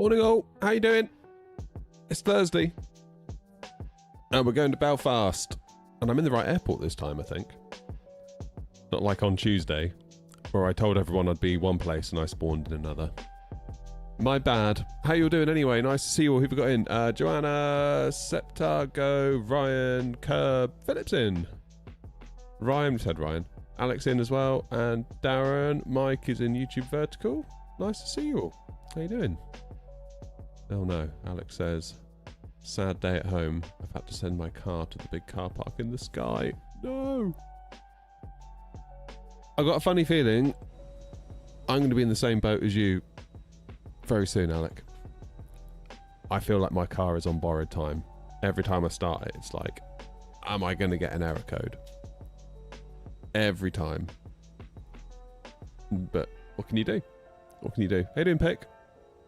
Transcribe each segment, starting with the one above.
Morning all, how you doing? It's Thursday and we're going to Belfast, and I'm in the right airport this time, I think. Not like on Tuesday where I told everyone I'd be one place and I spawned in another. My bad. How you all doing anyway? Nice to see you all. Who've we got in? Joanna, Septargo, Ryan, Curb, Phillips in. Ryan, just had Ryan. Alex in as well, and Darren. Mike is in YouTube Vertical. Nice to see you all. How you doing? Oh no, Alex says, sad day at home. I've had to send my car to the big car park in the sky. No! I've got a funny feeling I'm going to be in the same boat as you very soon, Alec. I feel like my car is on borrowed time. Every time I start it, it's like, am I going to get an error code? Every time. But what can you do? What can you do? How you doing, Pick?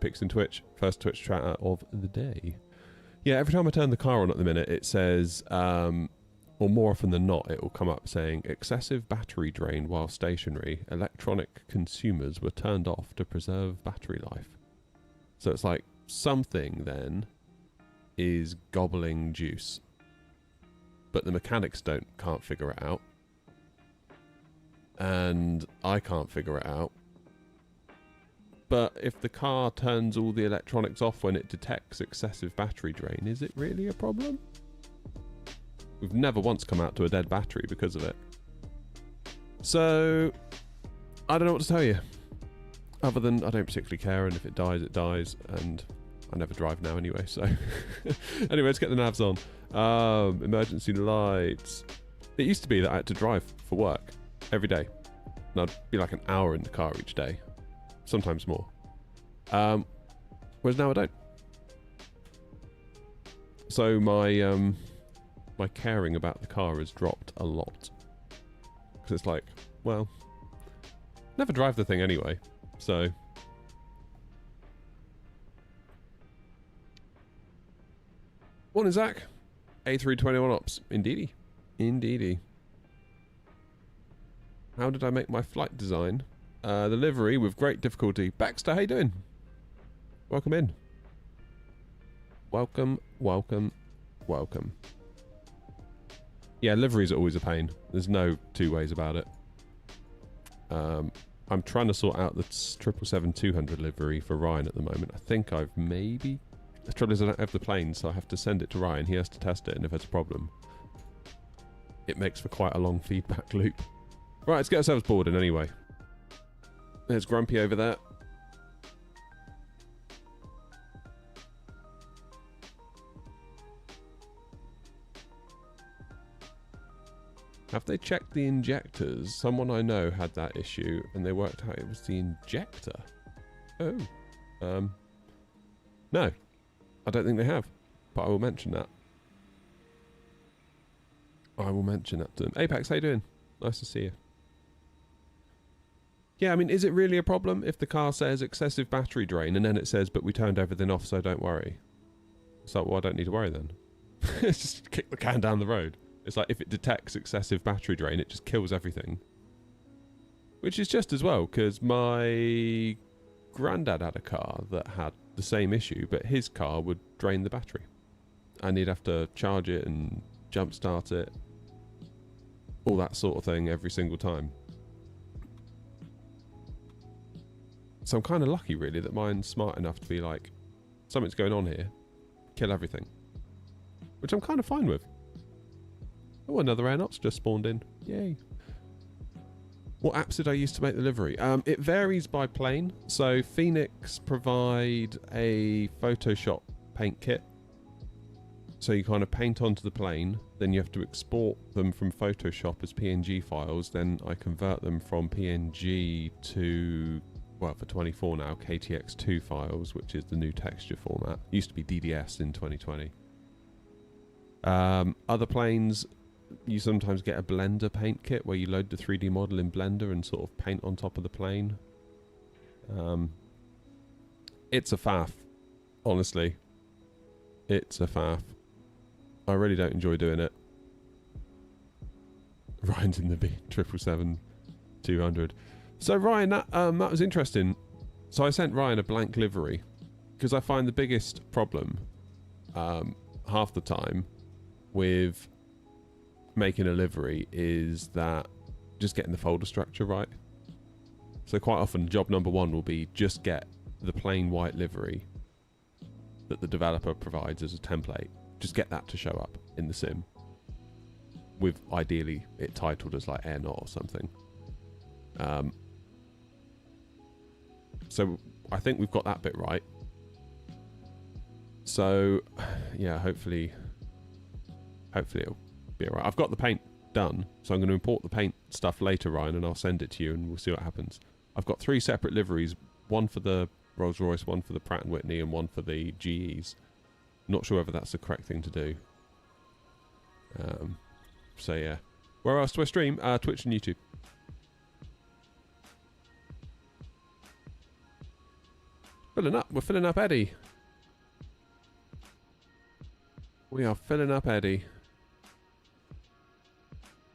Pick's in Twitch. First Twitch chatter of the day. Yeah, every time I turn the car on at the minute, it says, or more often than not, it will come up saying, excessive battery drain while stationary. Electronic consumers were turned off to preserve battery life. So it's like something then is gobbling juice. But the mechanics can't figure it out. And I can't figure it out. But if the car turns all the electronics off when it detects excessive battery drain, is it really a problem? We've never once come out to a dead battery because of it. So, I don't know what to tell you. Other than, I don't particularly care, and if it dies, it dies, and I never drive now anyway, so... Anyway, let's get the navs on. Emergency lights. It used to be that I had to drive for work every day. And I'd be like an hour in the car each day. Sometimes more. Whereas now I don't. So my my caring about the car has dropped a lot. Because it's like, well, never drive the thing anyway. So morning, Zach. A321 ops. Indeedy. Indeedy. How did I make my flight design? The livery with great difficulty. Baxter, how you doing? Welcome in. Welcome, welcome, welcome. Yeah, liveries are always a pain. There's no two ways about it. I'm trying to sort out the 777-200 livery for Ryan at the moment. I think I've maybe... The trouble is I don't have the plane, so I have to send it to Ryan. He has to test it, and if there's a problem, it makes for quite a long feedback loop. Right, let's get ourselves boarded anyway. There's Grumpy over there. Have they checked the injectors? Someone I know had that issue and they worked out it was the injector. Oh. No. I don't think they have. But I will mention that. I will mention that to them. Apex, how you doing? Nice to see you. Yeah, I mean, is it really a problem if the car says excessive battery drain and then it says, but we turned everything off, so don't worry? It's like, well, I don't need to worry then. It's just kick the can down the road. It's like, if it detects excessive battery drain, it just kills everything. Which is just as well, because my granddad had a car that had the same issue, but his car would drain the battery. And he'd have to charge it and jump start it. All that sort of thing every single time. So I'm kind of lucky, really, that mine's smart enough to be like, something's going on here, kill everything. Which I'm kind of fine with. Oh, another aeronaut's just spawned in. Yay. What apps did I use to make the livery? It varies by plane. So Phoenix provide a Photoshop paint kit. So you kind of paint onto the plane, then you have to export them from Photoshop as PNG files, then I convert them from PNG to... well, for 24 now, KTX2 files, which is the new texture format. Used to be DDS in 2020. Other planes, you sometimes get a Blender paint kit where you load the 3D model in Blender and sort of paint on top of the plane. It's a faff, honestly. It's a faff. I really don't enjoy doing it. Ryan's in the B777-200. So Ryan, that was interesting. So I sent Ryan a blank livery because I find the biggest problem half the time with making a livery is that just getting the folder structure right. So quite often job number one will be just get the plain white livery that the developer provides as a template. Just get that to show up in the sim, with ideally it titled as like airnaut or something. So I think we've got that bit right. So yeah, hopefully it'll be alright. I've got the paint done, so I'm going to import the paint stuff later, Ryan, and I'll send it to you and we'll see what happens. I've got 3 separate liveries, one for the Rolls-Royce, one for the Pratt & Whitney, and one for the GEs. Not sure whether that's the correct thing to do. So yeah. Where else do I stream? Twitch and YouTube. Filling up. We're filling up Eddie. We are filling up Eddie.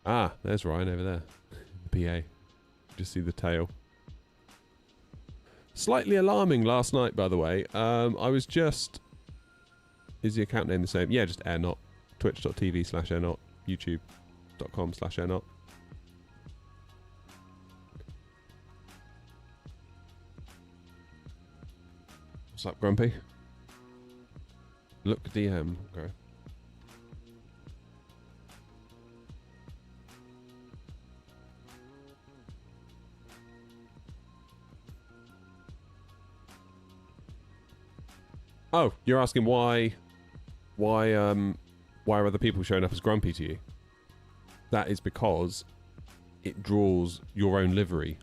Ah, there's Ryan over there. The PA. Just see the tail. Slightly alarming last night, by the way. I was just... Is the account name the same? Yeah, just airnaut. Twitch.tv/airnaut. YouTube.com/airnaut. What's up, Grumpy? Look DM. Okay. Oh, you're asking why are other people showing up as Grumpy to you? That is because it draws your own livery.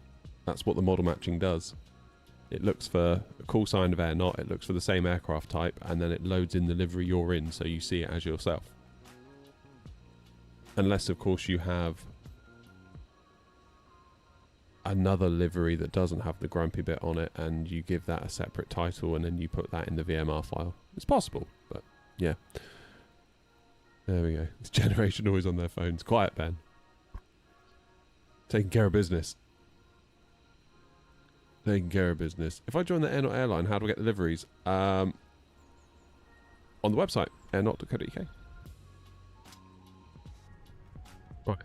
That's what the model matching does. It looks for a call sign of airnaut, it looks for the same aircraft type, and then it loads in the livery you're in, so you see it as yourself. Unless, of course, you have another livery that doesn't have the Grumpy bit on it, and you give that a separate title, and then you put that in the VMR file. It's possible, but yeah. There we go. This generation always on their phones. Quiet, Ben. Taking care of business. Taking care of business. If I join the Airnaut airline, how do I get the liveries? On the website, airnaut.co.uk. Right.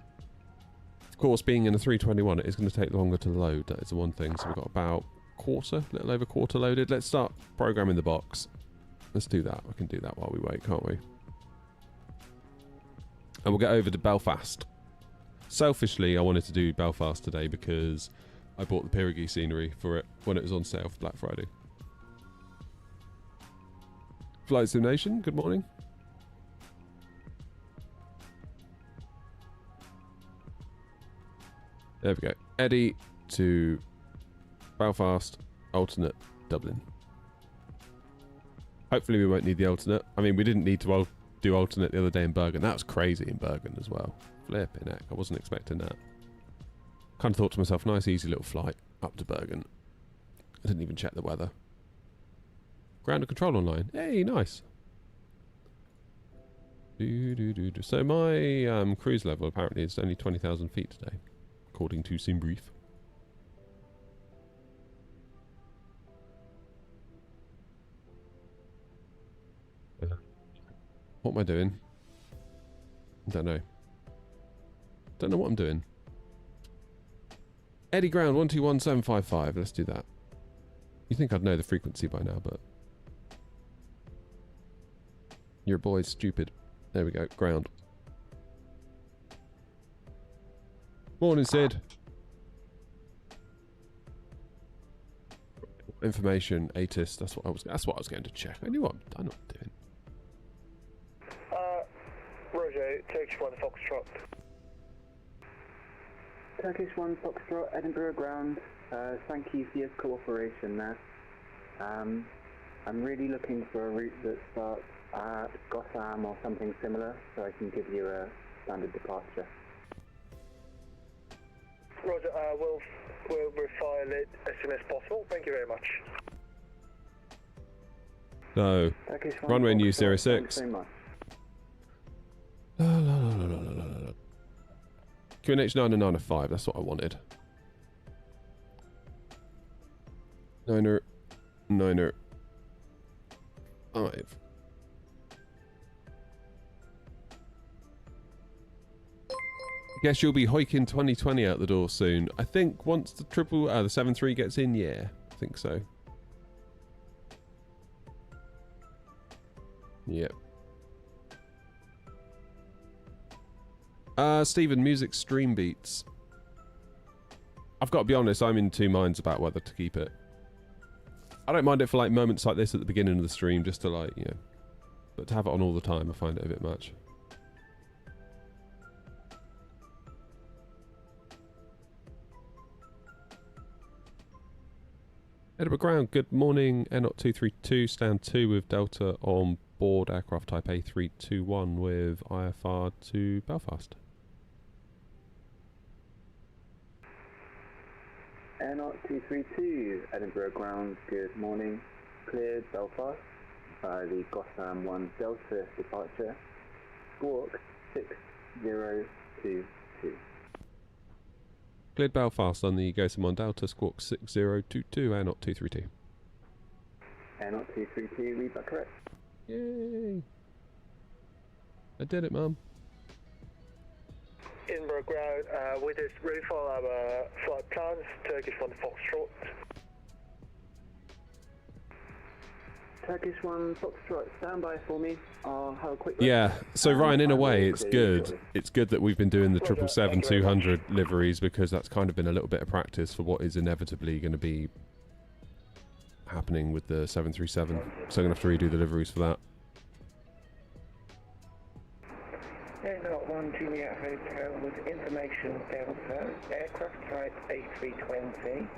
Of course, being in a 321, it is going to take longer to load. That is the one thing. So we've got about a little over quarter loaded. Let's start programming the box. Let's do that. We can do that while we wait, can't we? And we'll get over to Belfast. Selfishly, I wanted to do Belfast today because I bought the Pirigee scenery for it when it was on sale for Black Friday. Flight Sim Nation, good morning. There we go. Eddie to Belfast, alternate Dublin. Hopefully we won't need the alternate. I mean, we didn't need to do alternate the other day in Bergen. That was crazy in Bergen as well. Flipping heck, I wasn't expecting that. Kind of thought to myself, nice easy little flight up to Bergen. I didn't even check the weather. Ground and control online. Hey, nice. So my cruise level apparently is only 20,000 feet today, according to SimBrief. What am I doing? I don't know. Don't know what I'm doing. Eddie Ground 121755. Let's do that. You think I'd know the frequency by now, but your boy's stupid. There we go. Ground. Morning, Sid. Information, ATIS. That's what I was going to check. I knew I know what I'm doing. Roger, Turkish 1 Foxtrot. Turkish 1 Foxtrot, Edinburgh ground. Thank you for your cooperation there. I'm really looking for a route that starts at Gotham or something similar, so I can give you a standard departure. Roger, we'll refile it as soon as possible. Thank you very much. So, runway news 06. Thanks so much. QNH 90905, that's what I wanted. Niner. 5. Guess you'll be hoiking 2020 out the door soon. I think once the 7-3 gets in, yeah. I think so. Yep. Stephen, music stream beats. I've got to be honest, I'm in two minds about whether to keep it. I don't mind it for like moments like this at the beginning of the stream, just to like, you know. But to have it on all the time, I find it a bit much. Edinburgh Ground, good morning. Airnaut 232, stand 2 with Delta on board, aircraft type A321 with IFR to Belfast. Airnaut 232, Edinburgh Ground, good morning. Cleared Belfast by the Gotham 1 Delta departure. Squawk 6022. Cleared Belfast on the Gotham 1 Delta, squawk 6022, Airnaut 232. Airnaut 232, read that correct? Yay! I did it, Mum. Edinburgh Ground, we just refill our flight plans, Turkish 1 Foxtrot. Turkish 1 Foxtrot, stand by for me. I'll have a quick look. Yeah, so Ryan, in a way, it's good. Shortly. It's good that we've been doing the 777-200 liveries, because that's kind of been a little bit of practice for what is inevitably going to be happening with the 737. So I'm going to have to redo the liveries for that. Airnaut 1 Juliet Hotel with information Delta, aircraft type A320,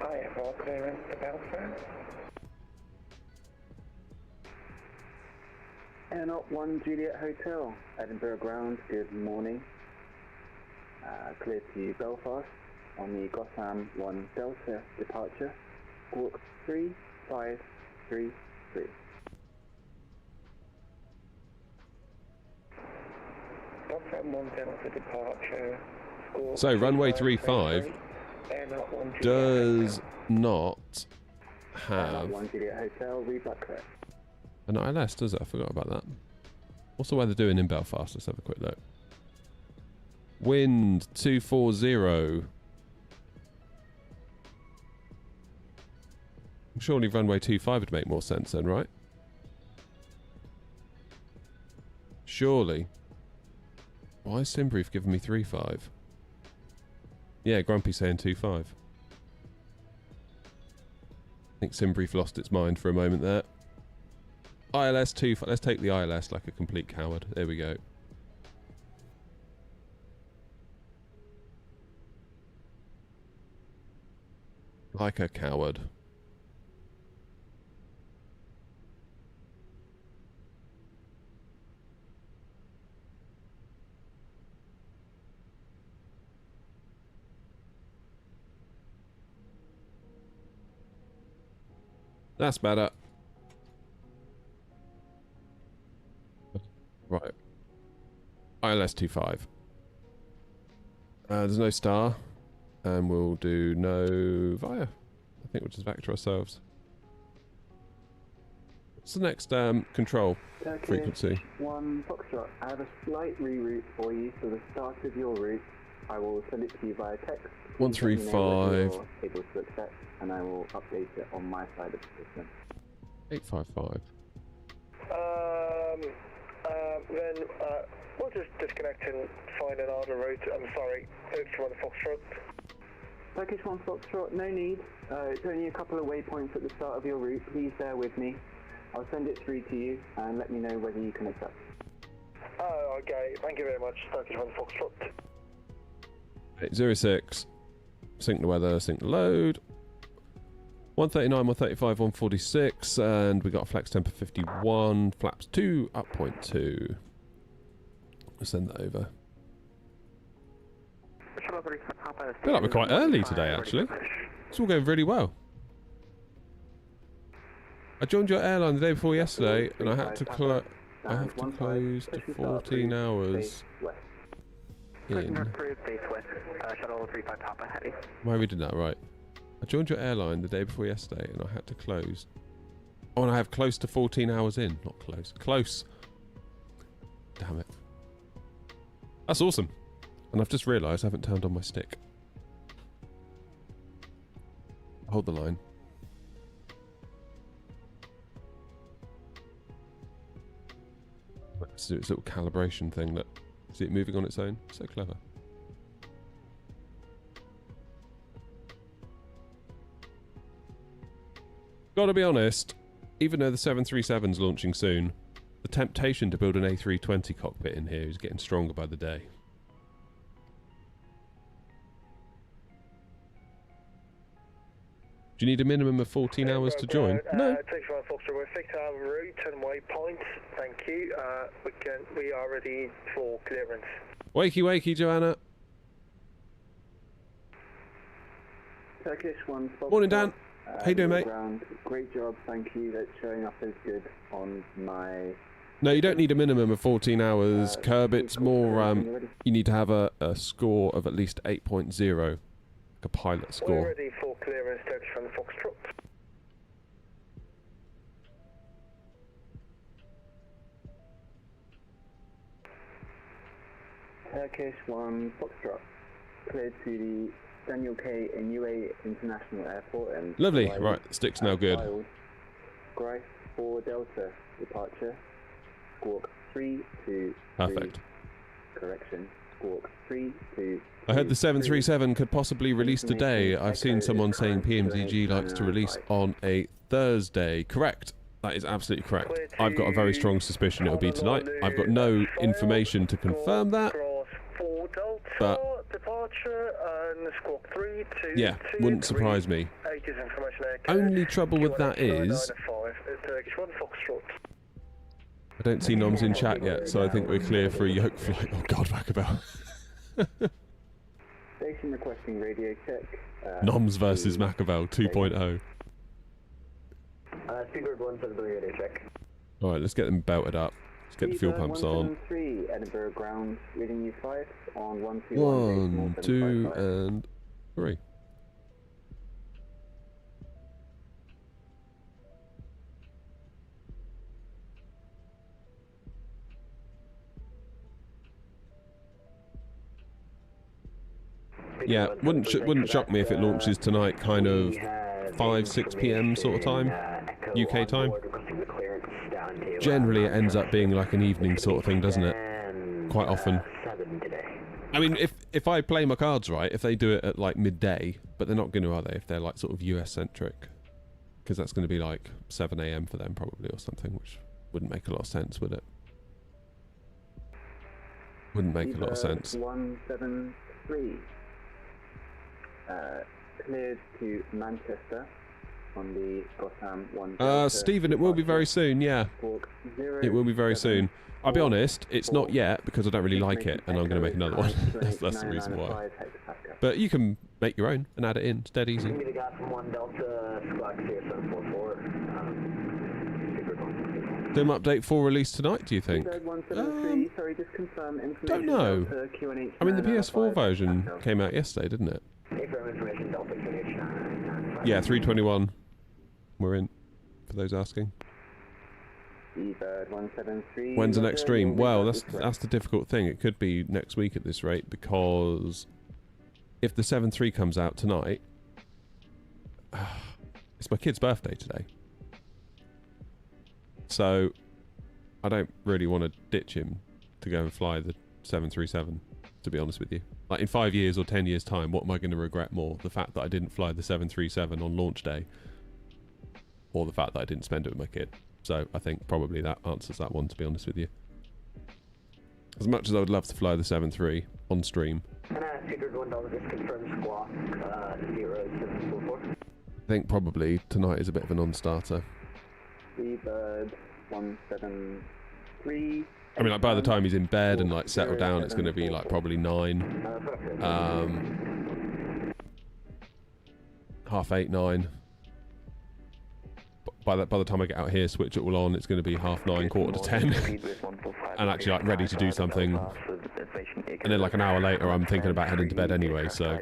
IFR clearance to Belfast. Airnaut 1 Juliet Hotel, Edinburgh Ground, good morning. Clear to Belfast on the Gotham 1 Delta departure. Squawk 3533. Gotham 1 Delta departure. Squawk So runway 35 Airnaut 1 Juliet does Hotel. not Airnaut have 1 Juliet Hotel, read that correct. an ILS, does it? I forgot about that. What's the weather doing in Belfast? Let's have a quick look. Wind 240. Surely runway 25 would make more sense then, right? Surely. Why is Simbrief giving me 35? Yeah, Grumpy saying 25. I think Simbrief lost its mind for a moment there. ILS 25. Let's take the ILS like a complete coward. There we go. Like a coward. That's better. Right. ILS 25. There's no star. And we'll do no via. I think we'll just vector ourselves. What's the next control Turkish frequency? 1 Foxtrot, I have a slight reroute for you for the start of your route. I will send it to you via text. Please let me know what 135. you're able to accept, and I will update it on my side of the system. 855. Then we'll just disconnect and find another route. I'm sorry, it's 1 Foxtrot. Turkish 1 Foxtrot, no need. It's only a couple of waypoints at the start of your route. Please bear with me. I'll send it through to you and let me know whether you can accept. Oh, okay. Thank you very much, Turkish 1 Foxtrot. 806. Sync the weather, sync the load. 139, 135, 146, and we got a flex temp of 51, flaps 2, up 0.2. We'll send that over. I feel like we're quite early today, actually. It's all going really well. I joined your airline the day before yesterday, and I had to close to 14 hours in. Am I reading that right? I joined your airline the day before yesterday, and I had to close Oh, and I have close to 14 hours in. Not close. Close. Damn it. That's awesome. And I've just realised I haven't turned on my stick. Hold the line. Let's do its little calibration thing that... See it moving on its own? So clever. Gotta be honest, even though the 737's launching soon, the temptation to build an A320 cockpit in here is getting stronger by the day. Do you need a minimum of 14 hours to join? No. Thanks for Foxtrot. We're fixed our route and waypoint. Thank you. We are ready for clearance. Wakey, wakey, Joanna. Turkish 1 Foxtrot. Morning, Dan. How you doing, mate? Great job, thank you. That's showing up as good on my... No, you don't need a minimum of 14 hours, Curb. It's more, you need to have a score of at least 8.0, like a pilot score. We're ready for clearance, Turkish 1 Foxtrot. Turkish 1 Foxtrot. Cleared to the Daniel K. Inouye International Airport and... Lovely, right, the stick's now good. Grice 4 Delta, departure. Squawk 323. Perfect. Correction. Squawk 323. I heard the 737 could possibly release today. I've seen someone saying PMDG likes to release on a Thursday. Correct. That is absolutely correct. I've got a very strong suspicion it'll be tonight. I've got no information to confirm that. But departure and squawk 323. yeah, wouldn't surprise me. Only trouble with that is I don't see noms in chat yet, so I think we're clear for a yoke flight. Oh God, Macabell. Station requesting radio check. Noms versus Macabell 2.0. Speedbird 173 radio check. Alright, let's get them belted up. Let's get the fuel pumps on. 173 Edinburgh ground, reading you 5 on 121. 1, 2, and 3. Yeah, wouldn't shock me if it launches tonight, kind of 5, 6 p.m. sort of time, UK time. Generally, it ends up being like an evening sort of thing, doesn't it? Quite often. I mean, if I play my cards right, if they do it at like midday, but they're not going to, are they? If they're like sort of US centric, because that's going to be like 7 a.m. for them probably or something, which wouldn't make a lot of sense, would it? Wouldn't make a lot of sense. 173. Cleared to Manchester on the Gotham 1. Stephen, it will be very soon, yeah. It will be very soon. I'll be honest, it's not yet because I don't really like it and I'm going to make another one. that's the reason why. But you can make your own and add it in. It's dead easy. Dim update 4 release tonight, do you think? Don't know. I mean, the PS4 version came out yesterday, didn't it? Yeah, 321. We're in, for those asking. When's the next stream? Well, that's the difficult thing. It could be next week at this rate, because if the 7.3 comes out tonight, it's my kid's birthday today. So I don't really want to ditch him to go and fly the 737, to be honest with you. Like in 5 years or 10 years time, what am I going to regret more? The fact that I didn't fly the 737 on launch day, or the fact that I didn't spend it with my kid? So I think probably that answers that one, to be honest with you. As much as I would love to fly the 7.3 on stream, I think probably tonight is a bit of a non-starter. Seabird 173. I mean, like by the time he's in bed and like settled down, it's going to be like probably 9, 8:30, 9. By the time I get out here, switch it all on, it's going to be 9:30, 9:45, and actually like ready to do something. And then like an hour later, I'm thinking about heading to bed anyway. So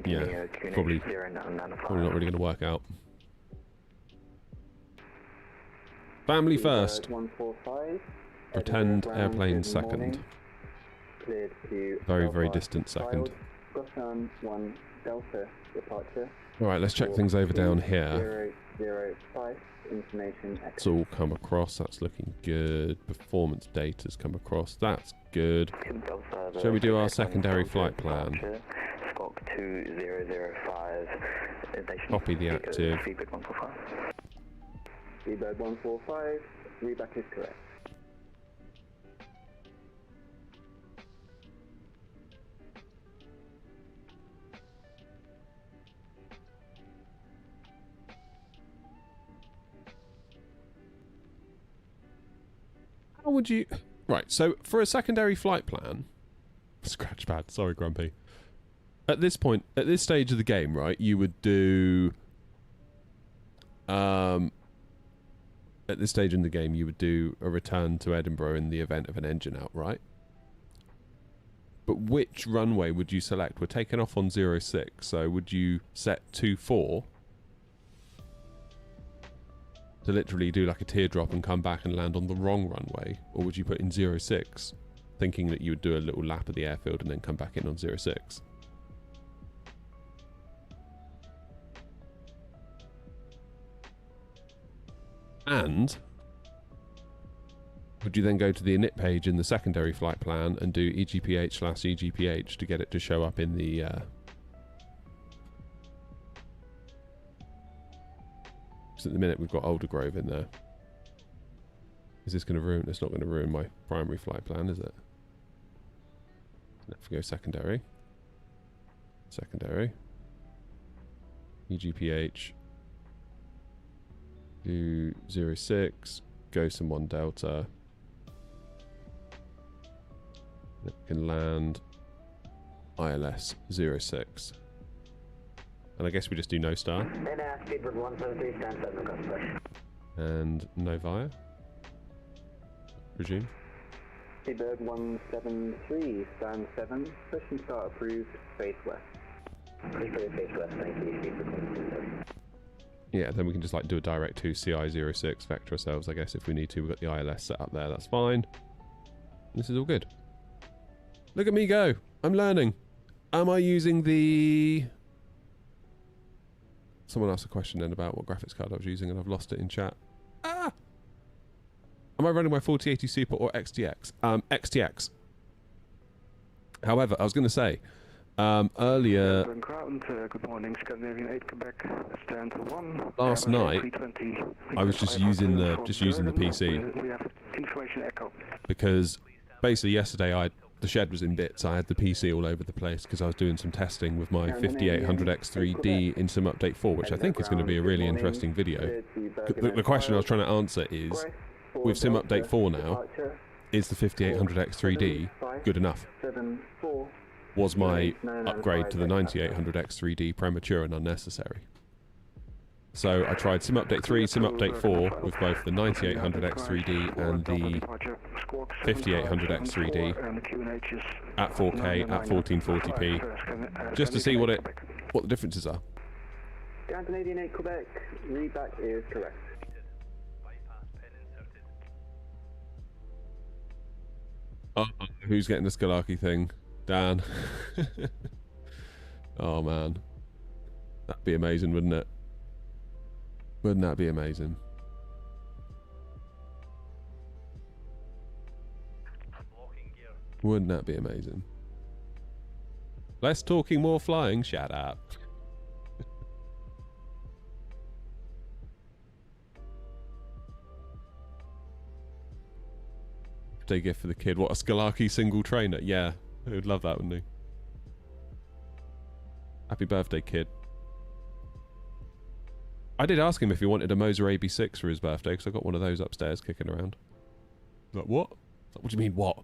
yeah, probably not really going to work out. Family first. 145. Pretend airplane second. Cleared to Very, very distant second. Gotham 1 Delta departure. Alright, let's check things over down here. 005 information. It's all come across. That's looking good. Performance data's come across. That's good. Shall we do our secondary flight plan? Squawk 2005. Copy the active. Seabird 145. Reback is correct. How would you... Right, so for a secondary flight plan... Scratch pad, sorry Grumpy. At this point, at this stage of the game, right, you would do... At this stage in the game, you would do a return to Edinburgh in the event of an engine out, right? But which runway would you select? We're taking off on 06, so would you set 24 to literally do like a teardrop and come back and land on the wrong runway? Or would you put in 06, thinking that you would do a little lap of the airfield and then come back in on 06? And would you then go to the init page in the secondary flight plan and do EGPH/EGPH to get it to show up in the... Because at the minute we've got Aldergrove in there. Is this going to ruin... It's not going to ruin my primary flight plan, is it? If we go secondary. Secondary. EGPH. Do 06, Ghost 1 Delta. Then we can land ILS 06. And I guess we just do no star. And no via, presume. Seabird 173, stand 7, push and start approved, face west. Push face west, thank you. Yeah, then we can just like do a direct to CI06, vector ourselves, I guess, if we need to. We've got the ILS set up there, that's fine. This is all good. Look at me go! I'm learning! Am I using the... Someone asked a question then about what graphics card I was using and I've lost it in chat. Ah! Am I running my 4080 Super or XTX? XTX. However, I was going to say, earlier... Good morning, Scandinavian 8 Quebec, stand 1. Last night, I was just using the PC. We have information echo. Because basically yesterday the shed was in bits. I had the PC all over the place because I was doing some testing with my 5800X3D in Sim Update 4, which I think is going to be a really interesting video. The question I was trying to answer is, with Sim Update 4 now, is the 5800X3D good enough? Was my upgrade to the 9800X3D premature and unnecessary? So I tried Sim Update 3, Sim Update 4 with both the 9800X3D and the 5800X3D at 4K at 1440p, just to see what the differences are. Canadian 8 Quebec, readback is correct. Who's getting the Skalaki thing? Dan. Oh man. That'd be amazing, wouldn't it? Wouldn't that be amazing? Wouldn't that be amazing? Less talking, more flying. Shut up. Birthday gift for the kid. What, a Skalaki single trainer? Yeah, he would love that, wouldn't he? Happy birthday, kid. I did ask him if he wanted a Moser AB6 for his birthday, because I got one of those upstairs kicking around. Like, what? What do you mean, what?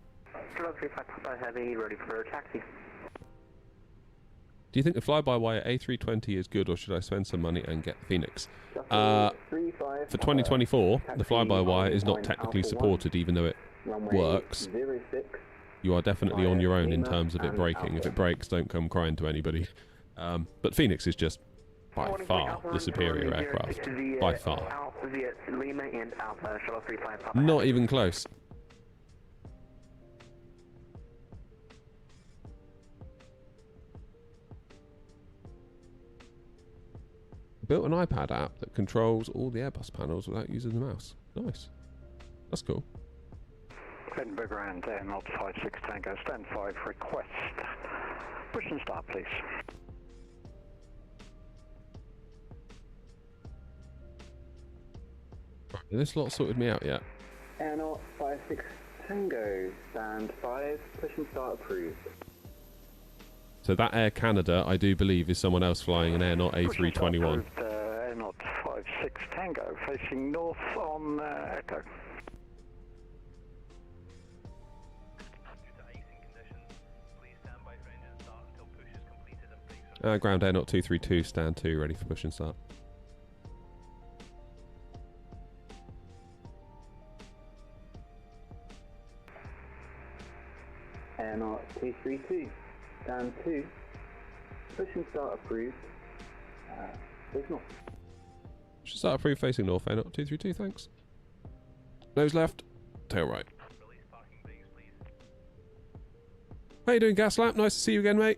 Heavy, ready for taxi. Do you think the fly-by-wire A320 is good, or should I spend some money and get the Phoenix? For 2024, the fly-by-wire is not technically supported, even though it works. You are definitely on your own in terms of it breaking. If it breaks, don't come crying to anybody. But Phoenix is just by far the superior aircraft. By far. Alpha Lima and Alpha Shuttle 35 Papa. Not even close. Built an iPad app that controls all the Airbus panels without using the mouse. Nice. That's cool. Edinburgh Grand Air 056 Tango, stand 5, request. Push and start, please. Right, this lot sorted me out yet. Air 056 Tango, stand 5, push and start approved. So that Air Canada, I do believe, is someone else flying an Air A321. Air 056 Tango, facing north on Echo. Ground Air 232, stand 2, ready for push and start. Air 232, stand 2, push and start approved. There's not. Push and start approved facing north, Air 232, thanks. Nose left, tail right. How you doing, Gaslap? Nice to see you again, mate.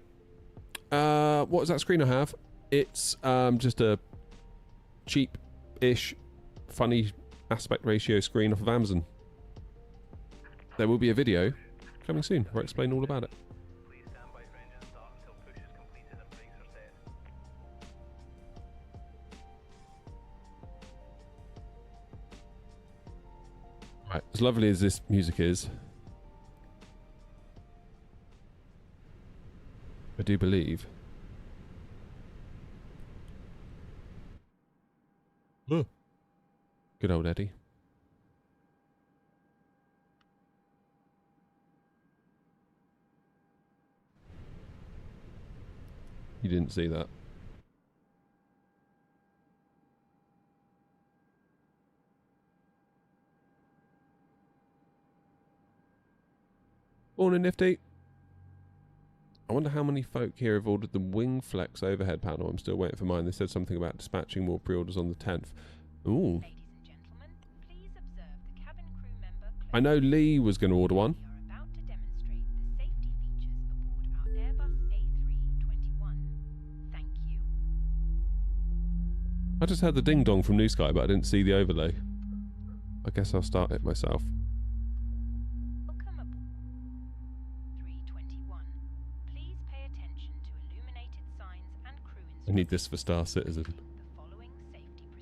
What is that screen I have? It's just a cheap-ish, funny aspect ratio screen off of Amazon. There will be a video coming soon where I explain all about it. Right, as lovely as this music is, I do believe. Good old Eddie. You didn't see that. Morning, Nifty. I wonder how many folk here have ordered the Wing Flex overhead panel. I'm still waiting for mine. They said something about dispatching more pre-orders on the 10th. Ooh. I know Lee was going to order one. I just heard the ding dong from New Sky, but I didn't see the overlay. I guess I'll start it myself. I need this for Star Citizen.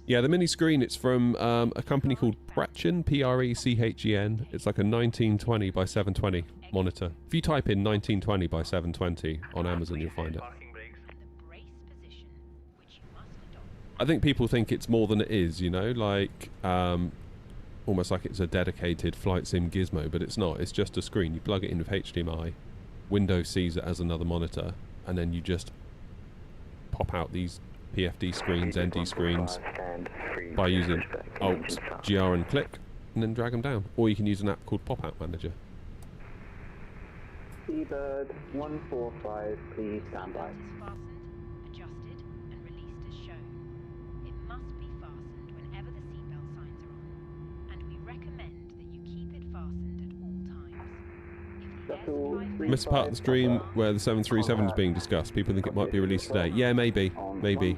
Yeah, the mini screen, it's from a company called Prechen, P-R-E-C-H-E-N. It's like a 1920 by 720 monitor. If you type in 1920 by 720 on Amazon, you'll find it. I think people think it's more than it is, you know, like almost like it's a dedicated flight sim gizmo, but it's not. It's just a screen. You plug it in with HDMI, Windows sees it as another monitor, and then you just pop out these PFD screens, ND screens by using Alt, GR and click, and then drag them down. Or you can use an app called Pop-Out Manager. Seabird 145, please stand by. Adjusted and released as shown. It must be fastened whenever the seatbelt signs are on, and we recommend that you keep it fastened at all times. Missed part of the stream where the 737 is being discussed. People think it might be released today. Yeah, maybe. Maybe.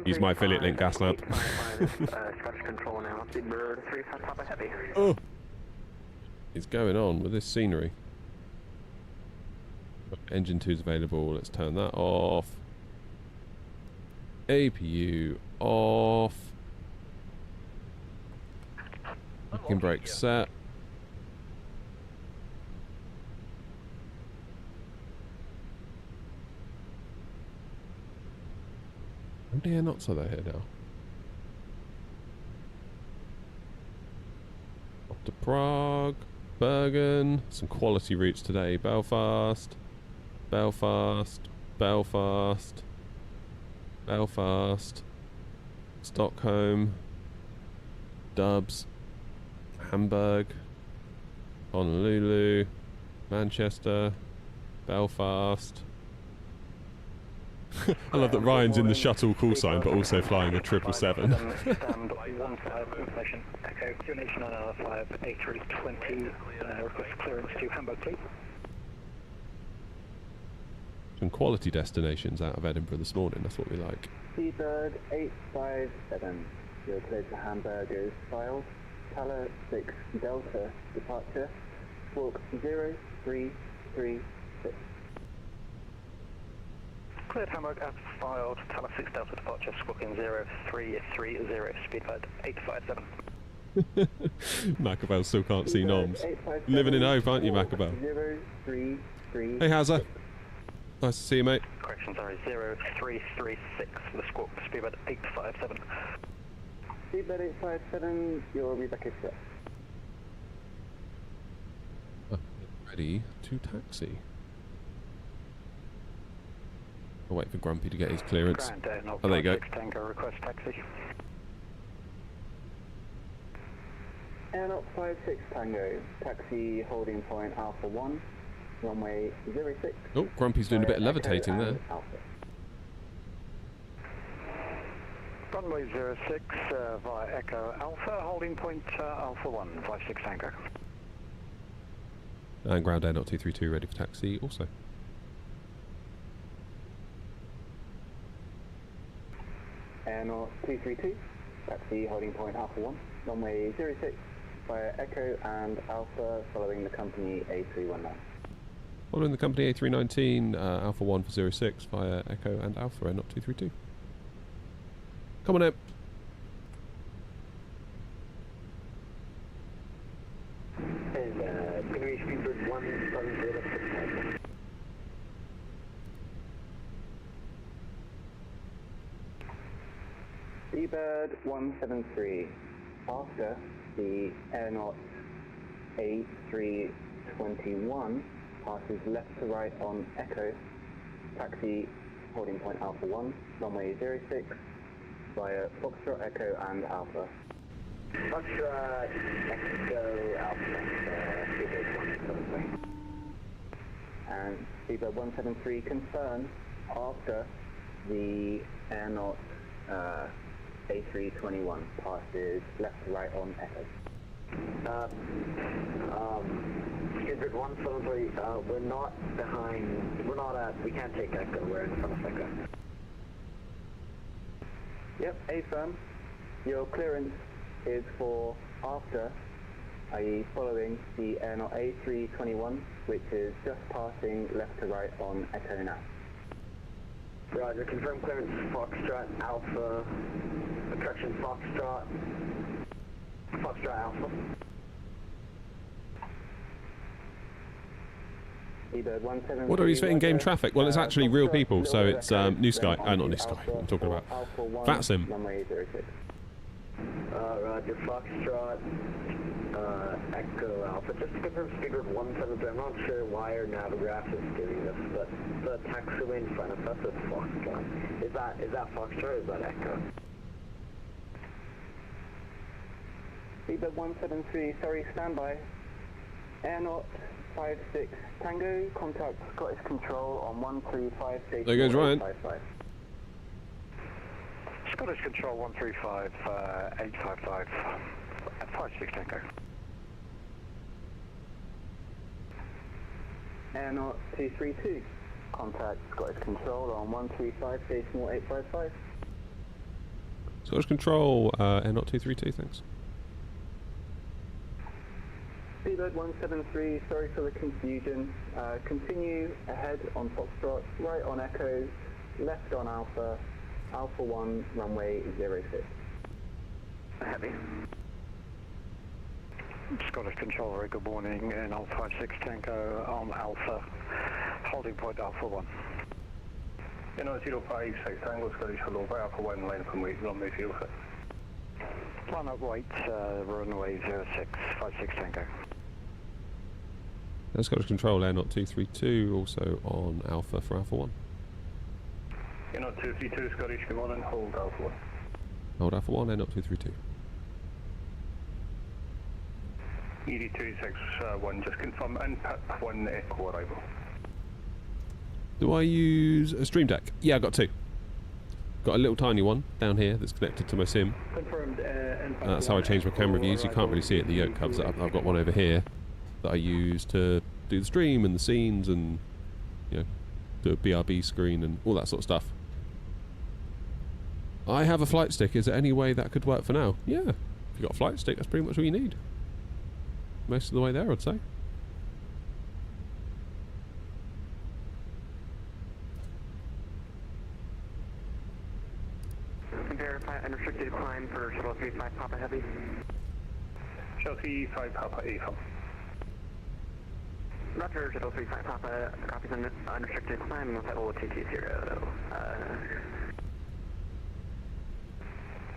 Use my affiliate link, Gaslamp. Oh! What's going on with this scenery? Engine 2 is available. Let's turn that off. APU off. Parking brake set. How many air knots are there here now? Off to Prague, Bergen, some quality routes today. Belfast, Belfast, Belfast, Belfast, Stockholm, Dubs, Hamburg, Honolulu, Manchester, Belfast, I love that Ryan's in the shuttle call sign, but also flying a 777. Stand 15 information. Echo, Nation on R5, A320, request clearance to Hamburg, please. Some quality destinations out of Edinburgh this morning, that's what we like. Seabird 857, you're cleared to Hamburg as filed. Tower 6 Delta departure, squawk 0336. Cleared Hamburg as filed, Tower 6 Delta departure, squawking 0330, speedbird 857. Macabell still can't see noms. Living in hope, aren't you, Macabell? 033. Hey, Hazza. Nice to see you, mate. Correction, sorry, 0336 for the squawk, speedbird 857. Seabird 857, you're Rebecca Shep. Ready to taxi. I'll wait for Grumpy to get his clearance. Oh, there you go. Tango, request taxi. Air 56 Tango, taxi holding point Alpha 1, runway 06. Oh, Grumpy's doing a bit of levitating there. Alpha. Runway 06 via Echo Alpha, holding point Alpha 1, 56 Tango. And ground air 232 ready for taxi also. Air 232, taxi holding point Alpha 1, runway 06 via Echo and Alpha following the company A319. Following the company A319, Alpha 1 for 06 via Echo and Alpha air 232. Come on in. And British Speedbird 170. Seabird 173, after the Air A321 passes left to right on Echo, taxi holding point Alpha 1, runway 06 via Foxtrot, Echo and Alpha. Foxtrot, Echo, Alpha, Speedbird 173. And Seabird 173 confirm after the Air A321 passes left to right on Echo. Speedbird 173, we're not behind, we can't take Echo, we're in front of Echo. Yep, A-firm. Your clearance is for after, i.e. following the Air A321, which is just passing left to right on Echo now. Roger, confirm clearance Foxtrot Alpha, correction Foxtrot Alpha. What are these for in-game traffic? Well, it's actually real people, so it's New Sky. Not New Sky, what I'm talking about. VATSIM. Roger, Foxtrot, Echo Alpha. Just to confirm Speedbird 173, I'm not sure why our Navigraph is doing this, but the taxiway in front of us is Foxtrot. Is that Foxtrot or is that Echo? Speedbird 173, sorry, standby. Air 56 Tango, contact Scottish Control on 135 station. There goes Ryan. Scottish Control 135, 855, 56 Tango. Air 232, contact Scottish Control on 135 station 855. Scottish Control, air 232, thanks. Speedbird 173, sorry for the confusion. Continue ahead on Foxtrot, right on Echo, left on Alpha, Alpha 1, runway 06. Heavy. Scottish Control, very good morning, and Alpha 56 Tango on Alpha, holding point Alpha 1. 056 Tango, Scottish Hello, by Alpha 1, line up and wait, runway 06. Line up, wait, runway 06, 56 Tango. And Scottish Control, air 232, also on Alpha for Alpha 1. 232 Scottish, good morning, hold Alpha 1. Hold Alpha 1, air 232. ED261, just confirm input 1 Echo arrival. Do I use a Stream Deck? Yeah, I got two. Got a little tiny one down here that's connected to my sim. Confirmed. That's how I change my camera views. You can't really see it. The yoke covers it up. I've got one over here that I use to do the stream and the scenes and, you know, do a BRB screen and all that sort of stuff. I have a flight stick. Is there any way that could work for now? Yeah. If you've got a flight stick, that's pretty much all you need. Most of the way there, I'd say. Verify unrestricted climb for Shuttle 35 Papa Heavy. Shuttle 35 Papa A. Roger, Shuttle 35 Papa, copies unrestricted climb with level 220.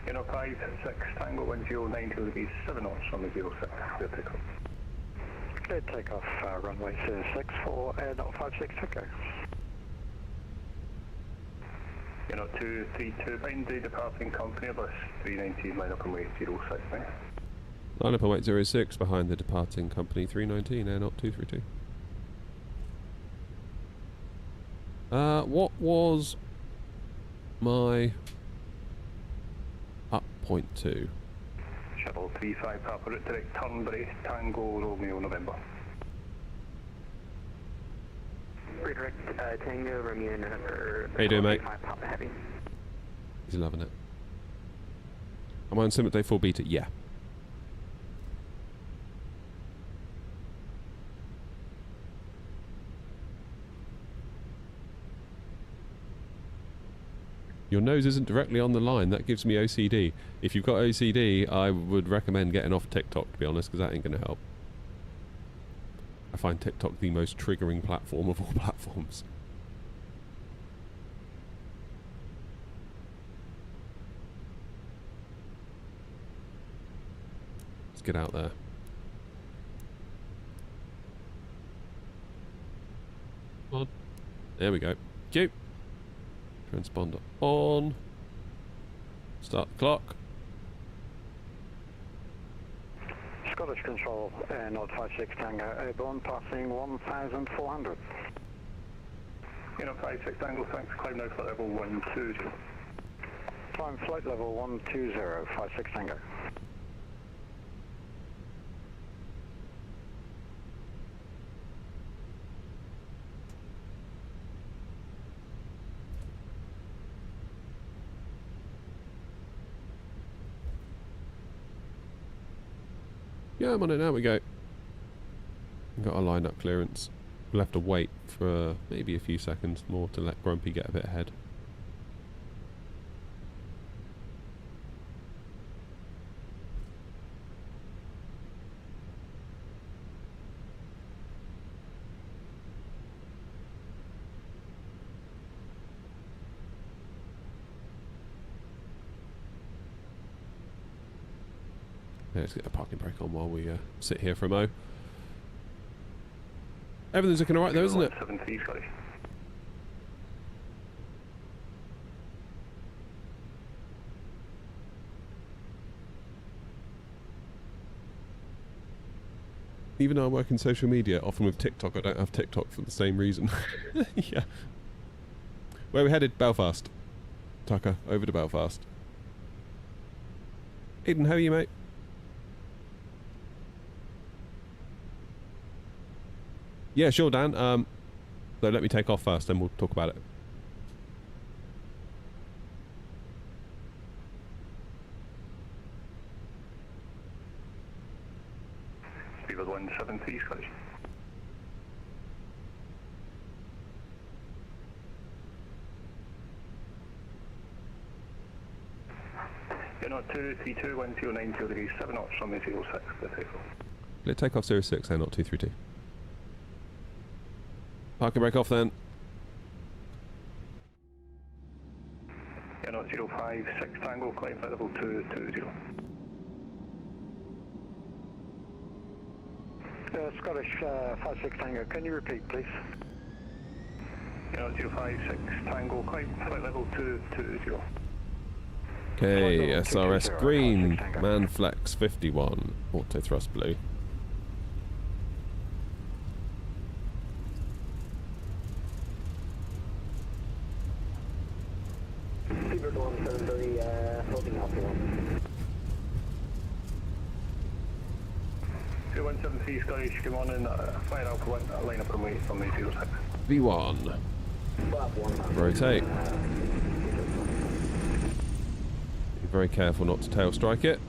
Unit 56 Tango 1090 will be 7 knots on the 06. Clear takeoff. Clear takeoff, runway 06 for Air 056 Echo. Unit 232 Bindy departing company bus 319 line up and weight 06. Line up and weight 06 behind the departing company 319 Air 232. What was my up point to? Shuttle 35 Papa route direct Turnberry Tango Romeo November. Redirect Tango Romeo November. How you doing, mate? Papa Heavy. He's loving it. Am I on sim at day 4 beta? Yeah. Your nose isn't directly on the line. That gives me OCD. If you've got OCD, I would recommend getting off TikTok, to be honest, because that ain't going to help. I find TikTok the most triggering platform of all platforms. Let's get out there. On. There we go. Cue. Transponder on. Start the clock. Scottish Control, Air 056 Tango, airborne, passing 1,400. Unit 56 Tango, thanks, climb now flight level 120. Climb flight level 120, 56 Tango. Yeah, I'm on it now. We go. We've got our line-up clearance. We'll have to wait for maybe a few seconds more to let Grumpy get a bit ahead. Yeah, let's get a parking brake on while we sit here for a mo. Everything's looking alright though, isn't it? 73, sorry. Even though I work in social media, often with TikTok, I don't have TikTok for the same reason. Yeah. Where are we headed? Belfast. Tucker, over to Belfast. Aiden, how are you, mate? Yeah, sure, Dan. So let me take off first, then we'll talk about it. Speedbird 173, sorry. Unit 232 1090 degrees 7 knots from the 06, the takeoff. Let take off 06, then not 232. Parking brake off then. Unit 056 Tango, climb flight level 220. Scottish 56 Tango, can you repeat please? Unit 056 Tango, climb flight level 220. Okay, SRS green, Manflex 51, auto thrust blue. Speedbird 173, holding Alpha 1. 2173 Scottish, come on in, fire Alpha 1, line up and wait from the 06. V1. Flap 1. Rotate. Be very careful not to tail strike it,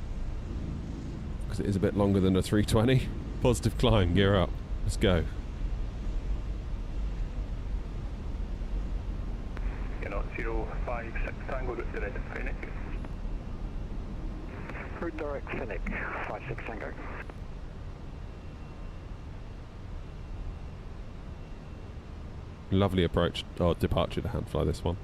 because it is a bit longer than a 320. Positive climb, gear up. Let's go. You're not 056 Tango, route direct Fennec. Route direct Fennec, 56 Tango. Lovely approach, or departure to hand fly this one.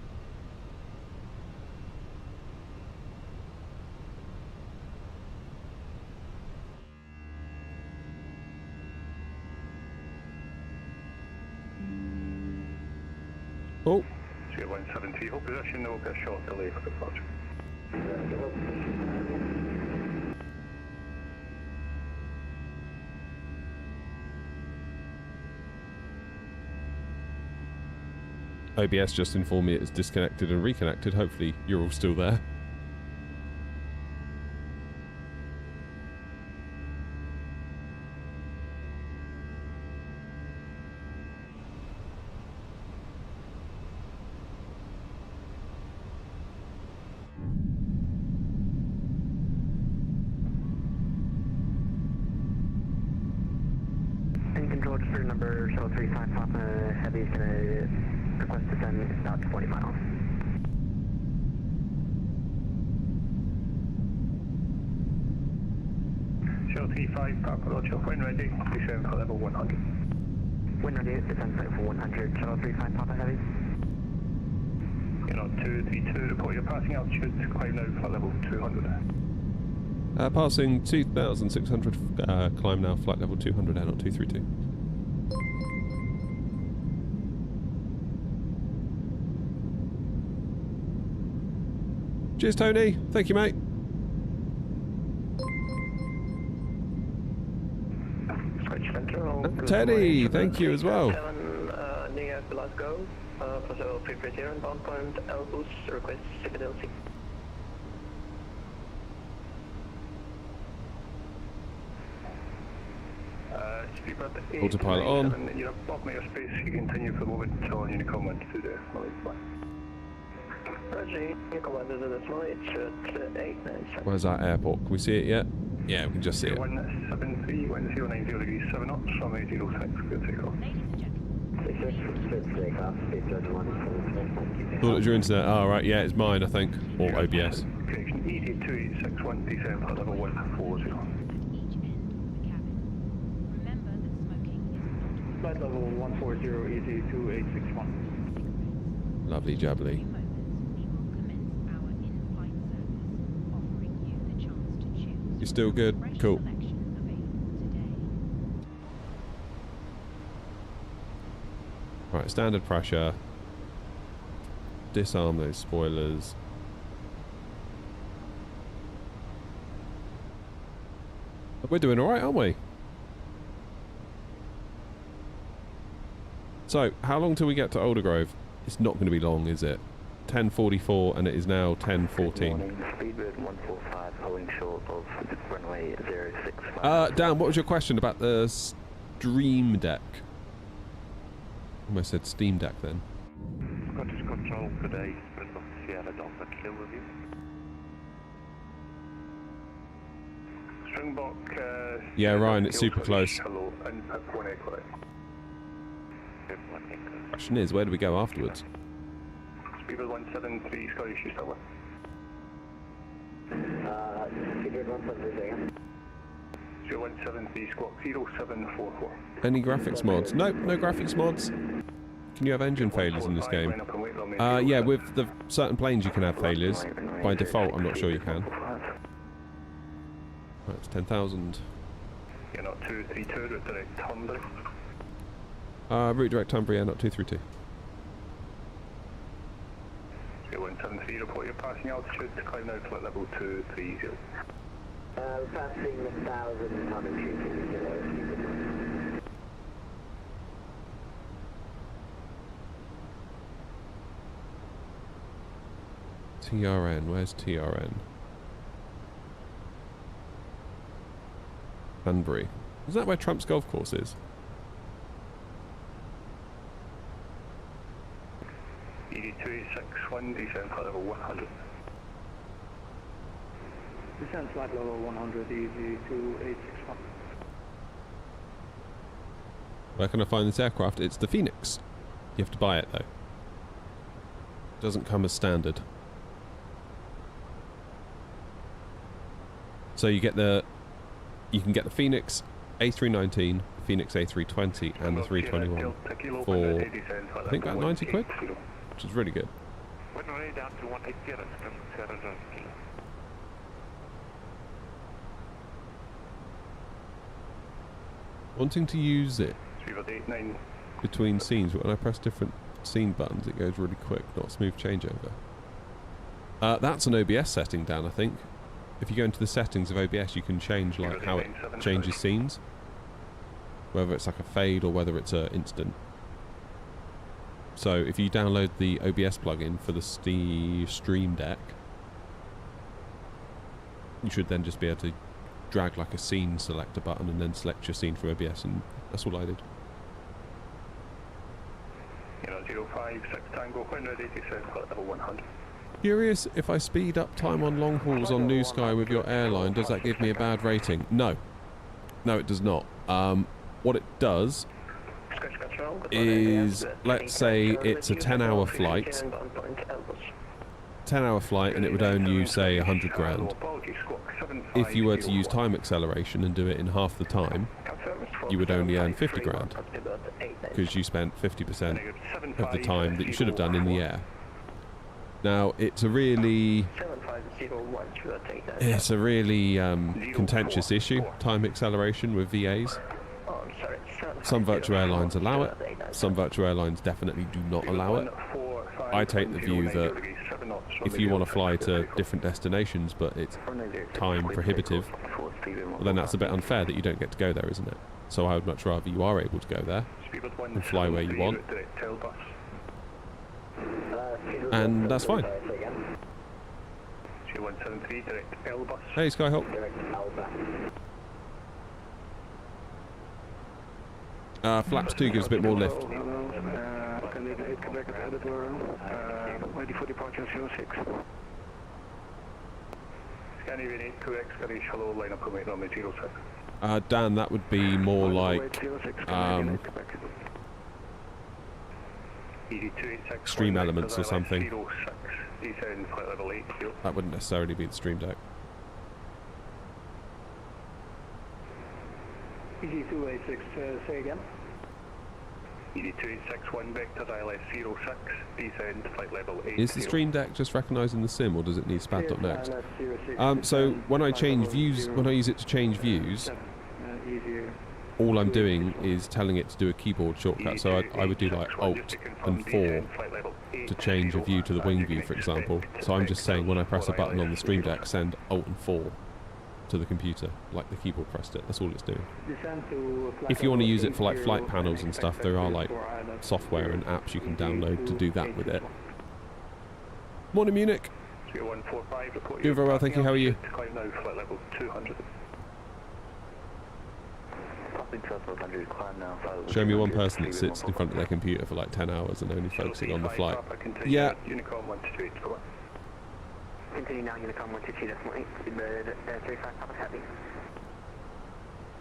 Oh. 173, hold position, there will be a short delay for departure. OBS just informed me it's disconnected and reconnected. Hopefully you're all still there. Any control, just for number 035 Papa Heavy is going to request to send about 20 miles. Shell T5, Papa Roger, when ready, descend for level 100. When ready, descend site for 100, Shuttle 35 Papa Heavy. You're not 232, report your passing altitude, climb now for level 200. Passing 2,600, climb now, flight level 200, not 232. Cheers, Tony. Thank you, mate. Teddy, thank you as well. Near Glasgow, for 330 inbound point, Airbus request Fidelity. Autopilot on. You're above my airspace, you continue for the moment until Unicom went to the Smalley flight. Roger, Unicom went to the Smalley, it's at 897. Where's our airport? Can we see it yet? Yeah, we can just see it. 173, 1090 degrees 7 knots from a 06, good takeoff. Thought it was your internet. Oh, right, yeah, it's mine, I think. Or OBS. Correction, ET2861, descend for level 140. Flight level 140, easy 2861. Lovely jubbly. You still good? Cool. Right, standard pressure. Disarm those spoilers. We're doing alright, aren't we? So, how long till we get to Aldergrove? It's not going to be long, is it? 10:44 and it is now 10:14. Speedbird 145, holding short of runway 06. Dan, what was your question about the Stream Deck? Almost said Steam Deck then. Scottish Control, good day, Springbok Sierra Delta Kilo with you. Springbok, yeah, Ryan, it's super close. Hello, and Pip 1 Echo. Question is, where do we go afterwards? Speedbird 173, Scottish, you still with? Speedbird 173 again. 0173, squawk 0744. Any graphics mods? Nope, no graphics mods. Can you have engine failures in this game? Yeah, with the certain planes you can have failures. By default, I'm not sure you can. Right, it's 10,000. You're not 232, route direct Humber. Route direct Tunbury, not 232. 0173, report your passing altitude, climb now flight level 230. We're passing 1,000 ton and shooting. TRN, where's TRN? Sunbury. Is that where Trump's golf course is? ED2861, descend flight level 100. Descend flight level 100, ED2861. Where can I find this aircraft? It's the Phoenix. You have to buy it though. It doesn't come as standard. So you get the, you can get the Phoenix A319, Phoenix A320, and the 321 for I think about 90 quid, which is really good. Wanting to use it between scenes, but when I press different scene buttons it goes really quick, not smooth changeover. That's an OBS setting, Dan, I think. If you go into the settings of OBS you can change like how it changes scenes, whether it's like a fade or whether it's an instant. So if you download the OBS plugin for the Stream Deck, you should then just be able to drag like a scene selector button and then select your scene from OBS, and that's all I did. 056 Tango, when ready, descend flight level 100. Curious if I speed up time on long hauls on New Sky with your airline, does that give me a bad rating? No. No, it does not. What it does is, let's say it's a 10-hour flight. 10-hour flight and it would own you, say, 100 grand. If you were to use time acceleration and do it in half the time, you would only earn 50 grand. Because you spent 50% of the time that you should have done in the air. Now, it's a really contentious issue, time acceleration with VAs. Some virtual airlines allow it, some virtual airlines definitely do not allow it. I take the view that if you want to fly to different destinations but it's time prohibitive, well, then that's a bit unfair that you don't get to go there, isn't it? So I would much rather you are able to go there and fly where you want. And that's fine. Hey, Skyhawk. Flaps 2 gives a bit more lift. Ready for departure 06. Scandinavian 8 correct, Scottish, hello, line up commit runway 06. Dan, that would be more like Stream Elements or something. That wouldn't necessarily be the Stream Deck. ED286, say again. ED2861 vector ILS 06, descend flight level 8. Is the Stream Deck just recognising the sim, or does it need spat.next? So when I change views, when I use it to change views, all I'm doing is telling it to do a keyboard shortcut. So I would do like Alt and 4 to change a view to the wing view, for example. So I'm just saying when I press a button on the Stream Deck, send Alt and 4 to the computer, like the keyboard pressed it. That's all it's doing. If you want to use it for like flight panels and stuff, there are like software and apps you can download to do that with it. Morning, Munich. Doing very well, thank you. How are you? Show me one person that sits in front of their computer for like 10 hours and only focusing on the flight. Yeah. Continue now, Unicom 122.8, 35 Papa Heavy.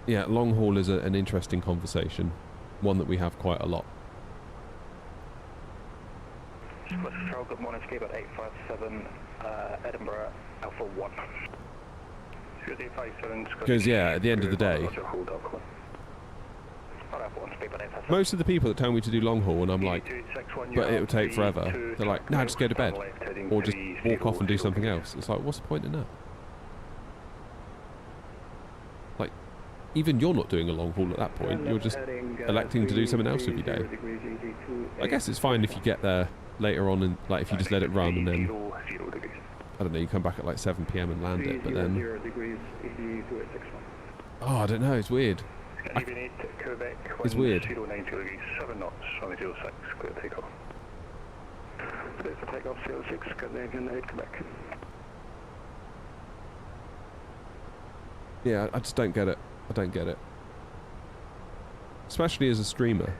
Yeah, long haul is an interesting conversation, one that we have quite a lot. Good morning, escape at 857, Edinburgh, Alpha 1. Because yeah, at the end of the day, most of the people that tell me to do long haul and I'm like, but it will take forever, they're like, no, just go to bed or just walk off and do something else. It's like, what's the point in that? Like, even you're not doing a long haul at that point, you're just electing to do something else with your day. I guess it's fine if you get there later on and like if you just let it run and then, I don't know, you come back at like 7 PM and land it, but then, oh, I don't know, it's weird. It's weird. takeoff 06, got the engine 8 Quebec. Yeah, I just don't get it. I don't get it. Especially as a streamer.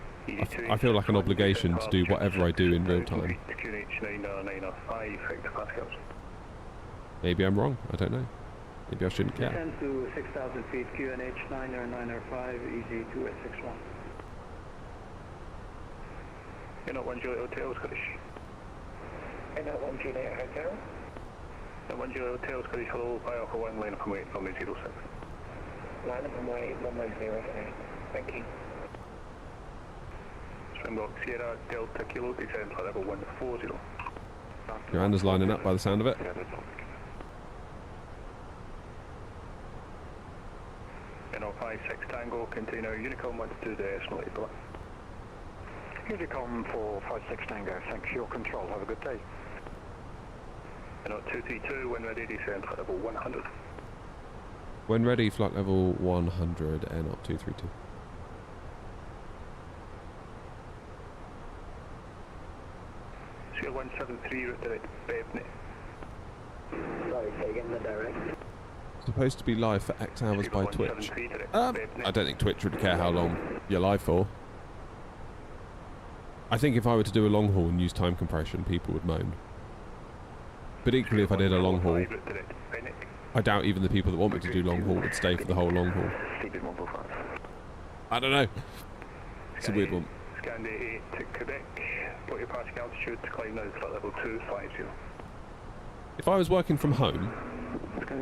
I feel like an obligation to do whatever I do in real time. Maybe I'm wrong. I don't know. Maybe I shouldn't care. Descend to 6,000 feet, QNH 90905, EG 2861. You're not 1 Juliet Hotel, Scottish. In that 1 Juliet Hotel. At 1 Juliet Hotel, Scottish, hello, fly Alpha 1, line up and wait, runway 06. Line up and wait, runway 06. Thank you. Springbok Sierra Delta Kilo, descend flight level 140. Joanna's lining up by the sound of it. N 56 Tango, container Unicom 12 decimal 8 below. Unicom 456 Tango, thanks for your control, have a good day. N 232, when ready, descend flight level 100. When ready, flight level 100, NOT 232. Seal 173, route direct Bebney. Sorry, say again, the direct. Supposed to be live for X hours by Twitch. I don't think Twitch would care how long you're live for. I think if I were to do a long haul and use time compression, people would moan. But equally, if I did a long haul, I doubt even the people that want me to do long haul would stay for the whole long haul. I don't know. It's a weird one. Scandi 8 to Quebec. Put your passing altitude to climb now to flight level 250. If I was working from home,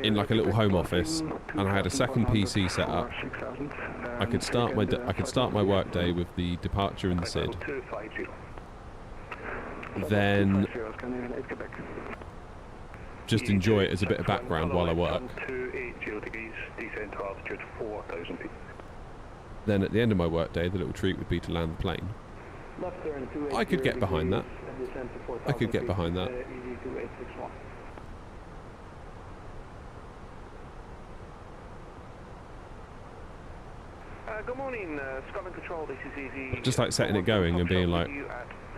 in like a little home office, and I had a second PC set up, I could start my work day with the departure and the SID. Then just enjoy it as a bit of background while I work. Then at the end of my work day, the little treat would be to land the plane. I could get behind that. I could get behind that. Good morning, Scotland Control, this is Easy. Just like setting it going and being like,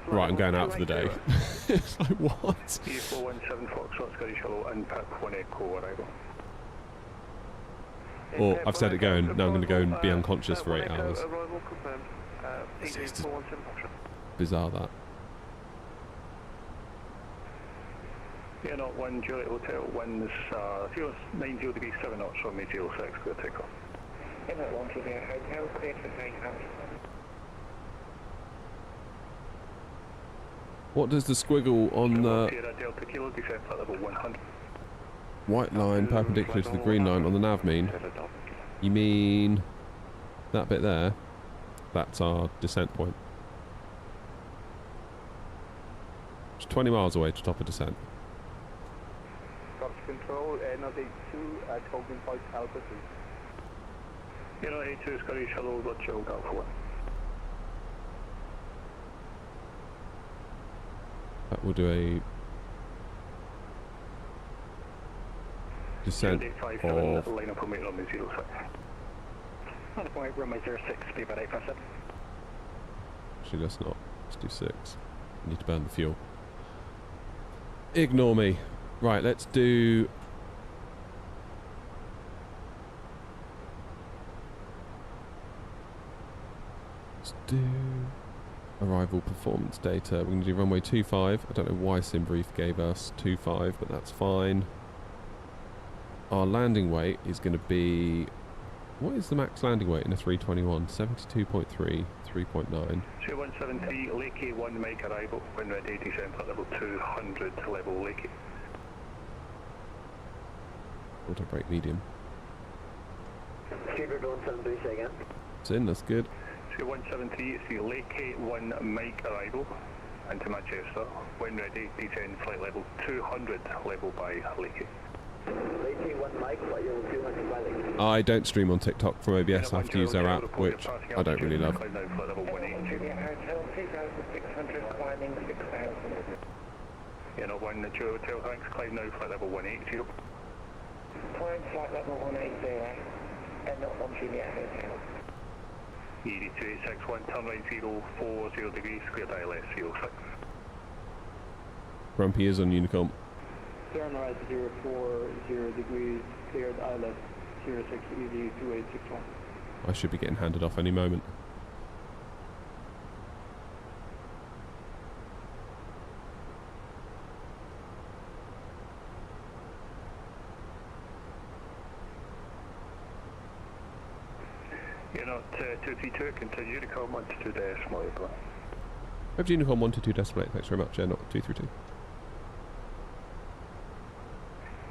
right, I'm going out for the day. It's like, what? E417 Foxtrot, Scottish Hello, and Pack 1 Echo arrival. Or I've set it going, now I'm going to go and be unconscious for 8 hours. It's just bizarre, that. Yeah, not 1 Juliet Hotel, winds 90 degrees 7 knots from me 06, clear takeoff. In that 1 Juliet Hotel, cleared for takeoff. What does the squiggle on the white line perpendicular to the green line on the nav mean? You mean that bit there? That's our descent point. It's 20 miles away to top of descent. Scottish Control, not 82 at Hogan Point Alpha 2. You're not 82, Scottish Hello, Dutch Alpha 1. That will do a descent of... Line up on me, runway 06. On the point, runway 06, be about 857. Actually, let's not. Let's do 6. I need to burn the fuel. Ignore me. Right, let's do... Let's do... Arrival performance data. We're going to do runway 25. I don't know why SimBrief gave us 25, but that's fine. Our landing weight is going to be... What is the max landing weight in a 321? 72.3, 3.9. 2173, Lakey 1 Mike arrival. When ready, descent at level 200 level Lakey. Auto brake medium. Speedbird 173, say again. It's in, that's good. 173, it's the Lakey 1 Mike arrival into Manchester. When ready, descend flight level 200 level by Lakey. Lakey 1 Mike, flight level 200 by Lakey. I don't stream on TikTok from OBS. I have to use their app, which I don't really love. Juliet Hotel, 2,600, climbing 6,000. Yeah, not 1 Juliet Hotel, thanks. Climb now, flight level 180. Climb flight level 180, and not 1 Juliet Hotel. ED2861, turn right 040 degrees, clear ILS 06. Grumpy is on Unicom. Turn right 040 degrees, cleared islet 06 EV 2861. I should be getting handed off any moment. You're not 232, continue to come 122 decimal 8. Hope Unicom 122 decimal 8, thanks very much, not 232.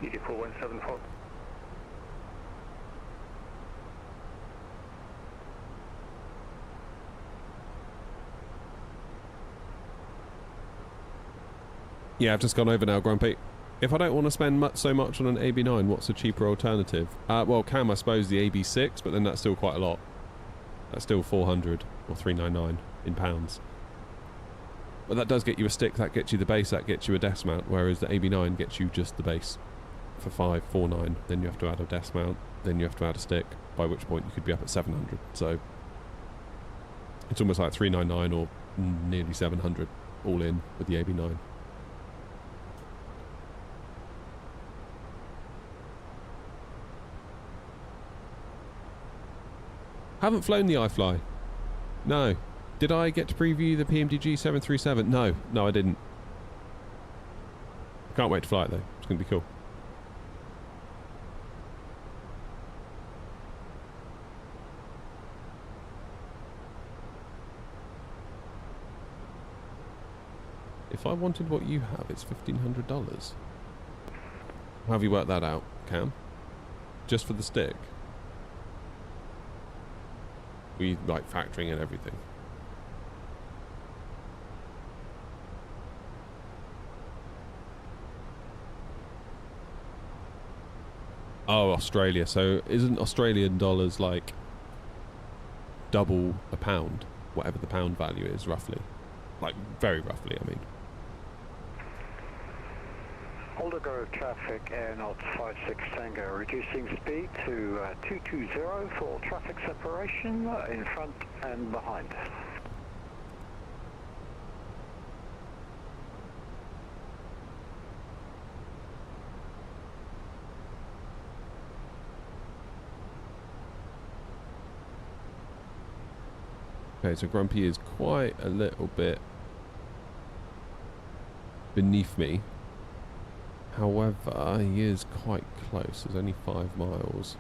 ED4 174. Yeah, I've just gone over now, Grumpy. If I don't want to spend so much on an AB9, what's a cheaper alternative? Well, Cam, I suppose the AB6, but then that's still quite a lot. That's still 400 or 399 in pounds. But that does get you a stick, that gets you the base, that gets you a desk mount, whereas the AB9 gets you just the base for 549. Then you have to add a desk mount, then you have to add a stick, by which point you could be up at 700. So it's almost like 399 or nearly 700 all in with the AB9. Haven't flown the iFly. No. Did I get to preview the PMDG 737? No. No, I didn't. Can't wait to fly it though. It's going to be cool. If I wanted what you have, it's $1,500. How have you worked that out, Cam? Just for the stick? We like factoring in everything. Oh, Australia. So isn't Australian dollars like double a pound? Whatever the pound value is, roughly. Like, very roughly, I mean. Holder Grove traffic Air Not 56 Tango, reducing speed to 220 for traffic separation in front and behind. Okay, so Grumpy is quite a little bit beneath me. However, he is quite close. There's only 5 miles.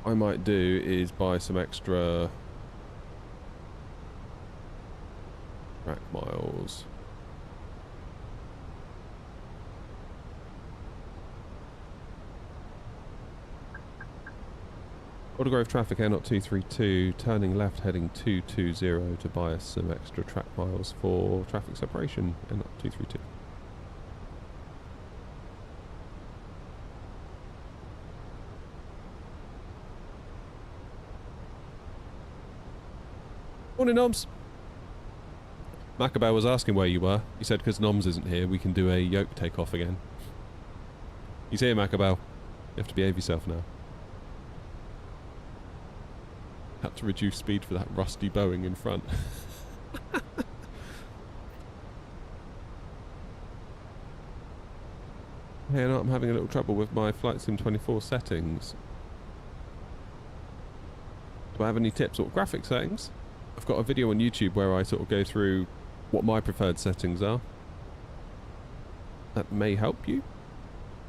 What I might do is buy some extra track miles. Holder Grove traffic Air Not 232, turning left heading 220 to buy us some extra track miles for traffic separation Air Not 232. Morning, Noms. Macabell was asking where you were. He said because Noms isn't here, we can do a yoke takeoff again. He's here, Macabell. You have to behave yourself now. Had to reduce speed for that rusty Boeing in front. Hey, no, I'm having a little trouble with my Flight Sim 24 settings. Do I have any tips or graphic settings? I've got a video on YouTube where I sort of go through what my preferred settings are. That may help you.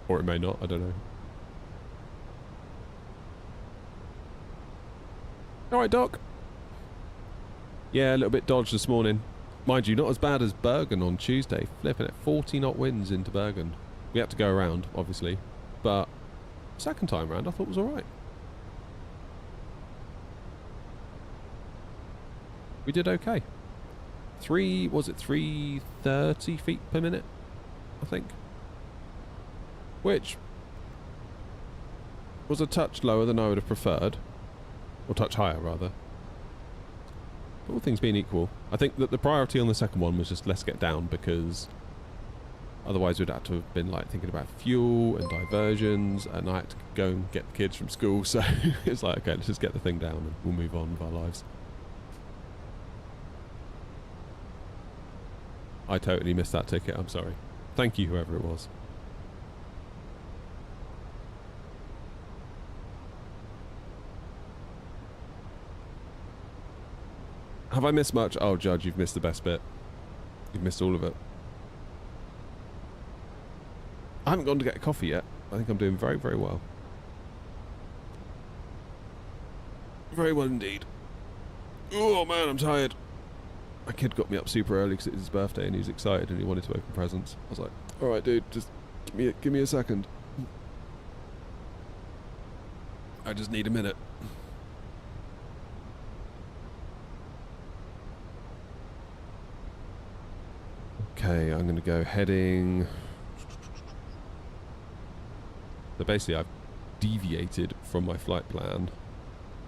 Or it may not, I don't know. Alright, Doc. Yeah, a little bit dodged this morning. Mind you, not as bad as Bergen on Tuesday. Flipping it, 40 knot winds into Bergen. We had to go around, obviously. But second time round, I thought it was alright. We did okay. 330 feet per minute? I think. Which was a touch lower than I would have preferred. Or touch higher, rather. All things being equal, I think that the priority on the second one was just let's get down, because otherwise we'd have to have been like thinking about fuel and diversions, and I had to go and get the kids from school, so it's like, okay, let's just get the thing down and we'll move on with our lives. I totally missed that ticket, I'm sorry. Thank you, whoever it was. Have I missed much? Oh, Judge, you've missed the best bit. You've missed all of it. I haven't gone to get a coffee yet. I think I'm doing very, very well. Very well indeed. Oh man, I'm tired. My kid got me up super early because it was his birthday and he was excited and he wanted to open presents. I was like, alright dude, just give me a second. I just need a minute. Okay, I'm going to go heading... So basically I've deviated from my flight plan.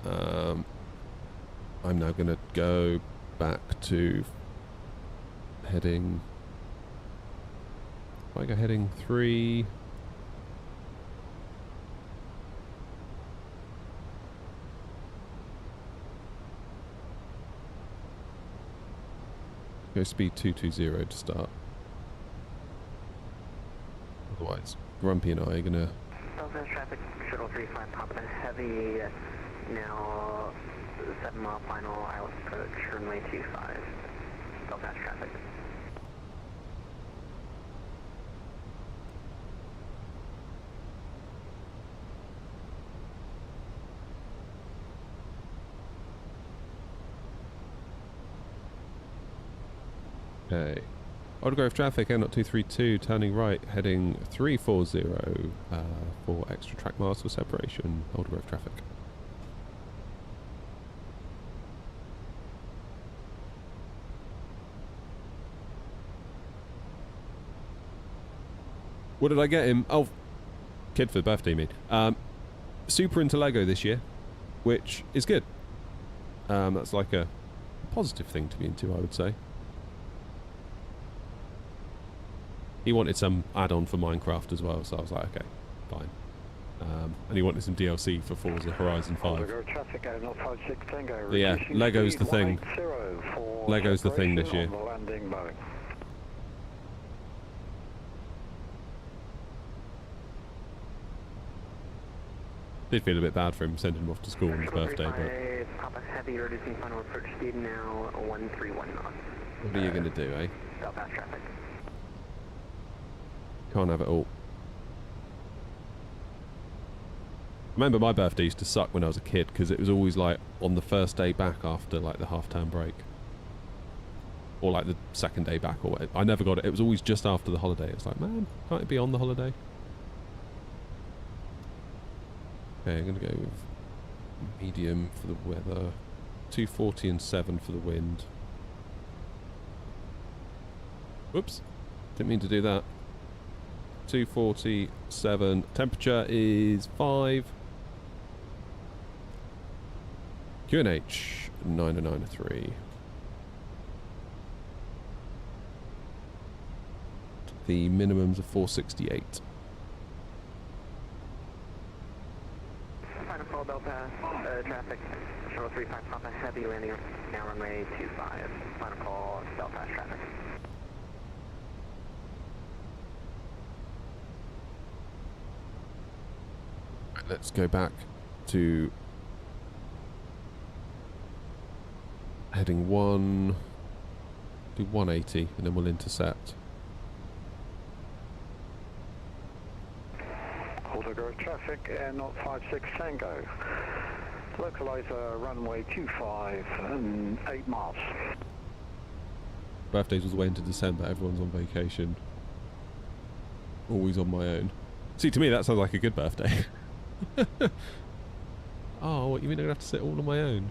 I'm now going to go back to heading... If I go heading 3... Go speed 220 to start. Otherwise, Grumpy and I are gonna... Southwest traffic, shuttle 35 Papa Heavy, now 7 mile final, island approach, runway 25. Southwest traffic. Okay. Autograph traffic, N0232, turning right, heading 340 for extra track miles for separation. Autograph traffic. What did I get him? Oh, kid for the birthday, you mean. Super into Lego this year, which is good. That's like a positive thing to be into, I would say. He wanted some add-on for Minecraft as well, so I was like, okay, fine. And he wanted some DLC for Forza Horizon 5. But yeah, Lego's the thing. Lego's the thing this year. Did feel a bit bad for him sending him off to school on his birthday, but... Papa Heavy, reducing final approach speed now 131 knots. What are you going to do, eh? Southbound traffic. Can't have it all. Remember my birthday used to suck when I was a kid because it was always like on the first day back after like the half-term break. Or like the second day back or whatever. I never got it. It was always just after the holiday. It's like, man, can't it be on the holiday? Okay, I'm going to go with medium for the weather. 240 and 7 for the wind. Whoops. Didn't mean to do that. 247. Temperature is 5. QNH 9093. The minimums are 468. Final call, Delta, traffic, shuttle 35 Papa Heavy, landing now runway 25. Final call, Delta traffic. Let's go back to heading 1, do 180 and then we'll intercept. Autograph traffic, Air 056 Tango. Localizer runway 25 and 8 miles. Birthdays was way into December, everyone's on vacation. Always on my own. See, to me that sounds like a good birthday. Oh, what, you mean I'm going to have to sit all on my own?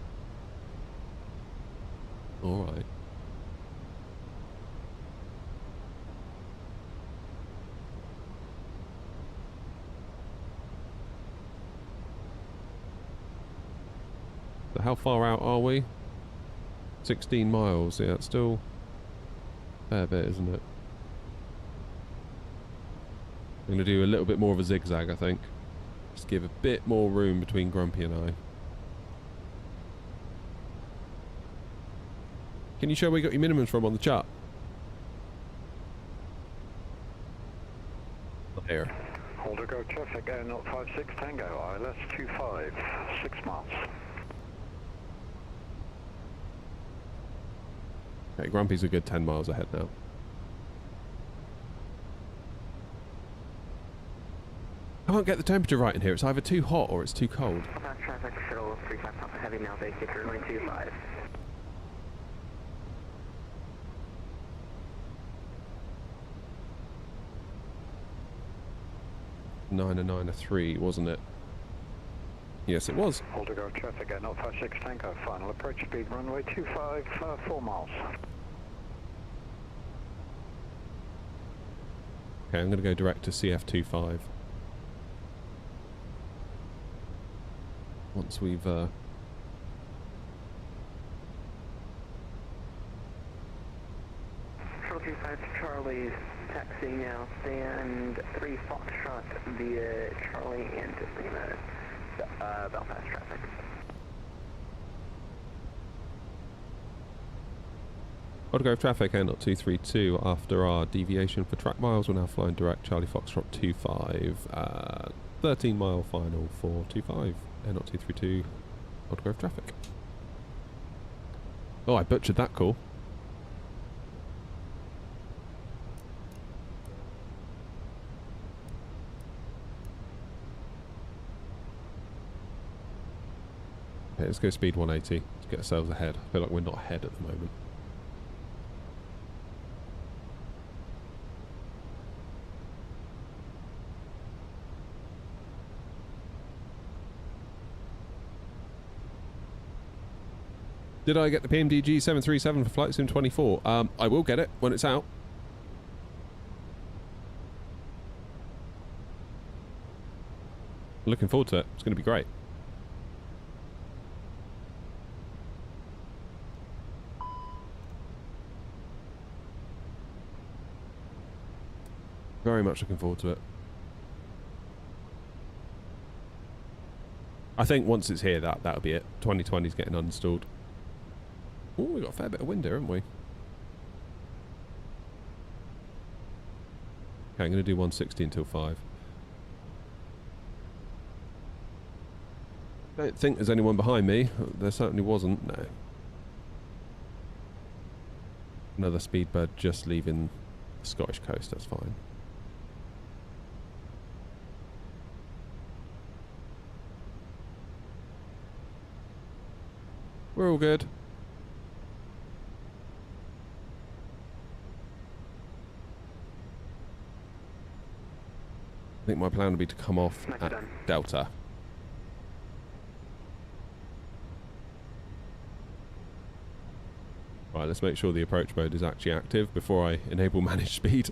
Alright. So how far out are we? 16 miles, yeah, it's still a fair bit, isn't it? I'm going to do a little bit more of a zigzag, I think. Just give a bit more room between Grumpy and I. Can you show where you got your minimums from on the chart? Here. Holder go traffic, Air 056 Tango, ILS 25, 6 miles. Okay, Grumpy's a good 10 miles ahead now. I can't get the temperature right in here. It's either too hot or it's too cold. Southbound traffic, shuttle 35 Papa Heavy, now vacate runway 25. 9 and 9 are 3, wasn't it? Yes, it was. Holder go traffic, Air 056 Tango, final approach speed, runway 25, 4 miles. Okay, I'm going to go direct to CF25. Once we've... Shuttle 25 Charlie, taxi now, stand 3 Foxtrot via Charlie and Lima, Belfast traffic. Autograph traffic, Air 232. After our deviation for track miles, we're now flying direct Charlie Foxtrot 25. 13 mile final for 25. Air 232. Autograph traffic. Oh, I butchered that call. Okay, let's go speed 180. Let's get ourselves ahead. I feel like we're not ahead at the moment. Did I get the PMDG 737 for Flight Sim 24? I will get it when it's out. Looking forward to it. It's going to be great. Very much looking forward to it. I think once it's here, that'll be it. 2020 is getting uninstalled. Oh, we've got a fair bit of wind here, haven't we? Okay, I'm going to do 160 until 5. Don't think there's anyone behind me. There certainly wasn't, no. Another Speedbird just leaving the Scottish coast, that's fine. We're all good. I think my plan would be to come off at Delta. Right, let's make sure the approach mode is actually active before I enable manage speed.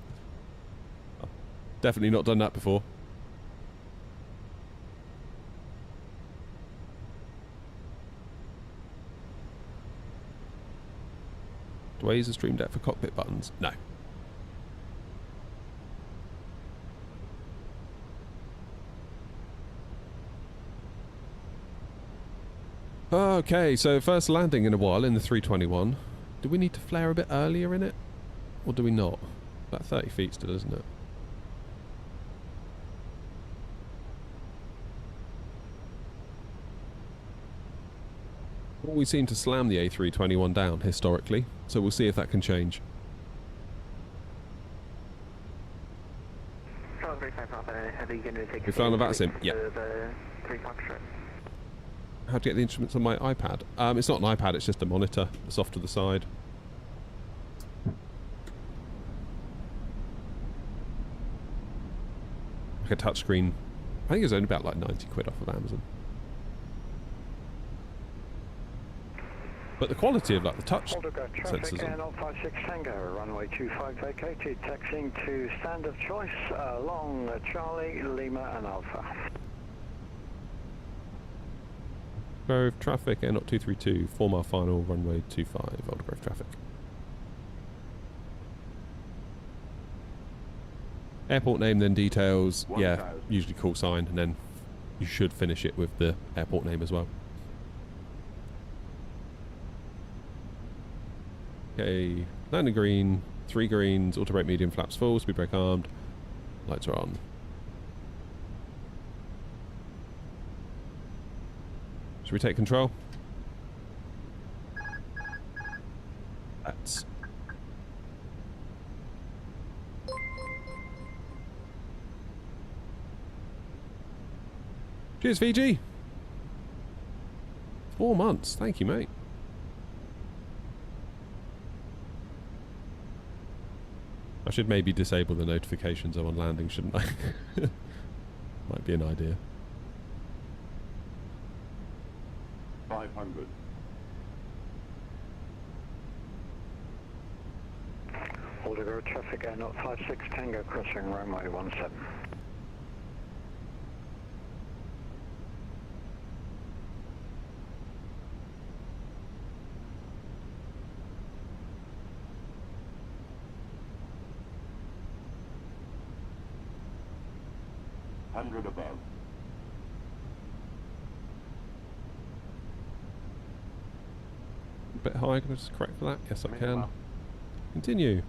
Definitely not done that before. Do I use the Stream Deck for cockpit buttons? No. Okay, so first landing in a while in the 321. Do we need to flare a bit earlier in it? Or do we not? About 30 feet still, isn't it? Well, we seem to slam the A321 down historically, so we'll see if that can change. You're flying a VATSIM? Yeah. How to get the instruments on my iPad? It's not an iPad, it's just a monitor. It's off to the side. Like a touchscreen. I think it's only about like 90 quid off of Amazon. But the quality of like the touch sensors. Air 056 Tango, runway 25 vacated, taxiing to stand of choice along Charlie, Lima and Alpha. Aldergrove traffic, Air 232, 4 mile final, runway 25, Aldergrove traffic. Airport name, then details. Yeah, usually call sign, and then you should finish it with the airport name as well. Okay, landing green, 3 greens, auto brake medium, flaps full, speed brake armed, lights are on. Should we take control? Let's. Cheers, Fiji. 4 months. Thank you, mate. I should maybe disable the notifications I'm on landing, shouldn't I? Might be an idea. 500. Aldergrove traffic, Air 56 Tango crossing runway 17. Above. A bit high, can I just correct for that? Yes, I can. Continue.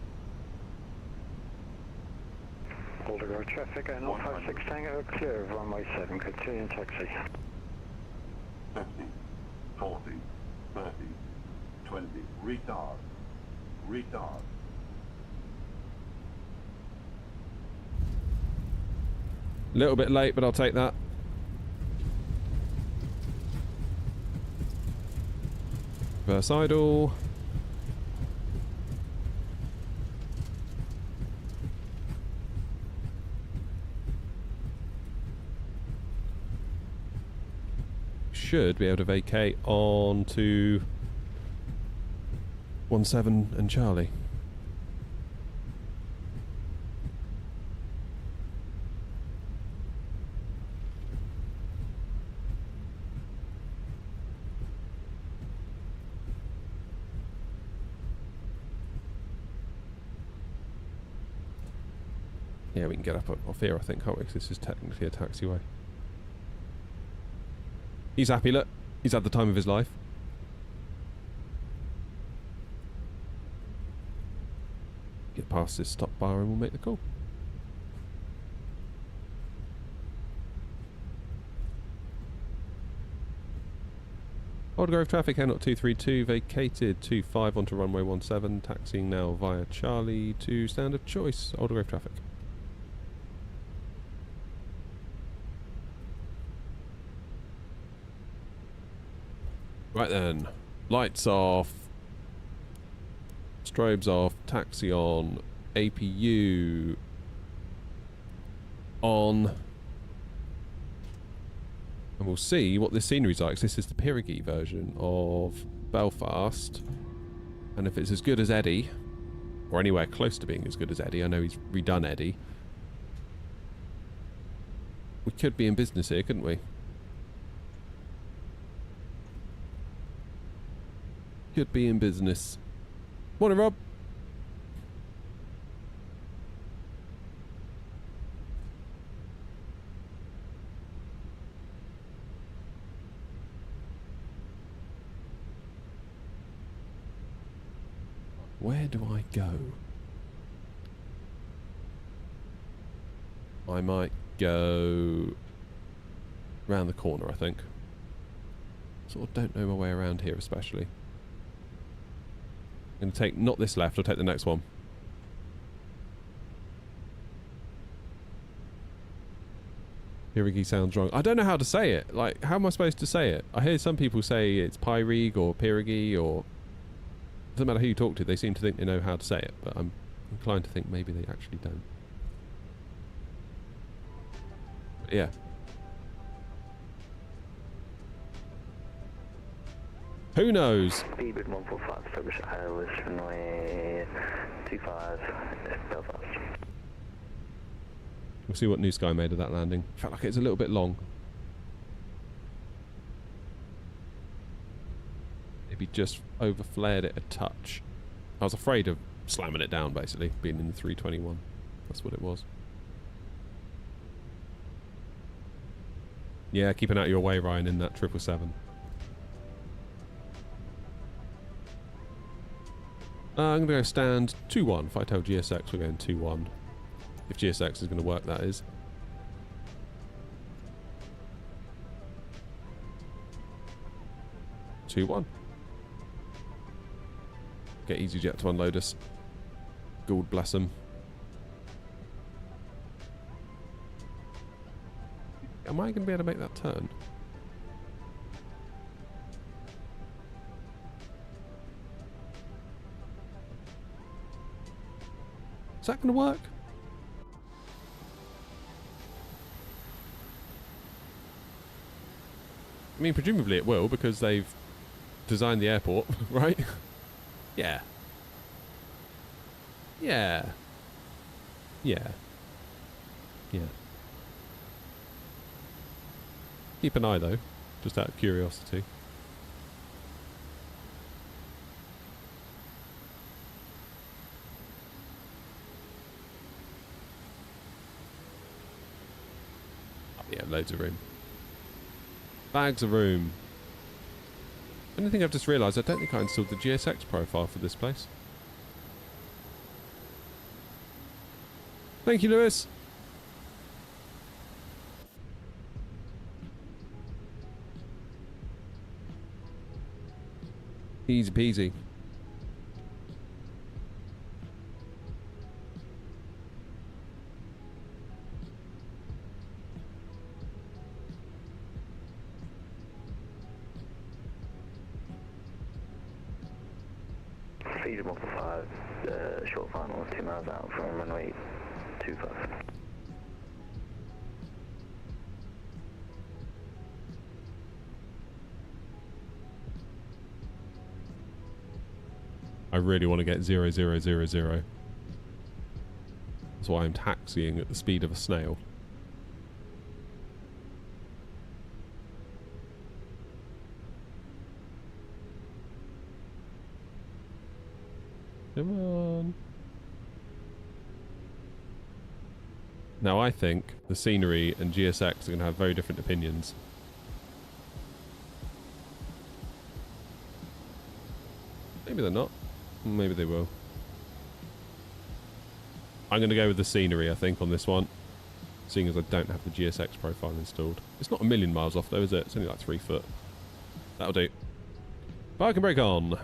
Aldergrove traffic, Air 56 Tango, clear of runway 7, continue taxi. 50, 40, 30, 20, retard, retard. A little bit late, but I'll take that. Reverse idle. Should be able to vacate on to 17 and Charlie. Yeah, we can get up off here, I think, can't we? 'Cause this is technically a taxiway. He's happy, look. He's had the time of his life. Get past this stop bar and we'll make the call. Aldergrove traffic, Air 232, vacated 25 onto runway 17, taxiing now via Charlie to standard choice, Aldergrove traffic. Right then, lights off, strobes off, taxi on, APU on, and we'll see what this scenery's like. This is the Pirigee version of Belfast, and if it's as good as Eddie, or anywhere close to being as good as Eddie, I know he's redone Eddie, we could be in business here, couldn't we? Could be in business. Morning, Rob. Where do I go? I might go round the corner, I think. Sort of don't know my way around here, especially. I'm going to take, not this left, I'll take the next one. Pirigee sounds wrong. I don't know how to say it. Like, how am I supposed to say it? I hear some people say it's Pyrig or Pirigee, or... It doesn't matter who you talk to, they seem to think they know how to say it, but I'm inclined to think maybe they actually don't. But yeah. Who knows? Speedbird 145, establish Iowa, runway 25, Belfast. We'll see what New Sky made of that landing. Felt like it was a little bit long. just over-flared it a touch. I was afraid of slamming it down, basically, being in the 321. That's what it was. Yeah, keeping out of your way, Ryan, in that 777. I'm going to go stand 2-1. If I tell GSX we're going 2-1. If GSX is going to work, that is. Two-1. Get EasyJet to unload us. God bless them. Am I going to be able to make that turn? Is that going to work? I mean, presumably it will, because they've designed the airport, right? Yeah. Yeah. Yeah. Yeah. Keep an eye, though, just out of curiosity. Oh, yeah, loads of room. Bags of room. Only thing I've just realised, I don't think I installed the GSX profile for this place. Thank you, Lewis. Easy peasy. Feasible for 5, short final 2 miles out from runway 25. I really want to get 0000. That's why I'm taxiing at the speed of a snail. Come on. Now I think the scenery and GSX are going to have very different opinions. Maybe they're not. Maybe they will. I'm going to go with the scenery, I think, on this one. Seeing as I don't have the GSX profile installed. It's not a million miles off, though, is it? It's only like 3 foot. That'll do. Park and brake on.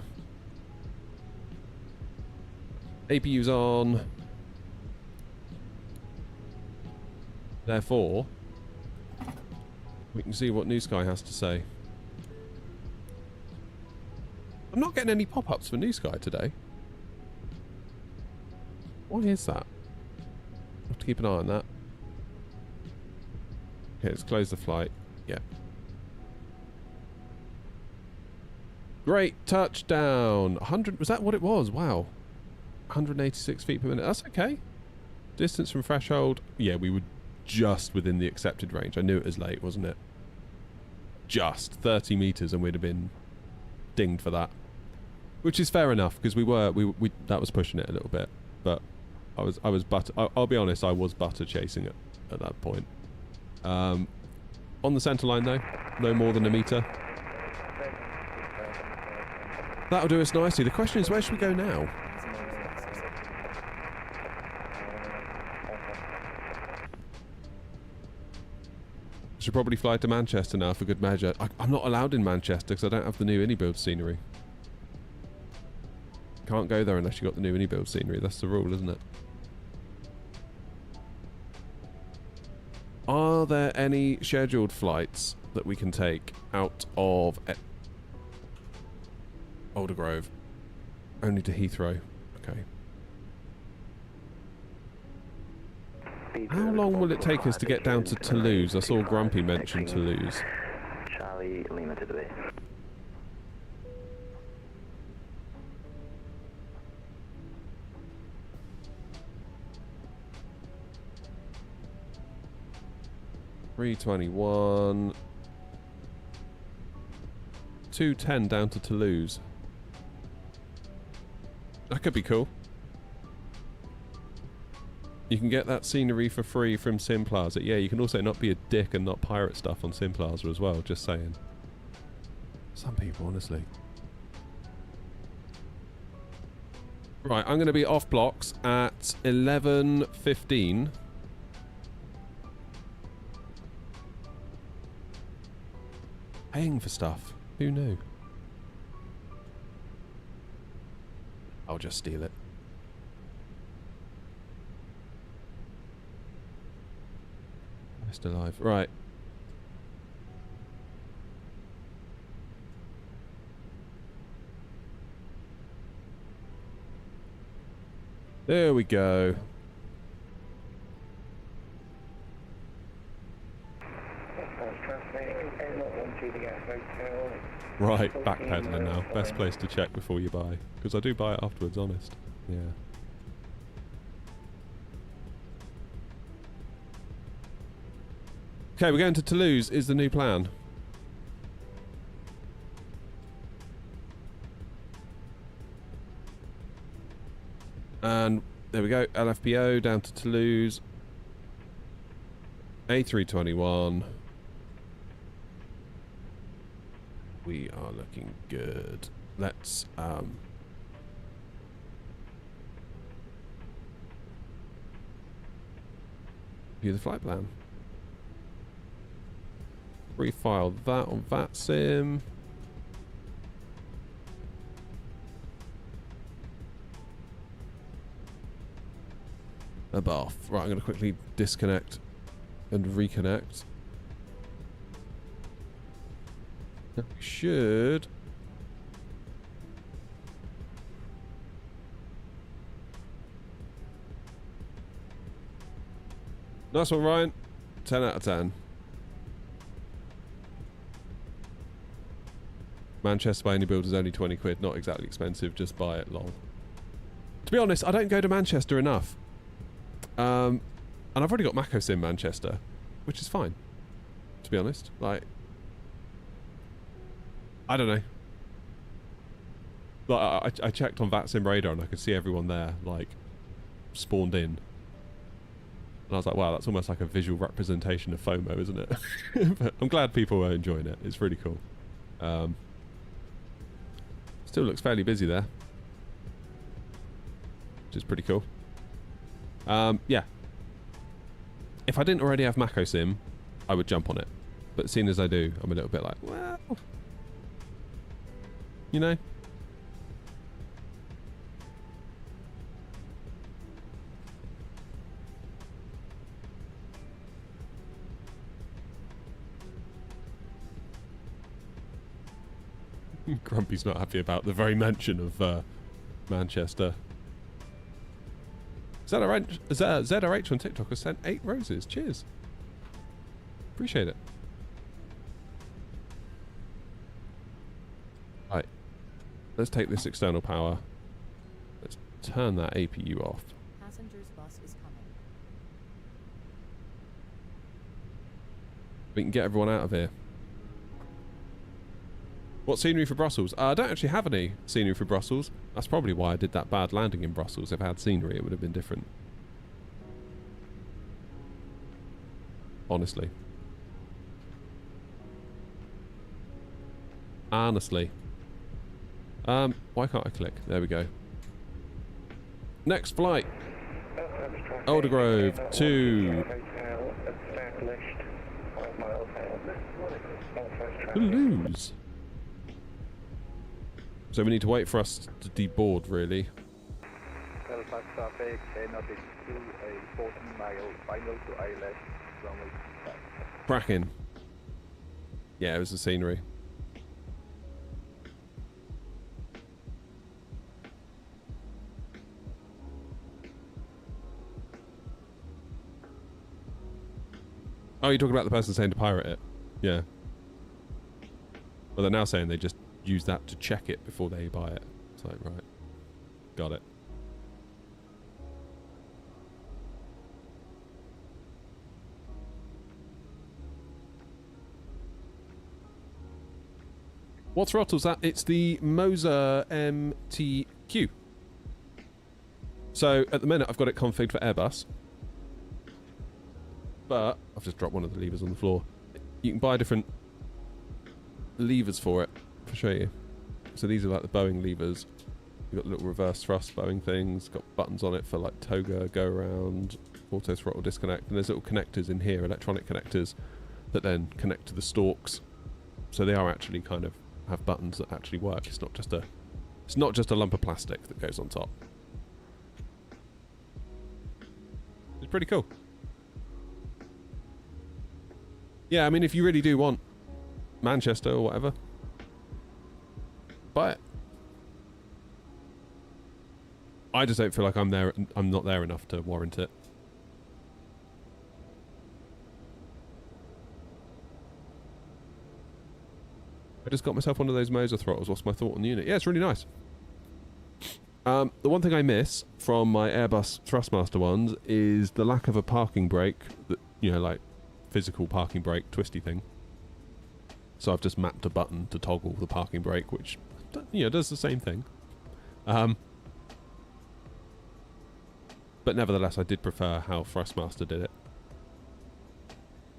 APU's on. Therefore, we can see what New Sky has to say. I'm not getting any pop-ups for New Sky today. Why is that? I have to keep an eye on that. Okay, let's close the flight. Yeah. Great touchdown. 100. Was that what it was? Wow. 186 feet per minute. That's okay. Distance from threshold. Yeah, we were just within the accepted range. I knew it was late, wasn't it? Just 30 meters, and we'd have been dinged for that. Which is fair enough, because we that was pushing it a little bit. But I'll be honest, I was butter chasing it at that point. On the centre line though, no more than a metre. That'll do us nicely. The question is, where should we go now? Should probably fly to Manchester now for good measure. I'm not allowed in Manchester because I don't have the new IndyBuild scenery. Can't go there unless you got the new IndyBuild scenery. That's the rule, isn't it? Are there any scheduled flights that we can take out of Aldergrove? Only to Heathrow. Okay. How long will it take us to get down to Toulouse? I saw Grumpy mention Toulouse. Charlie Lima to the base. $321. $210 down to Toulouse. That could be cool. You can get that scenery for free from Sim Plaza. Yeah, you can also not be a dick and not pirate stuff on Sim Plaza as well, just saying. Some people, honestly. Right, I'm going to be off blocks at 11:15. Paying for stuff. Who knew? I'll just steal it. Best alive. Right. There we go. Right, backpedaling now. Best place to check before you buy. Because I do buy it afterwards, honest. Yeah. Okay, we're going to Toulouse is the new plan. And there we go, LFPO down to Toulouse. A321. We are looking good. Let's view the flight plan. Refile that on VATSIM. A bath. Right, I'm going to quickly disconnect and reconnect. We should. Nice one, Ryan. 10 out of 10. Manchester by any build is only 20 quid. Not exactly expensive. Just buy it, lol. To be honest, I don't go to Manchester enough. And I've already got Macos in Manchester, which is fine. To be honest. Like, I don't know. Like, I checked on VATSIM radar and I could see everyone there, like, spawned in. And I was like, wow, that's almost like a visual representation of FOMO, isn't it? But I'm glad people are enjoying it. It's really cool. Still looks fairly busy there. Which is pretty cool. Yeah. If I didn't already have MacOSim, I would jump on it. But seeing as I do, I'm a little bit like, well... You know? Grumpy's not happy about the very mention of Manchester. ZRH on TikTok has sent 8 roses. Cheers. Appreciate it. Right. Let's take this external power. Let's turn that APU off. Passenger's bus is coming. We can get everyone out of here. What scenery for Brussels? I don't actually have any scenery for Brussels. That's probably why I did that bad landing in Brussels. If I had scenery, it would have been different. Honestly. Honestly. Why can't I click? There we go. Next flight. Aldergrove to Toulouse. So we need to wait for us to deboard, really. Belfast traffic, Nordic 2, a 14-mile final to ILS, runway 5. Cracking. Yeah, it was the scenery. Oh, you're talking about the person saying to pirate it? Yeah. Well, they're now saying they just use that to check it before they buy it. It's like, right. Got it. What throttle's that? It's the Moser MTQ. So at the minute I've got it configured for Airbus, but I've just dropped one of the levers on the floor. You can buy different levers for it. I'll show you. So these are like the Boeing levers. You've got little reverse thrust Boeing things, got buttons on it for like toga, go around, auto throttle disconnect, and there's little connectors in here, electronic connectors, that then connect to the stalks. So they are actually kind of have buttons that actually work. It's not just a lump of plastic that goes on top. It's pretty cool. Yeah, I mean, if you really do want Manchester or whatever, buy it. I just don't feel like I'm not there enough to warrant it. I just got myself one of those Moser throttles. What's my thought on the unit? Yeah, it's really nice. The one thing I miss from my Airbus Thrustmaster ones is the lack of a parking brake, that, you know, like physical parking brake twisty thing. So I've just mapped a button to toggle the parking brake, which, you know, does the same thing. But nevertheless, I did prefer how Thrustmaster did it.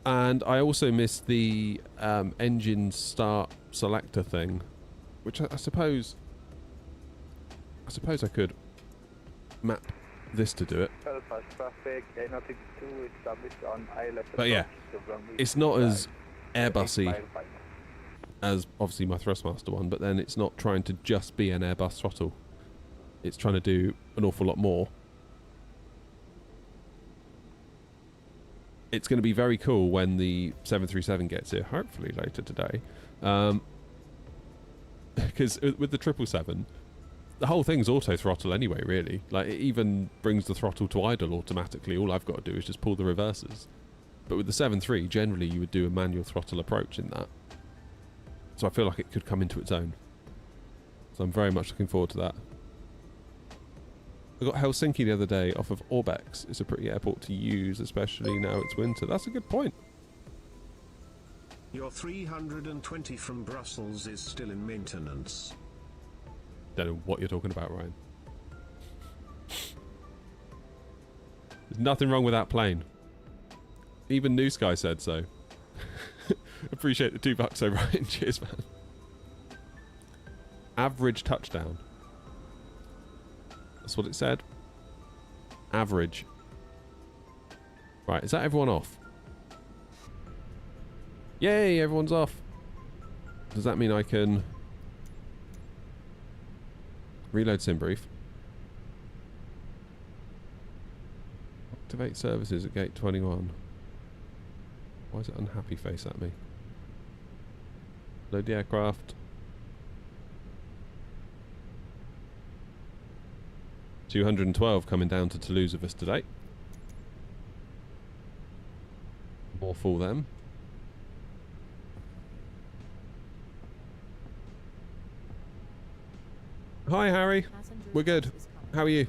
And I also missed the engine start selector thing, which I suppose I could map this to do it. But yeah, it's not as Airbusy as obviously my Thrustmaster one, but then it's not trying to just be an Airbus throttle. It's trying to do an awful lot more. It's going to be very cool when the 737 gets here, hopefully later today. Because with the 777, the whole thing's auto throttle anyway, really. Like, it even brings the throttle to idle automatically. All I've got to do is just pull the reversers. But with the 737, generally you would do a manual throttle approach in that. So I feel like it could come into its own. So I'm very much looking forward to that. I got Helsinki the other day off of Orbex. It's a pretty airport to use, especially now it's winter. That's a good point. Your 320 from Brussels is still in maintenance. Don't know what you're talking about, Ryan. There's nothing wrong with that plane. Even New Sky said so. Appreciate the $2 though, Ryan. Cheers, man. Average touchdown. That's what it said. Average. Right, is that everyone off? Yay, everyone's off. Does that mean I can reload SimBrief? Activate services at gate 21. Why is it unhappy face at me? Load the aircraft. 212 coming down to Toulouse of us today. More full them. Hi Harry, we're good. How are you?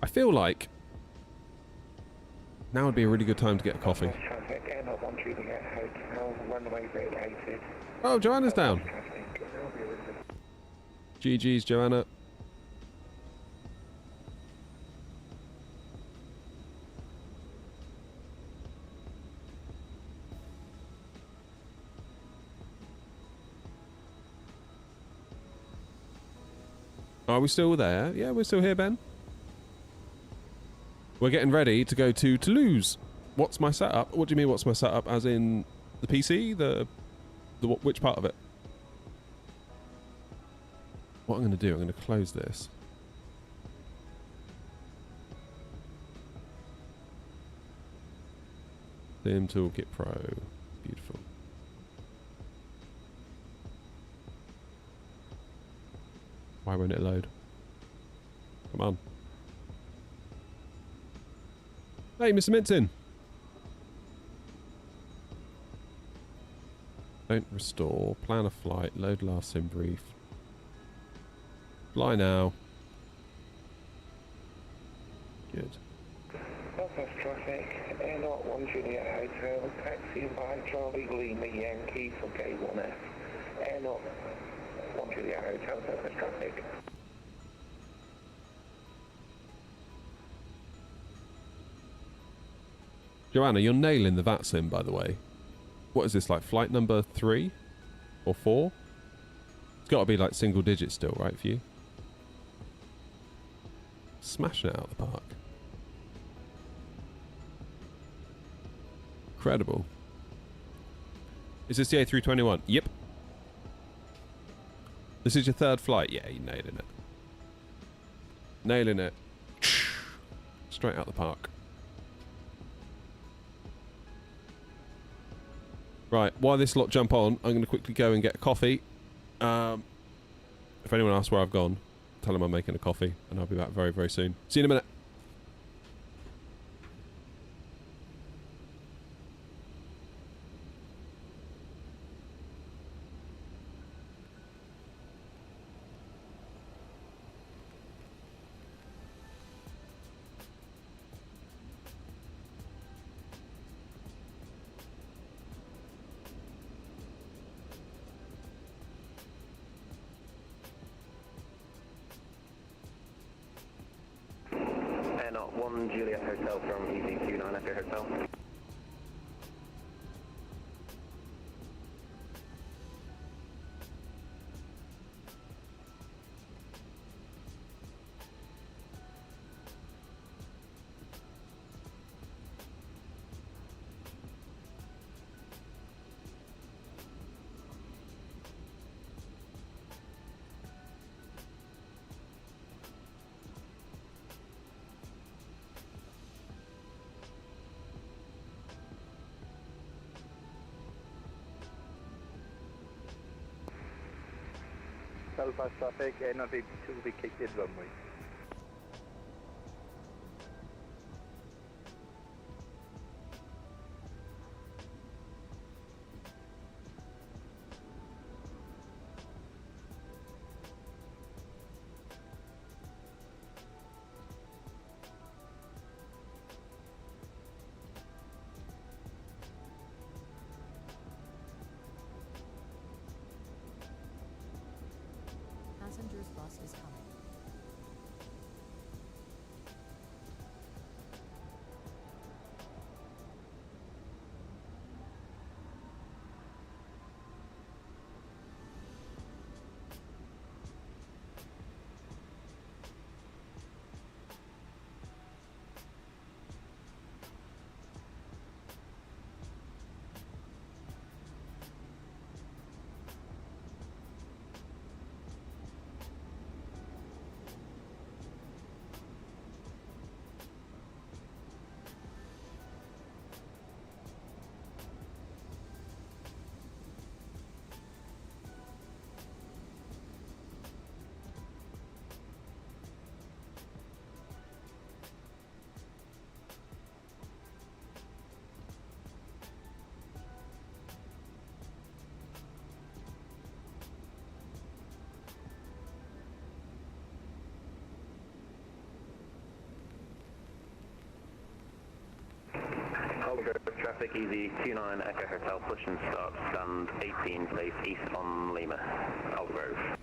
I feel like now would be a really good time to get a coffee. Oh, Joanna's down. GG's, Joanna. Are we still there? Yeah, we're still here, Ben. We're getting ready to go to Toulouse. What's my setup? What do you mean, what's my setup? As in the PC? Which part of it? What I'm going to do, I'm going to close this. Sim Toolkit Pro. Beautiful. Why won't it load? Come on. Hey, Mr. Minton. Don't restore. Plan a flight. Load last sim brief. Fly now. Southwest traffic, Air Not 1 Juliet Hotel, taxi by Charlie Lima Yankee for K1F. Air Not 1 Juliet Hotel, surface traffic. Joanna, you're nailing the VAT sim, by the way. What is this, like flight number 3 or 4? It's got to be like single digits still, right, for you? Smashing it out of the park. Incredible. Is this the A321? Yep. This is your third flight? Yeah, you're nailing it. Nailing it. Straight out the park. Right, while this lot jump on, I'm going to quickly go and get a coffee. If anyone asks where I've gone, tell them I'm making a coffee, and I'll be back very, very soon. See you in a minute. Air Not 1 Juliet Hotel from EZ29 Echo Hotel. Belfast traffic, Air Not 82 will be kicked in runway. Passengers bus is coming. Traffic EZ29 Echo Hotel, push and start, stand 18, place east on Lima, Algrove.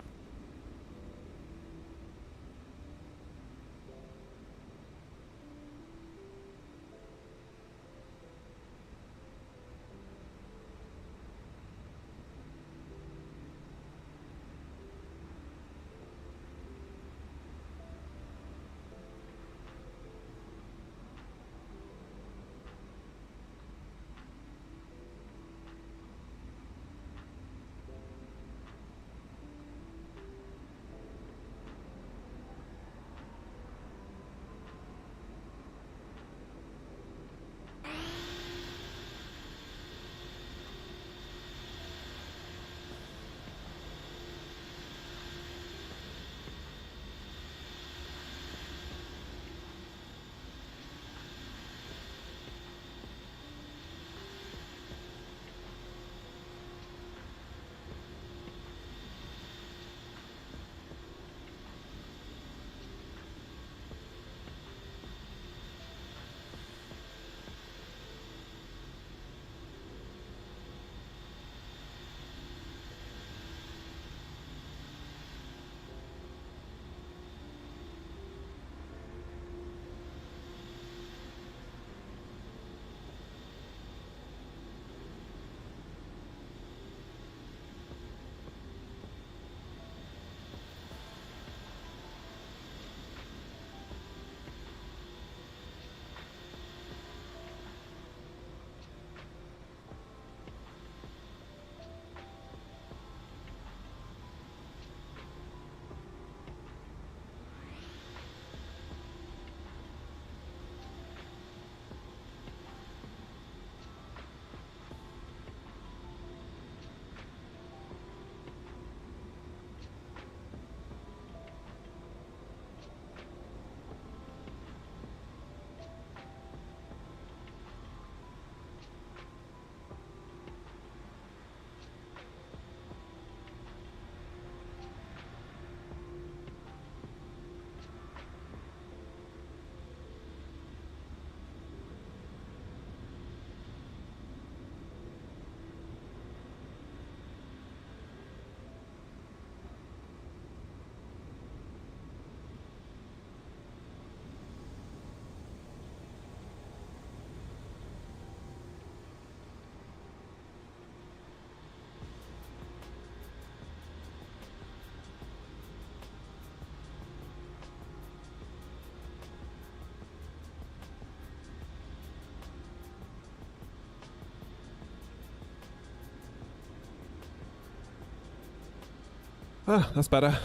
Ah, that's better.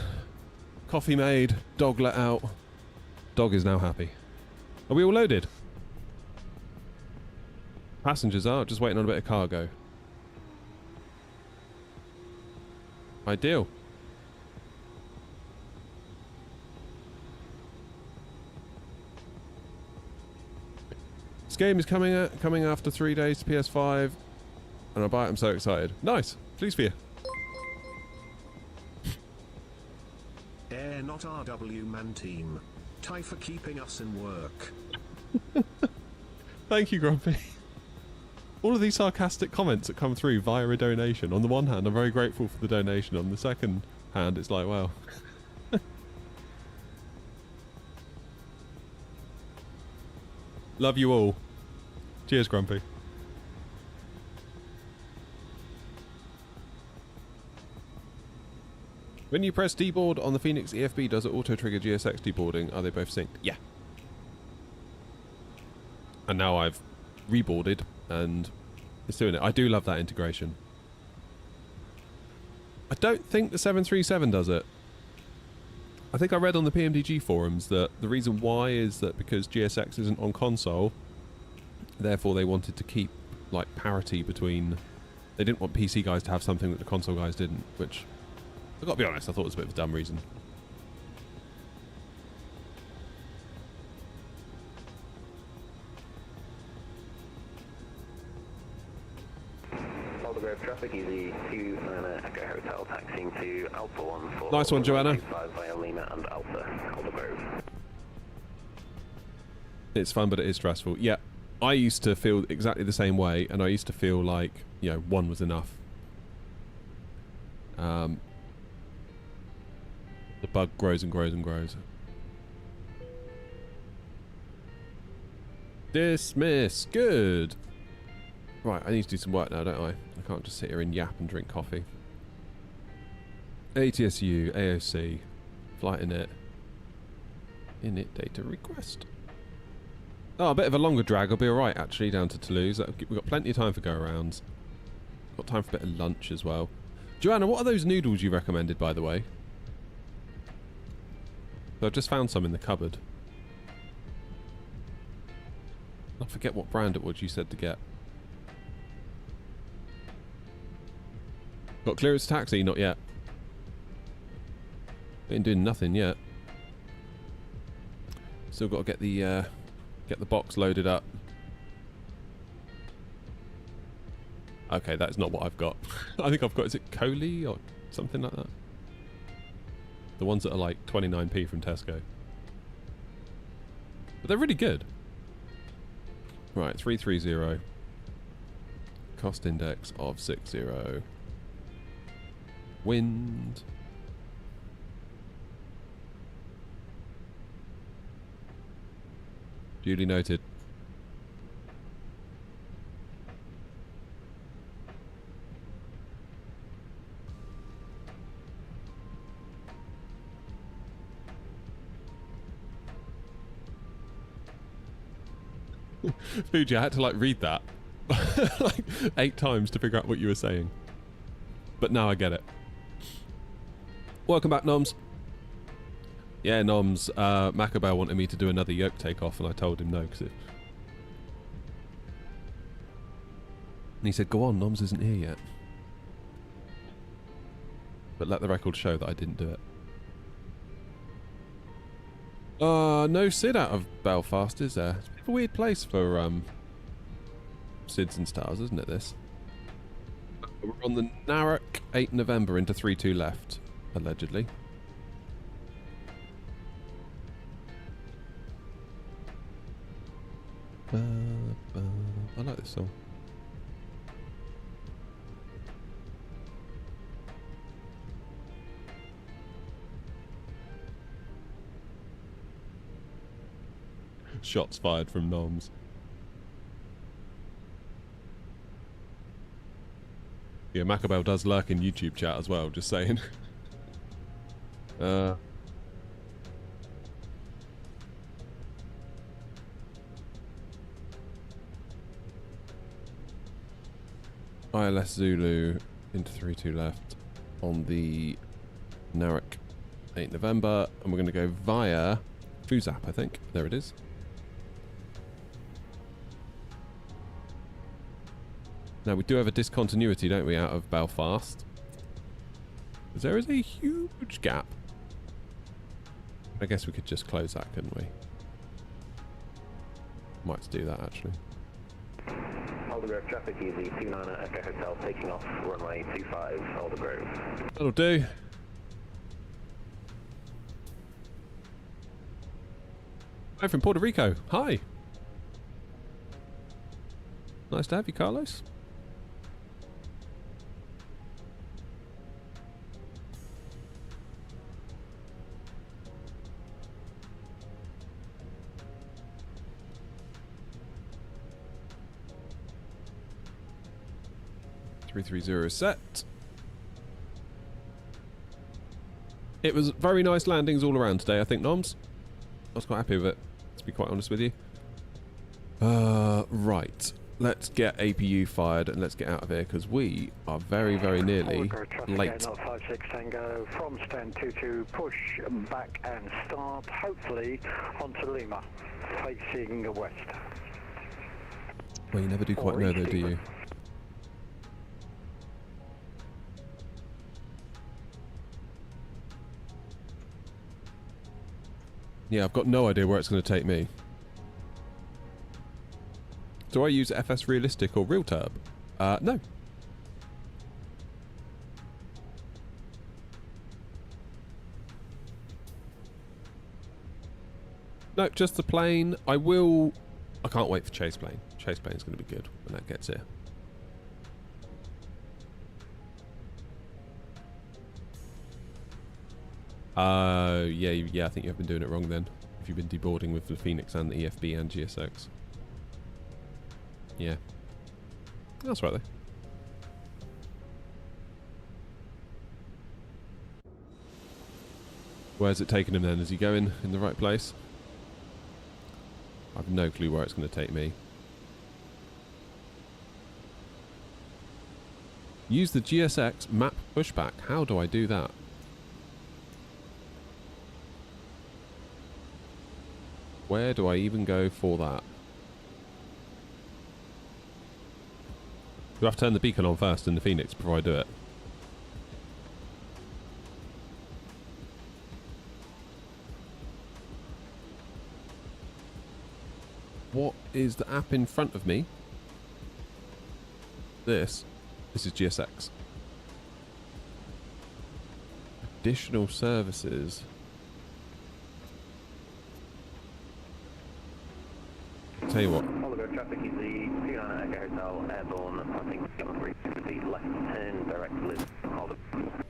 Coffee made, dog let out. Dog is now happy. Are we all loaded? Passengers are just waiting on a bit of cargo. Ideal. This game is coming after 3 days to PS5, and I buy it. I'm so excited. Nice. Pleased for you. Air not RW man team. Tie for keeping us in work. Thank you, Grumpy. All of these sarcastic comments that come through via a donation. On the one hand, I'm very grateful for the donation. On the second hand, it's like, well. Love you all. Cheers, Grumpy. When you press deboard on the Phoenix EFB, does it auto-trigger GSX deboarding? Are they both synced? Yeah. And now I've reboarded and it's doing it. I do love that integration. I don't think the 737 does it. I think I read on the PMDG forums that the reason why is that because GSX isn't on console, therefore they wanted to keep like parity between... They didn't want PC guys to have something that the console guys didn't, which... I've got to be honest, I thought it was a bit of a dumb reason. Aldergrove traffic, easy 29 Echo Hotel, taxiing to Alpha 1 for... Nice one, Joanna. Via Lima and Alpha, Aldergrove. It's fun, but it is stressful. Yeah, I used to feel exactly the same way, and I used to feel like, you know, one was enough. The bug grows and grows and grows. Dismiss. Good. Right, I need to do some work now, don't I? I can't just sit here and yap and drink coffee. ATSU, AOC, flight init data request. Oh, a bit of a longer drag. I'll be alright, actually, down to Toulouse. We've got plenty of time for go-arounds. Got time for a bit of lunch as well. Joanna, what are those noodles you recommended, by the way? I've just found some in the cupboard. I forget what brand it was you said to get. Got clearance taxi? Not yet. Ain't doing nothing yet. Still got to get the box loaded up. Okay, that's not what I've got. I think I've got, is it Coley or something like that? The ones that are like 29p from Tesco. But they're really good. Right, 330. Cost index of 60. Wind. Duly noted. Fuji, I had to like read that like 8 times to figure out what you were saying. But now I get it. Welcome back, Noms. Yeah, Noms, Macabell wanted me to do another yoke takeoff and I told him no, because it... And he said, go on, Noms isn't here yet. But let the record show that I didn't do it. No Sid out of Belfast, is there? It's a bit of a weird place for Sids and Stars, isn't it, this? We're on the Narrock 8 November into 3-2 left, allegedly. I like this song. Shots fired from Noms. Yeah, Macabell does lurk in YouTube chat as well, just saying. ILS Zulu into 3-2 left on the Narek, 8 November, and we're going to go via Fuzap, I think. There it is. Now, we do have a discontinuity, don't we, out of Belfast? Because there is a huge gap. I guess we could just close that, couldn't we? Might do that, actually. Aldergrove traffic easy, 29 Echo Hotel, taking off runway 25, Aldergrove. That'll do. Hi from Puerto Rico. Hi. Nice to have you, Carlos. .330 set. It was very nice landings all around today, I think, Noms. I was quite happy with it, to be quite honest with you. Right. Let's get APU fired and let's get out of here because we are very, very nearly late. 56 Tango from stand 22, push back and start, hopefully onto Lima, facing west. Well, you never do quite know though, do you? Yeah, I've got no idea where it's going to take me. Do I use FS Realistic or Real Turb? No. No, just the plane. I can't wait for Chase Plane. Chase Plane's going to be good when that gets here. Yeah, I think you've been doing it wrong then. If you've been deboarding with the Phoenix and the EFB and GSX. Yeah. That's right, though. Where's it taking him then? Is he going in the right place? I've no clue where it's going to take me. Use the GSX map pushback. How do I do that? Where do I even go for that? Do I have to turn the beacon on first in the Phoenix before I do it? What is the app in front of me? This is GSX. Additional services. Tell you what. Aldergrove traffic easy, 29 Echo Hotel, airborne, passing 730, left turn, direct Liz, Aldergrove.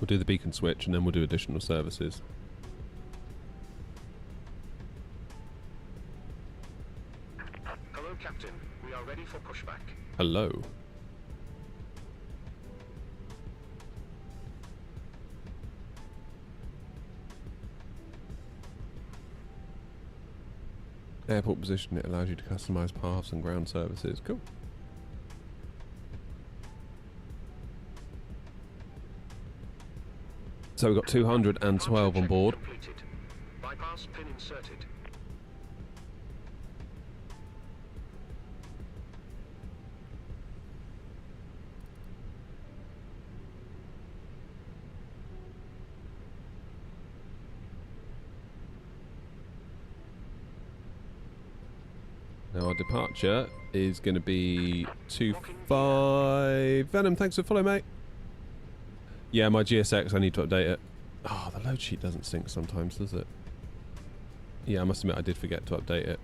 We'll do the beacon switch and then we'll do additional services. Hello, Captain. We are ready for pushback. Hello. Airport position, it allows you to customize paths and ground services. Cool. So we've got 212 on board. Bypass pin inserted. Now our departure is going to be 25. Venom, thanks for follow, mate. Yeah, my GSX, I need to update it. Oh, the load sheet doesn't sync sometimes, does it? Yeah, I must admit I did forget to update it.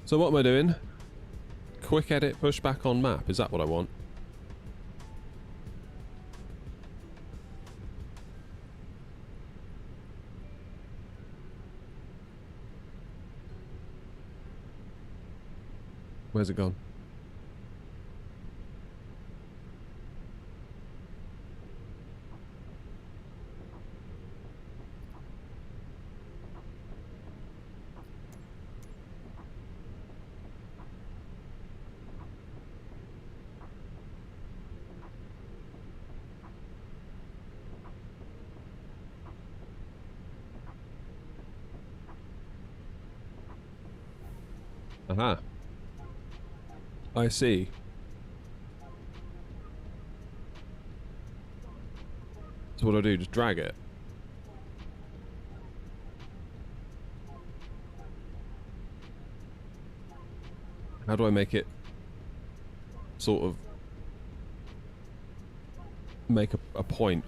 So what am I doing? Quick edit, push back on map. Is that what I want? Where's it gone? Aha. I see. So what do I do? Just drag it? How do I make it sort of make a point?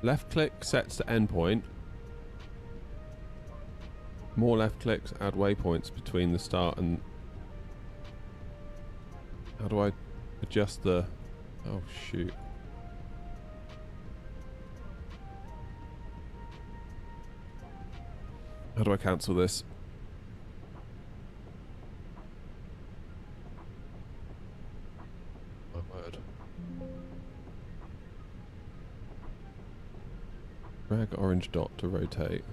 Left click sets to endpoint. More left clicks add waypoints between the start and... How do I adjust the... Oh shoot. How do I cancel this? My word. Drag orange dot to rotate.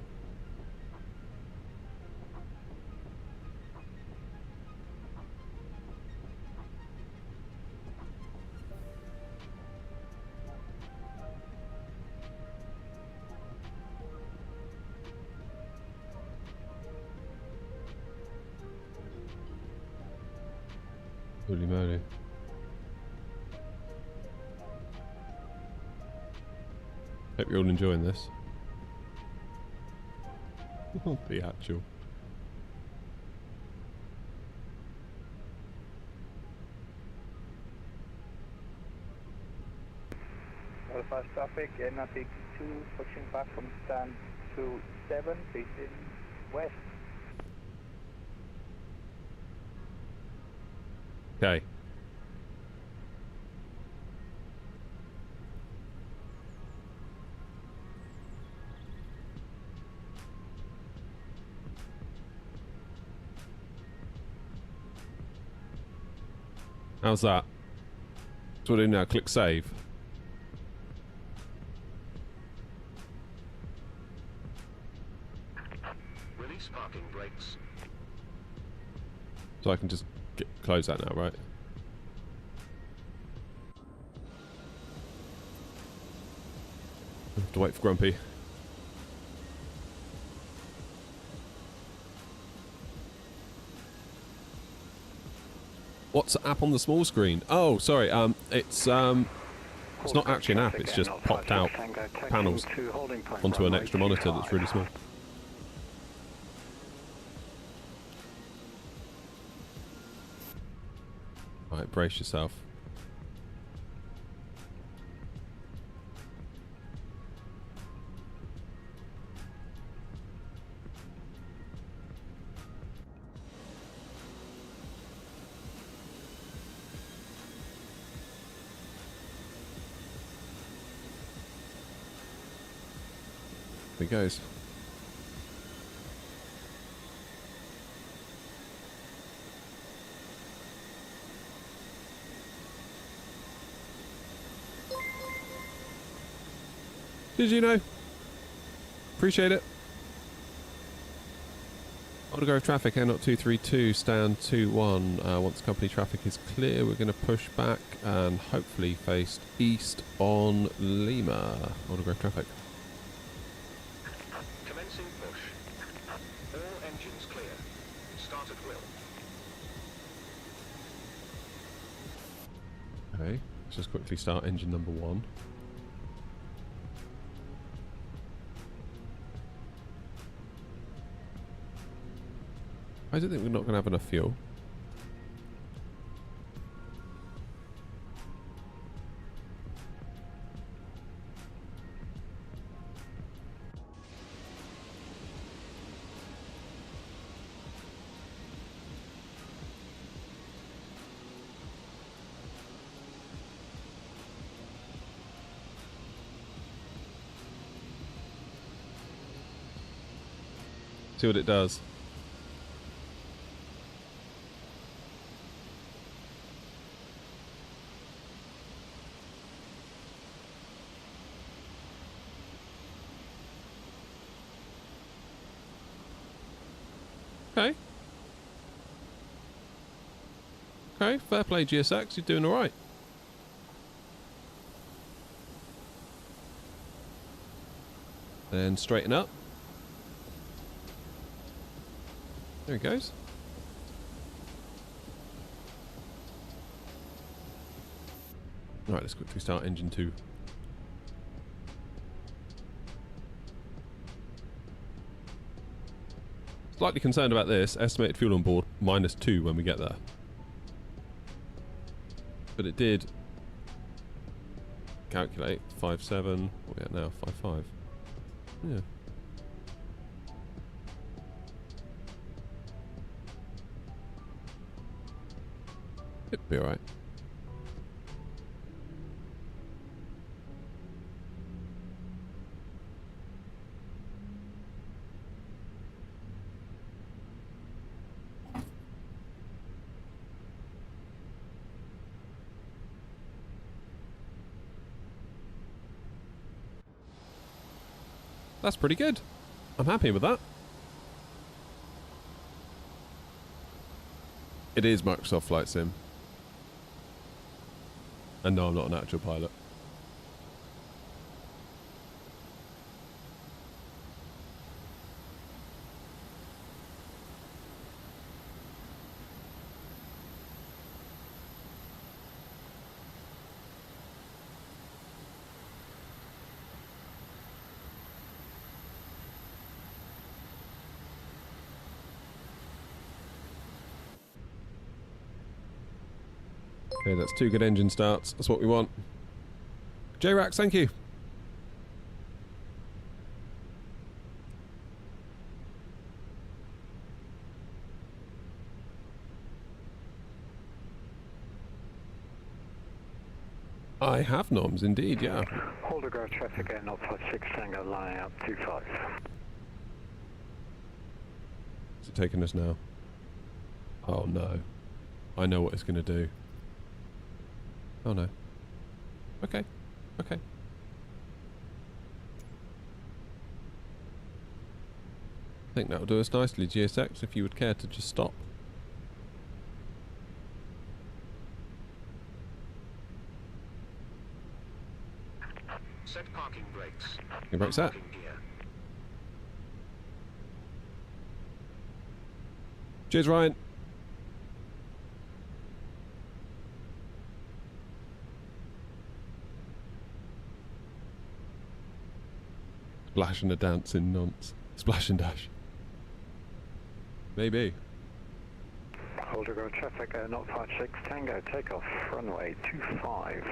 Holy moly. Hope you're all enjoying this. The actual. Alpha traffic, NRT 2 pushing back from stand to 7, facing west. Okay. How's that? So what do I do now? Click save. Release parking brakes. So I can just close that now, right? I have to wait for Grumpy. What's the app on the small screen? Oh, sorry. It's not actually an app. It's just popped out panels onto an extra monitor that's really small. Right, brace yourself. There he goes. Did you know? Appreciate it. Autograph traffic, Airnot 232, stand 21. Once company traffic is clear, we're going to push back and hopefully face east on Lima. Autograph traffic. Commencing push. All engines clear. Start at will. Okay, let's just quickly start engine number 1. I don't think we're not going to have enough fuel. See what it does. Okay. Okay, fair play GSX, you're doing alright. Then straighten up. There he goes. Right, let's quickly start engine 2. Slightly concerned about this. Estimated fuel on board -2 when we get there. But it did calculate 5.7. What are we at now? 5.5. Yeah. It'll be alright. That's pretty good. I'm happy with that. It is Microsoft Flight Sim. And no, I'm not an actual pilot. Okay, that's 2 good engine starts. That's what we want. J-Rax, thank you. I have noms, indeed, yeah. Hold to go traffic at 056 Tango line up 25. Is it taking us now? Oh no. I know what it's going to do. Oh no. Okay. Okay. I think that'll do us nicely, GSX, if you would care to just stop. Set parking brakes. Your brakes set. Cheers, Ryan. Splash and a dancing nonce. Splash and dash. Maybe. Hold to go traffic at 056 Tango, takeoff runway 25.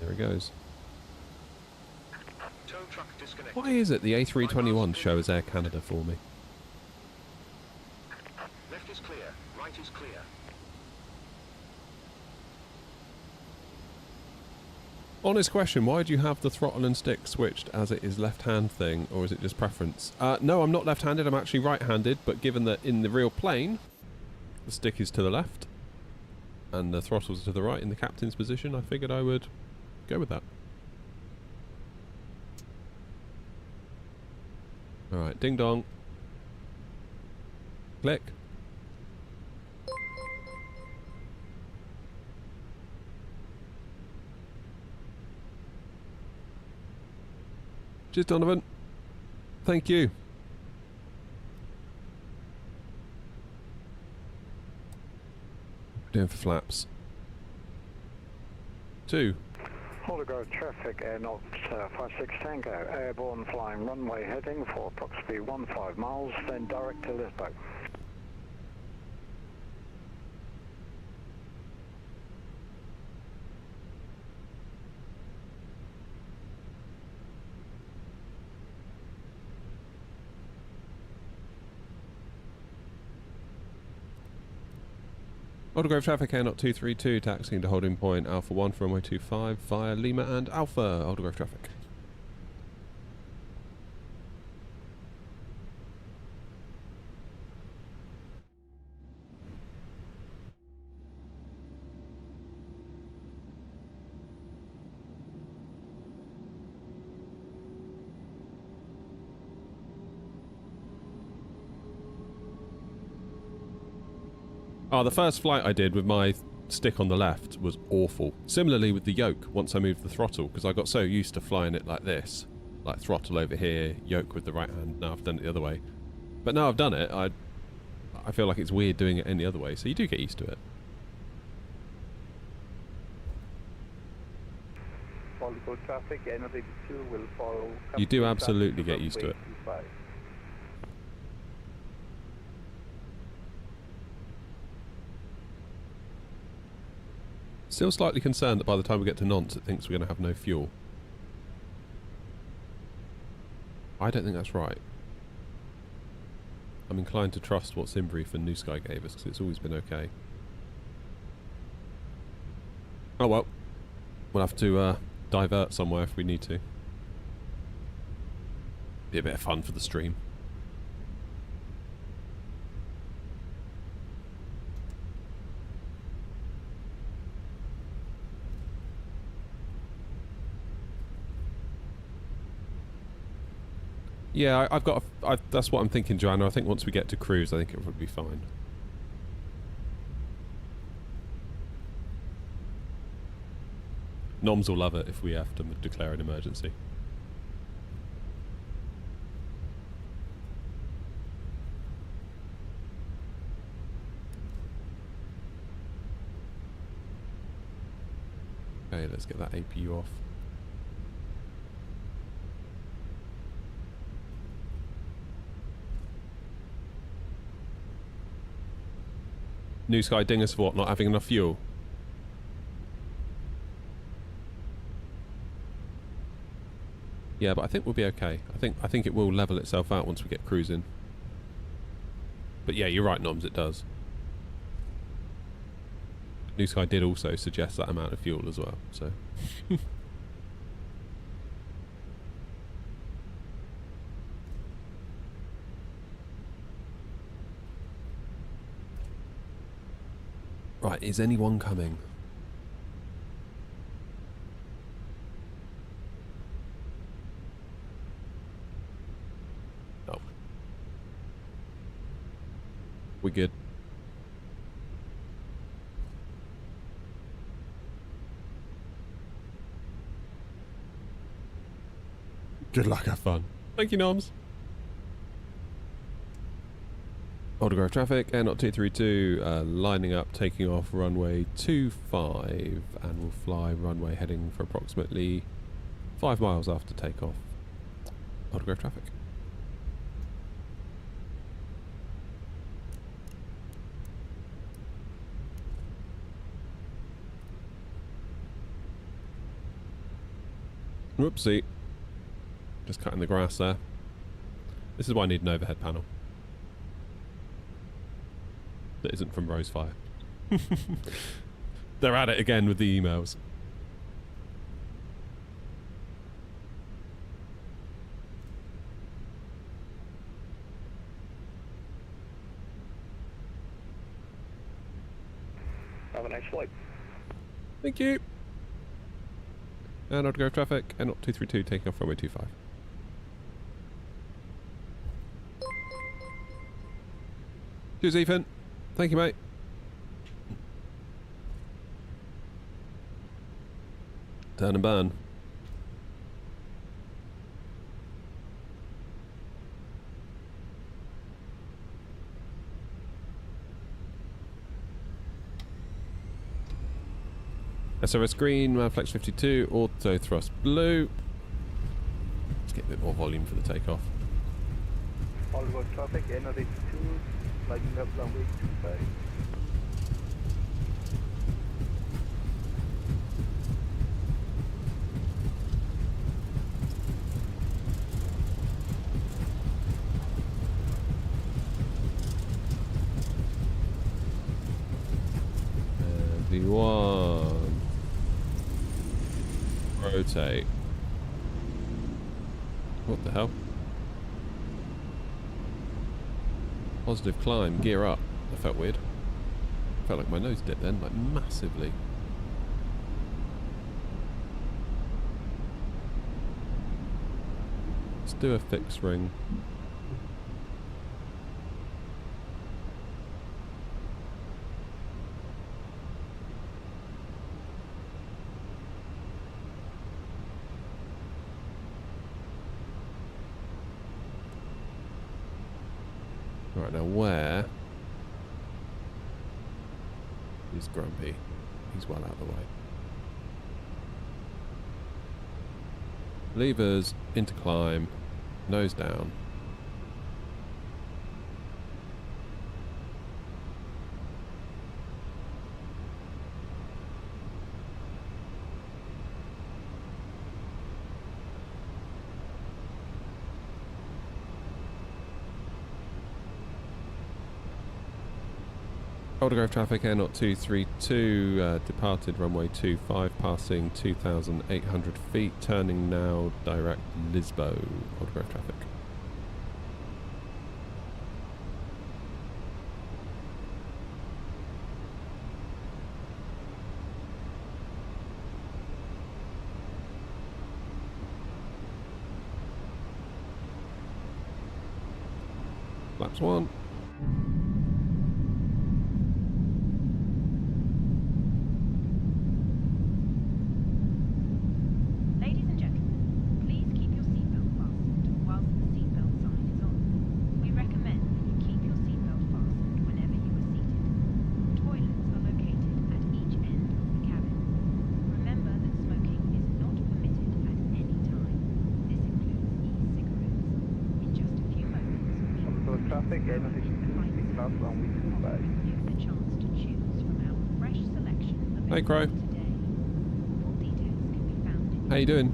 There he goes. Why is it the A321 show as Air Canada for me? Left is clear, right is clear. Honest question, why do you have the throttle and stick switched as it is left-hand thing, or is it just preference? No, I'm not left-handed, I'm actually right-handed, but given that in the real plane, the stick is to the left, and the throttle's to the right in the captain's position, I figured I would go with that. Alright, ding dong. Click. Cheers, Donovan. Thank you. Doing for flaps. 2. Hold to go traffic at 056 Tango, airborne flying runway heading for approximately 15 miles, then direct to Lisbon. Aldergrove traffic, Air 232, taxiing to holding point Alpha 1 for runway 25 via Lima and Alpha. Aldergrove traffic. Oh, the first flight I did with my stick on the left was awful. Similarly with the yoke, once I moved the throttle, because I got so used to flying it like this. Like throttle over here, yoke with the right hand. Now I've done it the other way. But now I've done it, I feel like it's weird doing it any other way, so you do get used to it. Traffic, Air 2 will follow. You do absolutely get used to it. 25. Still slightly concerned that by the time we get to Nantes it thinks we're going to have no fuel. I don't think that's right. I'm inclined to trust what Simbrief and New Sky gave us because it's always been okay. Oh well. We'll have to divert somewhere if we need to. Be a bit of fun for the stream. Yeah, I've got. That's what I'm thinking, Joanna. I think once we get to cruise, I think it would be fine. Noms will love it if we have to declare an emergency. Okay, let's get that APU off. New Sky ding us for what? Not having enough fuel? Yeah, but I think we'll be okay. I think it will level itself out once we get cruising. But yeah, you're right, Noms, it does. New Sky did also suggest that amount of fuel as well, so... Right, is anyone coming? No. We good? Good luck, have fun. Thank you, Noms. Aldergrove traffic, Air 232, lining up, taking off runway 25, and we'll fly runway heading for approximately 5 miles after takeoff. Aldergrove traffic. Whoopsie. Just cutting the grass there. This is why I need an overhead panel. That isn't from Rosefire. They're at it again with the emails. Have a nice flight. Thank you. And Aldergrove traffic, Air 232 taking off runway 25. Cheers, Ethan. Thank you, mate. Turn and burn. SRS green, flex 52, auto thrust blue. Let's get a bit more volume for the takeoff. All road traffic, Air 2, lighting up runway 25. A321. Rotate. What the hell? Positive climb, gear up. That felt weird. Felt like my nose dipped then, like massively. Let's do a fixed ring. Right, now where is Grumpy? He's well out of the way. Levers into climb, nose down. Navigraph traffic Air 232, departed runway 25, passing 2,800 feet, turning now direct Lisbo. Navigraph traffic. Flaps 1. Hey Crow. How you doing?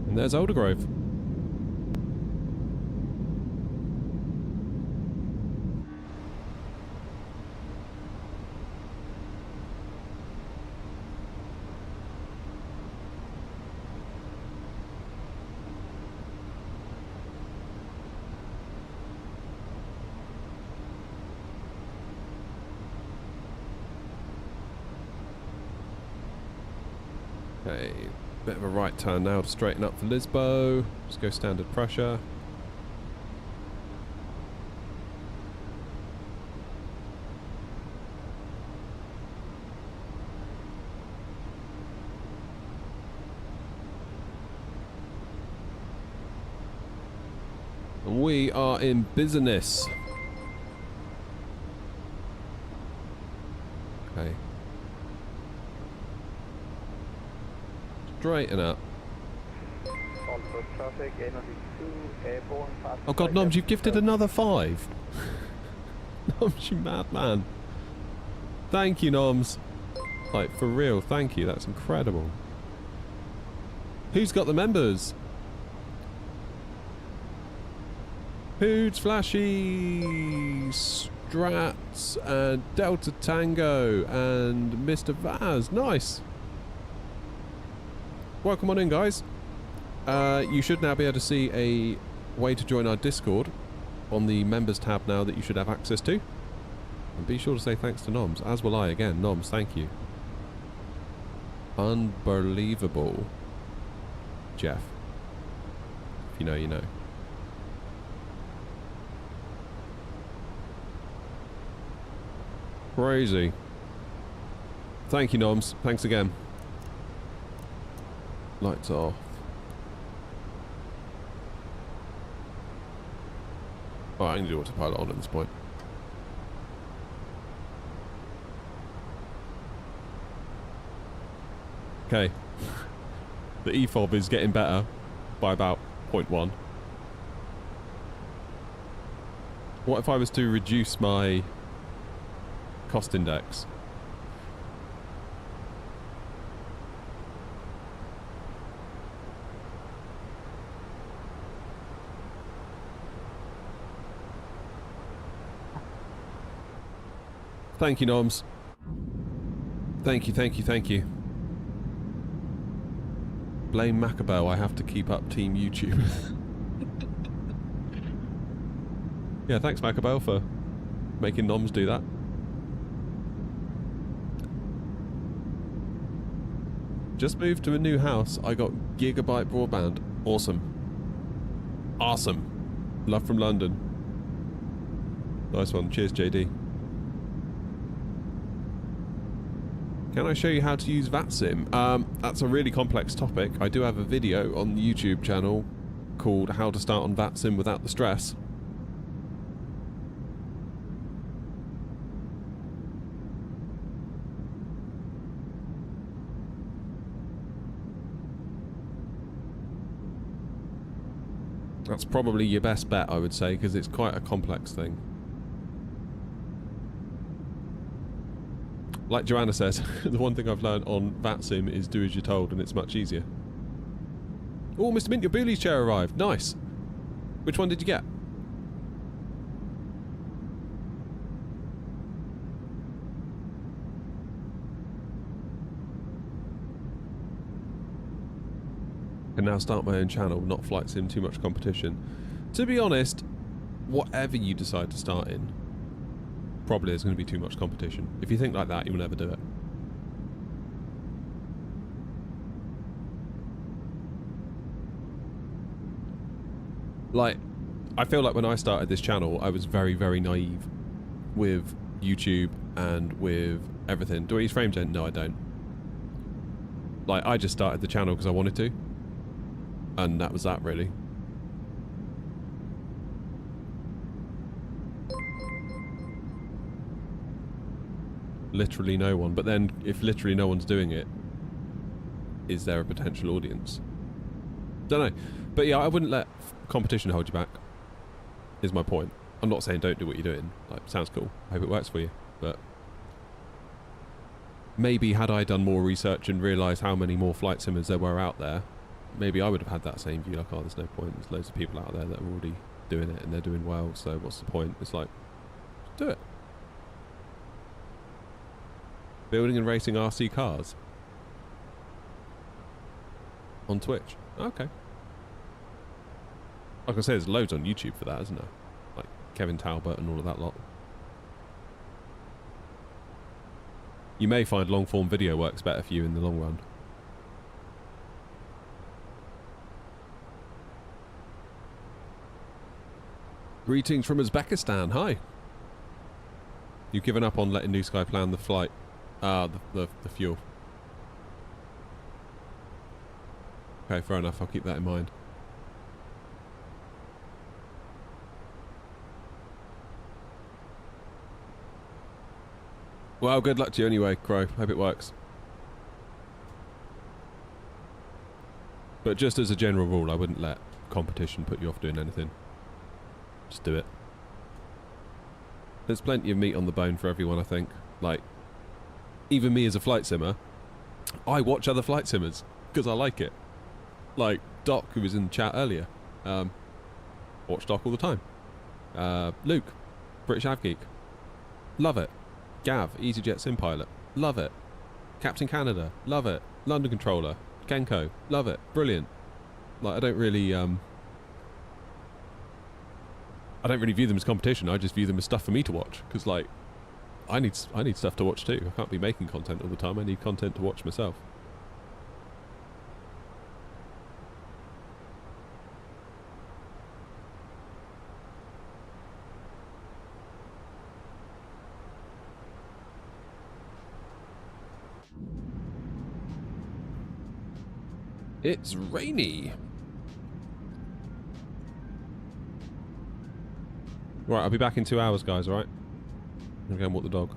And there's Aldergrove. Okay, bit of a right turn now to straighten up for Lisbo. Just go standard pressure. And we are in business. Okay. Straighten up. Oh god, Noms, you've gifted another 5. Noms, you madman. Thank you, Noms. Like, for real, thank you. That's incredible. Who's got the members? Hoods, Flashy, Strats, and Delta Tango, and Mr. Vaz. Nice. Welcome on in, guys. You should now be able to see a way to join our Discord on the members tab now that you should have access to. And be sure to say thanks to Noms, as will I again. Noms, thank you. Unbelievable. Jeff. If you know, you know. Crazy. Thank you, Noms. Thanks again. Lights off. Oh, I can do autopilot on at this point. Okay. The EFOB is getting better by about 0.1. What if I was to reduce my cost index. Thank you, Noms. Thank you, thank you, thank you. Blame Macabell, I have to keep up Team YouTube. Yeah, thanks Macabell for making Noms do that. Just moved to a new house. I got gigabyte broadband. Awesome. Awesome. Love from London. Nice one. Cheers, JD. Can I show you how to use VATSIM? That's a really complex topic. I do have a video on the YouTube channel called How to Start on VATSIM Without the Stress. That's probably your best bet, I would say, because it's quite a complex thing. Like Joanna says, the one thing I've learned on VATSIM is do as you're told, and it's much easier. Oh, Mr. Mint, your Booley's chair arrived. Nice. Which one did you get? I can now start my own channel, not flight sim, too much competition. To be honest, whatever you decide to start in, probably there's going to be too much competition. If you think like that, you'll never do it. Like, I feel like when I started this channel, I was very, very naive with YouTube and with everything. Do I use FrameGen? No, I don't. Like, I just started the channel because I wanted to. And that was that, really. Literally no one. But then, if literally no one's doing it, is there a potential audience? Don't know. But yeah, I wouldn't let competition hold you back, is my point. I'm not saying don't do what you're doing. Like, sounds cool. I hope it works for you. But maybe had I done more research and realised how many more flight simmers there were out there, maybe I would have had that same view, like, oh, there's no point. There's loads of people out there that are already doing it and they're doing well, so what's the point? It's like, do it. Building and racing RC cars. On Twitch. Okay. Like I say, there's loads on YouTube for that, isn't there? Like Kevin Talbot and all of that lot. You may find long form video works better for you in the long run. Greetings from Uzbekistan. Hi. You've given up on letting New Sky plan the flight. The fuel. Okay, fair enough. I'll keep that in mind. Well, good luck to you anyway, Crow. Hope it works. But just as a general rule, I wouldn't let competition put you off doing anything. Just do it. There's plenty of meat on the bone for everyone, I think. Like, even me as a flight simmer, I watch other flight simmers because I like it. Like Doc, who was in the chat earlier. Watch Doc all the time. Luke, British Avgeek. Love it. Gav, EasyJet Sim Pilot. Love it. Captain Canada. Love it. London Controller. Genko. Love it. Brilliant. Like, I don't really view them as competition. I just view them as stuff for me to watch. Because, like, I need stuff to watch too. I can't be making content all the time. I need content to watch myself. It's rainy. Right, I'll be back in 2 hours, guys, alright? I'm gonna go and walk the dog.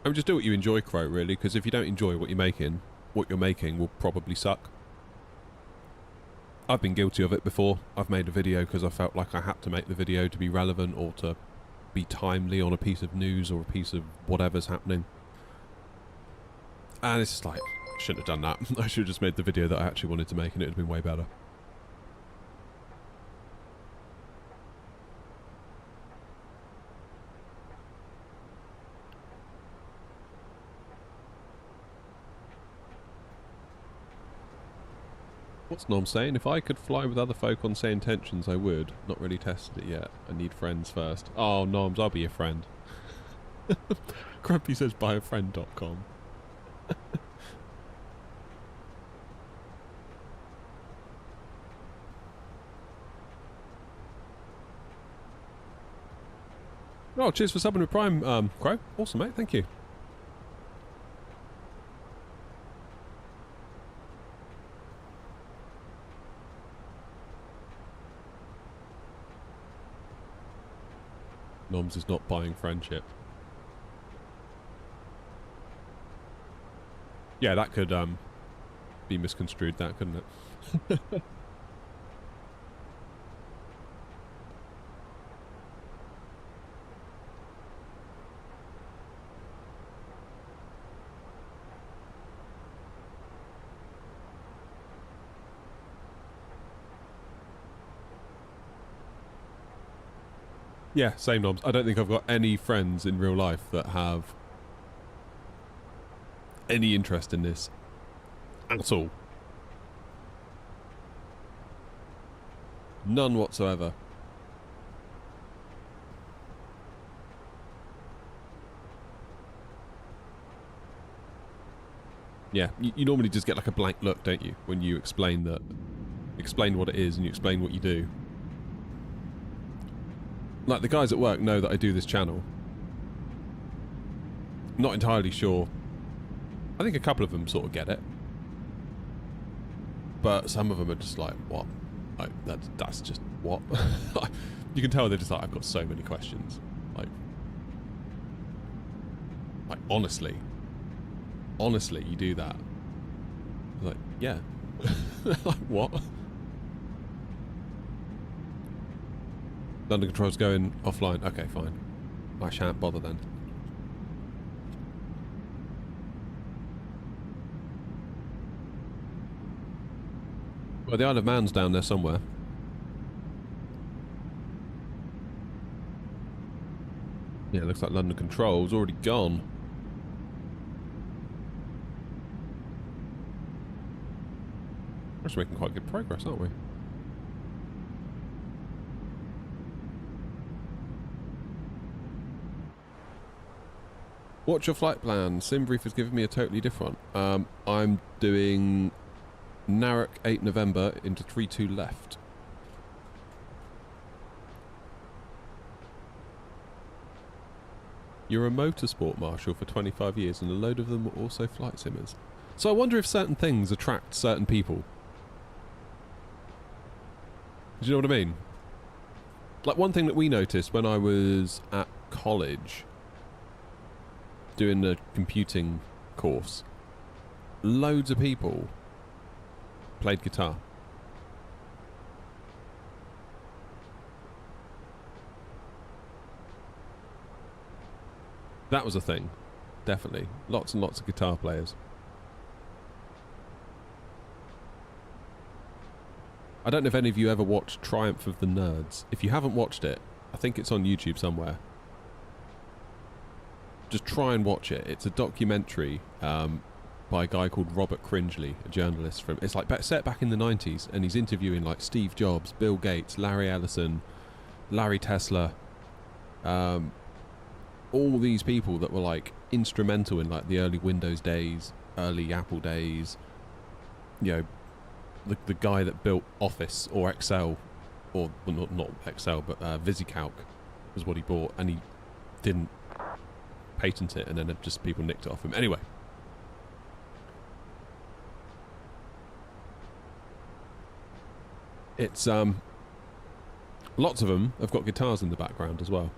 I mean, just do what you enjoy, Crow, really, because if you don't enjoy what you're making will probably suck. I've been guilty of it before. I've made a video because I felt like I had to make the video to be relevant or to be timely on a piece of news or a piece of whatever's happening. And it's just like, I shouldn't have done that. I should have just made the video that I actually wanted to make and it would have been way better. What's Nom saying? If I could fly with other folk on same intentions, I would. Not really tested it yet. I need friends first. Oh, Noms, I'll be your friend. Grumpy says buyafriend.com. Oh, cheers for subbing with Prime, Crow. Awesome, mate. Thank you. Noms is not buying friendship. Yeah, that could be misconstrued, that, couldn't it? Yeah, same Noms. I don't think I've got any friends in real life that have any interest in this at all. None whatsoever. Yeah, you normally just get like a blank look, don't you, when you explain what it is and you explain what you do. Like, the guys at work know that I do this channel. Not entirely sure. I think a couple of them sort of get it. But some of them are just like, what? Like, that's just, what? You can tell they're just like, I've got so many questions. Like, honestly, you do that? Like, yeah. Like, what? London Control's going offline. Okay, fine. I shan't bother then. Well, the Isle of Man's down there somewhere. Yeah, it looks like London Control's already gone. We're just making quite good progress, aren't we? What's your flight plan? SimBrief has given me a totally different. I'm doing Narrock 8 November into 32 left. You're a motorsport marshal for 25 years and a load of them are also flight simmers. So I wonder if certain things attract certain people. Do you know what I mean? Like, one thing that we noticed when I was at college doing the computing course, loads of people played guitar. That was a thing, definitely. Lots and lots of guitar players. I don't know if any of you ever watched Triumph of the Nerds. If you haven't watched it, I think it's on YouTube somewhere. Just try and watch it. It's a documentary by a guy called Robert Cringely, a journalist from... It's like set back in the 90s, and he's interviewing like Steve Jobs, Bill Gates, Larry Ellison, Larry Tesla, all these people that were like instrumental in like the early Windows days, early Apple days. You know, the guy that built Office or Excel, or well, not Excel, but VisiCalc was what he bought, and he didn't patent it, and then just people nicked it off him. Anyway, it's lots of them have got guitars in the background as well.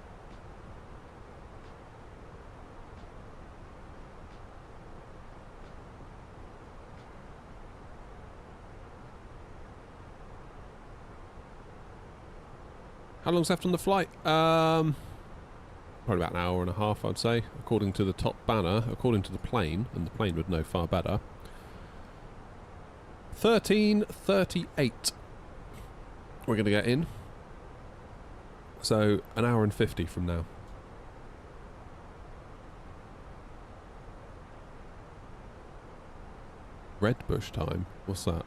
How long's left on the flight? Probably about an hour and a half, I'd say, according to the top banner, according to the plane, and the plane would know far better. 13:38. We're going to get in. So, an hour and 50 from now. Redbush time? What's that?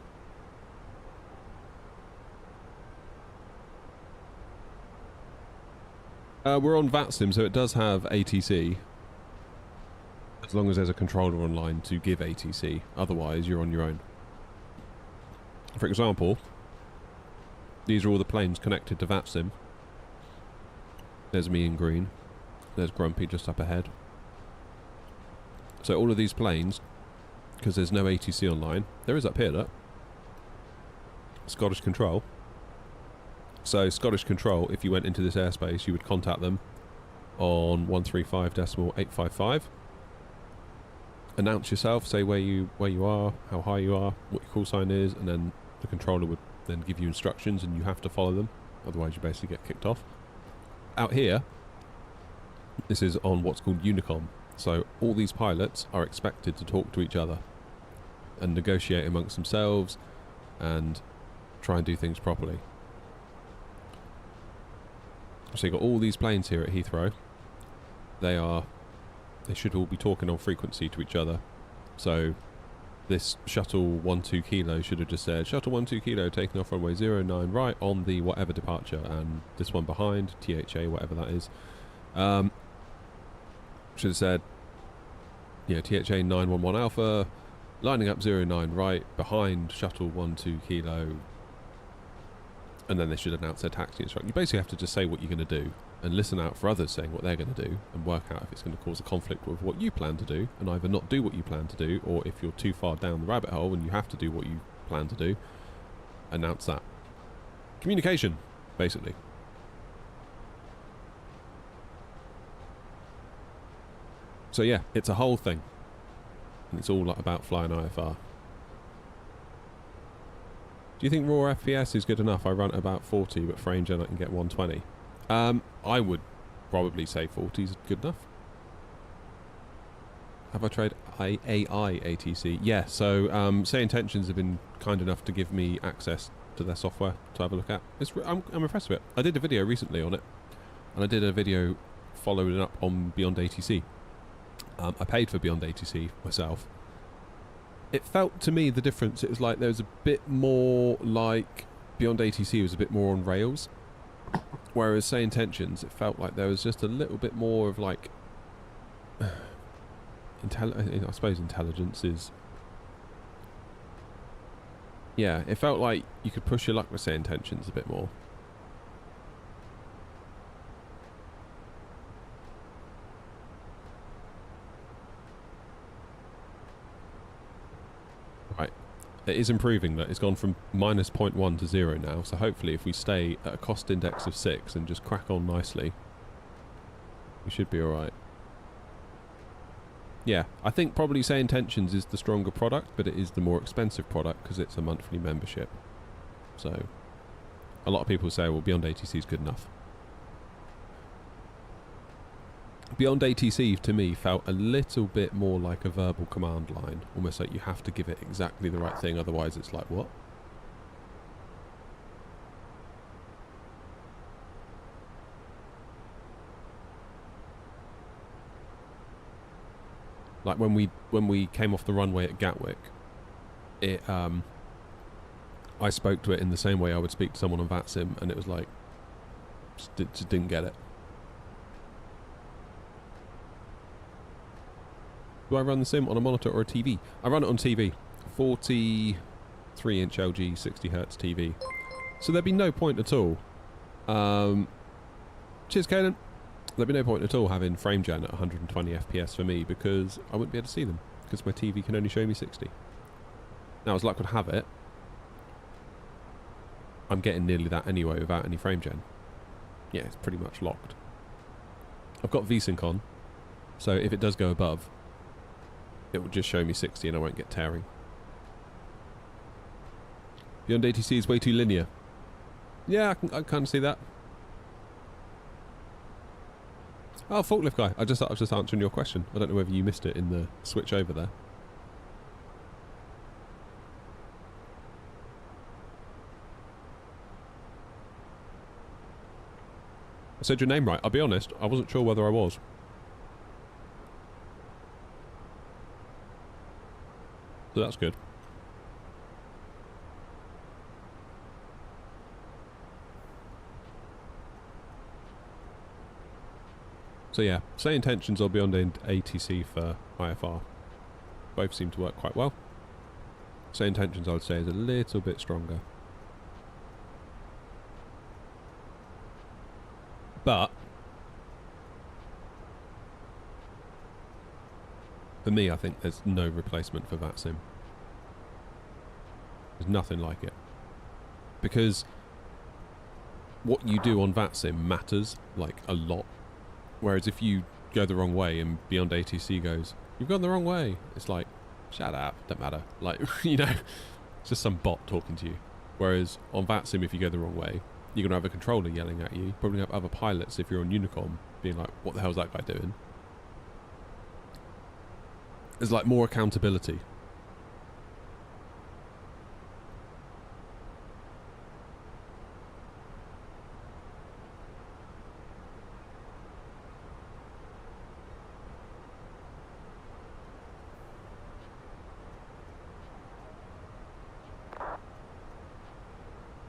We're on VATSIM, so it does have ATC. As long as there's a controller online to give ATC. Otherwise, you're on your own. For example, these are all the planes connected to VATSIM. There's me in green. There's Grumpy just up ahead. So all of these planes, because there's no ATC online, there is up here, look. Scottish Control. So Scottish Control, if you went into this airspace, you would contact them on 135.855. Announce yourself, say where you are, how high you are, what your call sign is, and then the controller would then give you instructions and you have to follow them. Otherwise you basically get kicked off. Out here, this is on what's called Unicom. So all these pilots are expected to talk to each other and negotiate amongst themselves and try and do things properly. So you've got all these planes here at Heathrow. They should all be talking on frequency to each other. So this shuttle 12 kilo should have just said, shuttle 12 kilo taking off runway 09 right on the whatever departure, and this one behind, THA, whatever that is, should have said, THA 911 Alpha, lining up 09 right behind shuttle 12 kilo, and then they should announce their taxi instruction. You basically have to just say what you're going to do and listen out for others saying what they're going to do and work out if it's going to cause a conflict with what you plan to do, and either not do what you plan to do, or if you're too far down the rabbit hole and you have to do what you plan to do, announce that. Communication, basically. So yeah, it's a whole thing. And it's all about flying IFR. Do you think raw FPS is good enough? I run at about 40, but frame gen I can get 120. I would probably say 40 is good enough. Have I tried AI ATC? Yeah, so Say Intentions have been kind enough to give me access to their software to have a look at. I'm impressed with it. I did a video recently on it, and I did a video following up on Beyond ATC. I paid for Beyond ATC myself. It felt to me the difference, it was like there was a bit more like Beyond ATC was a bit more on rails, whereas Say Intentions, it felt like there was just a little bit more of like I suppose intelligence is, yeah, it felt like you could push your luck with Say Intentions a bit more. Right, it is improving that. It's gone from minus 0.1 to 0 now, so hopefully if we stay at a cost index of 6 and just crack on nicely, we should be alright. Yeah, I think probably Say Intentions is the stronger product, but it is the more expensive product because it's a monthly membership. So a lot of people say, well, Beyond ATC is good enough. Beyond ATC to me felt a little bit more like a verbal command line, almost like you have to give it exactly the right thing, otherwise it's like, what? Like when we came off the runway at Gatwick, it I spoke to it in the same way I would speak to someone on VATSIM, and it was like just didn't get it. Do I run the sim on a monitor or a TV? I run it on TV. 43-inch LG 60Hz TV. So there'd be no point at all. Cheers, Caden. There'd be no point at all having frame gen at 120 FPS for me, because I wouldn't be able to see them, because my TV can only show me 60. Now, as luck would have it, I'm getting nearly that anyway without any frame gen. Yeah, it's pretty much locked. I've got VSync on, so if it does go above, it will just show me 60 and I won't get tearing. Beyond ATC is way too linear. Yeah, I kind of see that. Oh, forklift guy. I was just answering your question. I don't know whether you missed it in the switch over there. I said your name right. I'll be honest, I wasn't sure whether I was. So that's good. So yeah, say intentions or beyond ATC for IFR. Both seem to work quite well. Say intentions, I would say, is a little bit stronger. But for me, I think there's no replacement for VATSIM. There's nothing like it. Because what you do on VATSIM matters, like, a lot. Whereas if you go the wrong way and Beyond ATC goes, you've gone the wrong way, it's like, shut up, don't matter. Like, you know, it's just some bot talking to you. Whereas on VATSIM, if you go the wrong way, you're going to have a controller yelling at you. Probably have other pilots, if you're on Unicom, being like, what the hell's that guy doing? There's like more accountability.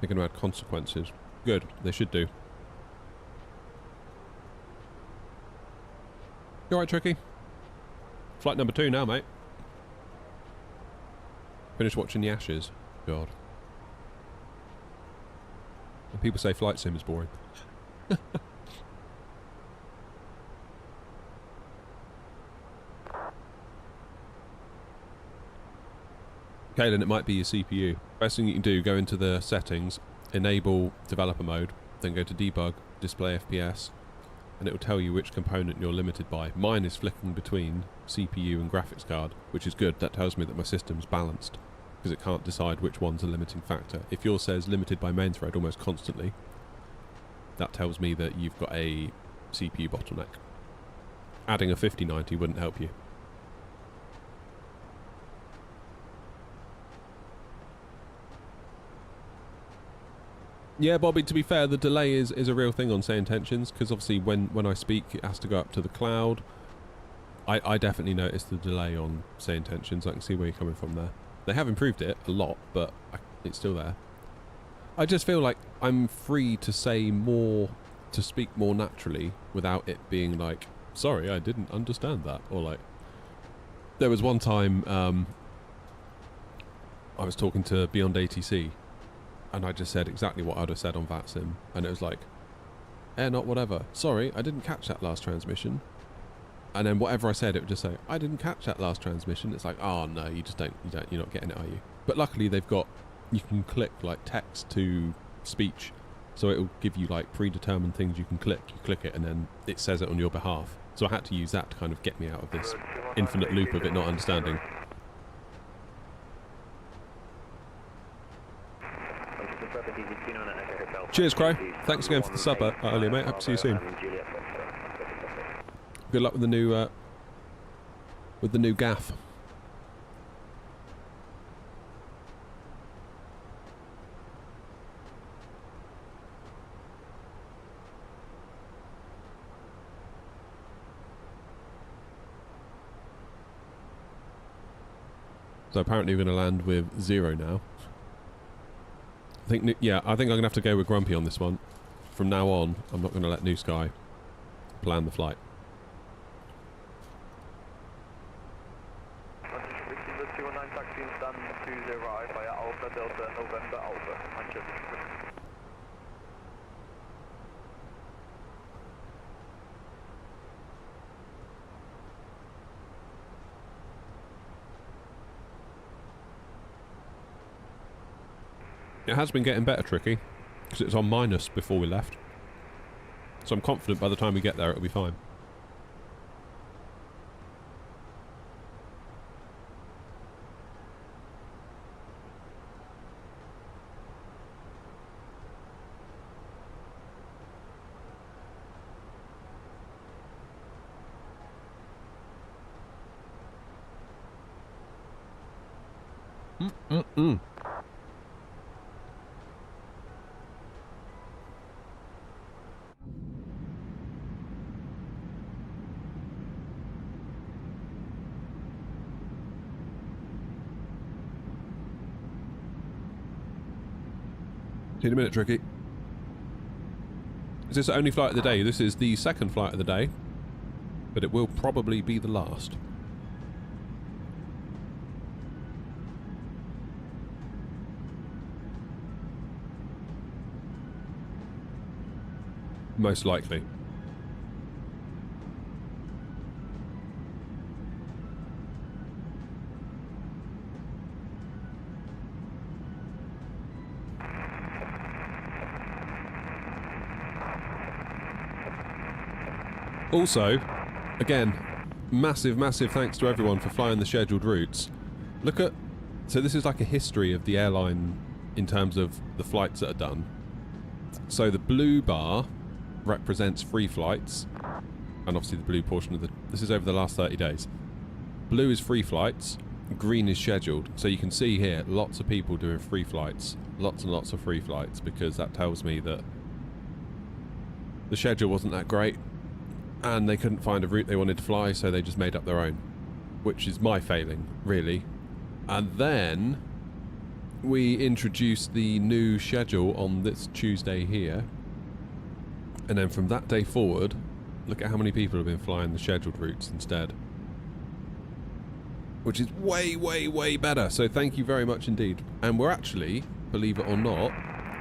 They're going to add consequences. Good, they should do. You alright, Tricky? Flight number 2 now, mate. Finished watching the Ashes. God. And people say flight sim is boring. Kaylin, it might be your CPU. Best thing you can do, go into the settings, enable developer mode, then go to debug, display FPS, and it will tell you which component you're limited by. Mine is flicking between CPU and graphics card, which is good. That tells me that my system's balanced, because it can't decide which one's a limiting factor. If yours says limited by main thread almost constantly, that tells me that you've got a CPU bottleneck. Adding a 5090 wouldn't help you. Yeah, Bobby, to be fair, the delay is a real thing on Say Intentions, because obviously when I speak, it has to go up to the cloud. I definitely noticed the delay on Say Intentions. I can see where you're coming from there. They have improved it a lot, but it's still there. I just feel like I'm free to say more, to speak more naturally, without it being like, sorry, I didn't understand that. Or like, there was one time I was talking to Beyond ATC, and I just said exactly what I'd have said on VATSIM, and it was like, not whatever. Sorry, I didn't catch that last transmission. And then whatever I said, it would just say, I didn't catch that last transmission. It's like, oh no, you're not getting it, are you? But luckily they've got, you can click like text to speech, so it'll give you like predetermined things you can click. You click it and then it says it on your behalf. So I had to use that to kind of get me out of this infinite loop of it not understanding. Cheers, Crow. Thanks again for the sub earlier, mate. Hope to see you soon. Good luck with the new gaff. So apparently we're going to land with 0 now. I think I'm going to have to go with Grumpy on this one. From now on, I'm not going to let New Sky plan the flight. The 219 taxi is done to arrive via Alpha Delta November Alpha. Manchester. It has been getting better, Tricky, because it was on minus before we left. So I'm confident by the time we get there it'll be fine. See you in a minute, Tricky. Is this the only flight of the day? This is the second flight of the day, but it will probably be the last. Most likely. Also, again, massive thanks to everyone for flying the scheduled routes. Look at... So this is like a history of the airline in terms of the flights that are done. So the blue bar represents free flights, and obviously the blue portion of the... This is over the last 30 days. Blue is free flights, green is scheduled. So you can see here, lots of people doing free flights. Lots and lots of free flights, because that tells me that the schedule wasn't that great. And they couldn't find a route they wanted to fly, so they just made up their own. Which is my failing, really. And then we introduced the new schedule on this Tuesday here. And then from that day forward, look at how many people have been flying the scheduled routes instead. Which is way better. So thank you very much indeed. And we're actually, believe it or not,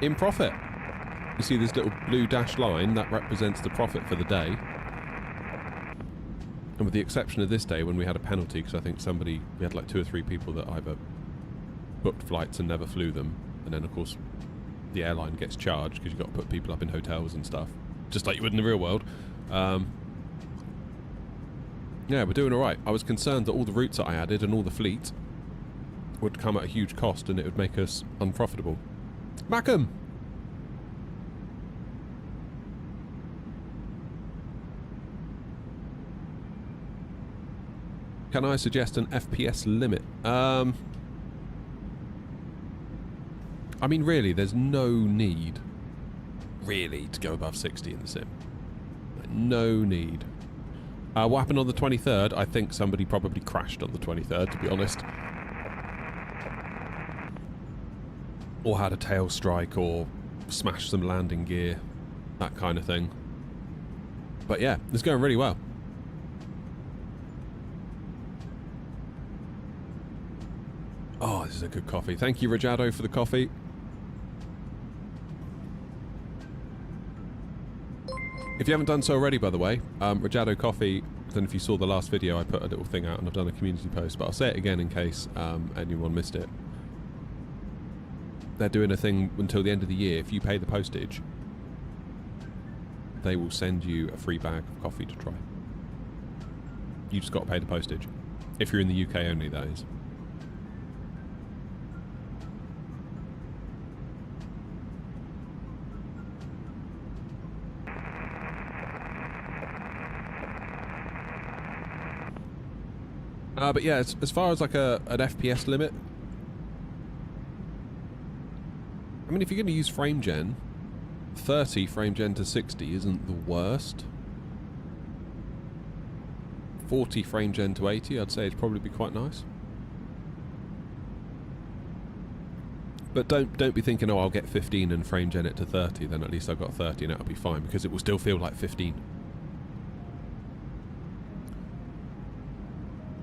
in profit. You see this little blue dashed line, that represents the profit for the day. And with the exception of this day when we had a penalty, because I think we had like 2 or 3 people that either booked flights and never flew them, and then of course the airline gets charged because you've got to put people up in hotels and stuff, just like you would in the real world. Yeah, we're doing alright. I was concerned that all the routes that I added and all the fleet would come at a huge cost and it would make us unprofitable. Mackham! Can I suggest an FPS limit? I mean, really, there's no need, really, to go above 60 in the sim. No need. What happened on the 23rd? I think somebody probably crashed on the 23rd, to be honest. Or had a tail strike, or smashed some landing gear. That kind of thing. But yeah, it's going really well. Oh, this is a good coffee. Thank you, Rajado, for the coffee. If you haven't done so already, by the way, Rajado Coffee, I don't know if you saw the last video, I put a little thing out and I've done a community post, but I'll say it again in case anyone missed it. They're doing a thing until the end of the year. If you pay the postage, they will send you a free bag of coffee to try. You just got to pay the postage. If you're in the UK only, that is. But yeah, as far as like an FPS limit, I mean, if you're going to use frame gen, 30 frame gen to 60 isn't the worst. 40 frame gen to 80, I'd say it'd probably be quite nice. But don't be thinking, oh, I'll get 15 and frame gen it to 30, then at least I've got 30 and that'll be fine, because it will still feel like 15.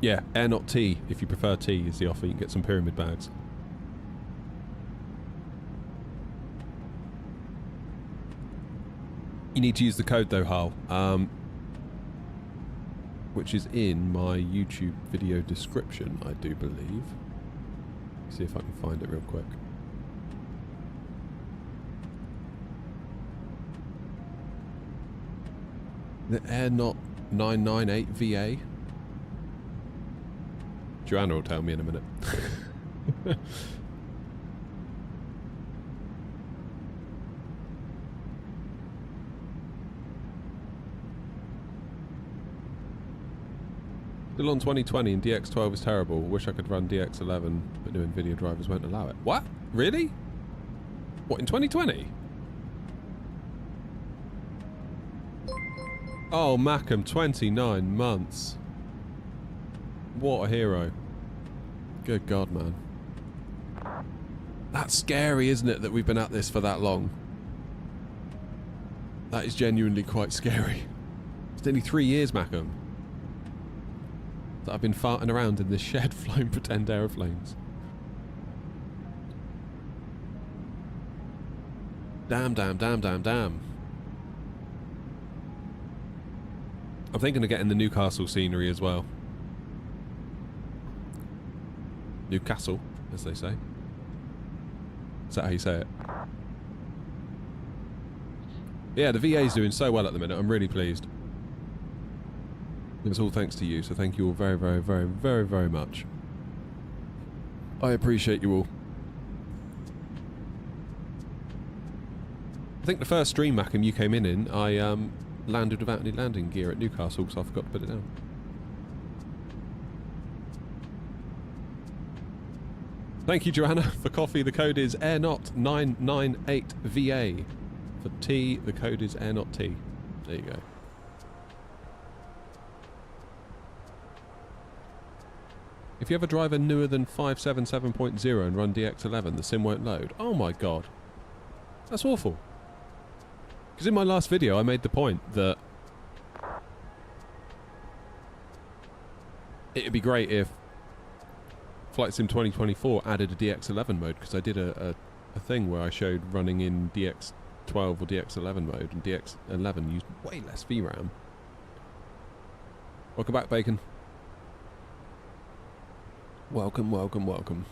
Yeah, Air Not T, if you prefer T, is the offer. You can get some pyramid bags. You need to use the code though, Hal, which is in my YouTube video description, I do believe. See if I can find it real quick. The Air Not 998 VA. Joanna will tell me in a minute. Still on 2020 and DX12 is terrible. Wish I could run DX11, but new NVIDIA drivers won't allow it. What? Really? What, in 2020? Oh, Macam, 29 months. What a hero. Good God, man. That's scary, isn't it, that we've been at this for that long? That is genuinely quite scary. It's nearly 3 years, Macam, that I've been farting around in this shed flying pretend aeroplanes. Damn, damn, damn, damn, damn. I'm thinking of getting the Newcastle scenery as well. Newcastle, as they say. Is that how you say it? Yeah, the VA's doing so well at the minute. I'm really pleased. It's all thanks to you, so thank you all very, very, very, very, very much. I appreciate you all. I think the first stream, Macam, you came in, I landed without any landing gear at Newcastle, so I forgot to put it down. Thank you, Joanna, for coffee. The code is AirNot998VA. For tea, the code is AirNotT. There you go. If you have a driver newer than 577.0 and run DX11, the sim won't load. Oh my god. That's awful. Because in my last video, I made the point that it'd be great if Flight Sim 2024 added a DX11 mode, because I did a thing where I showed running in DX12 or DX11 mode, and DX11 used way less VRAM. Welcome back, Bacon. Welcome, welcome, welcome.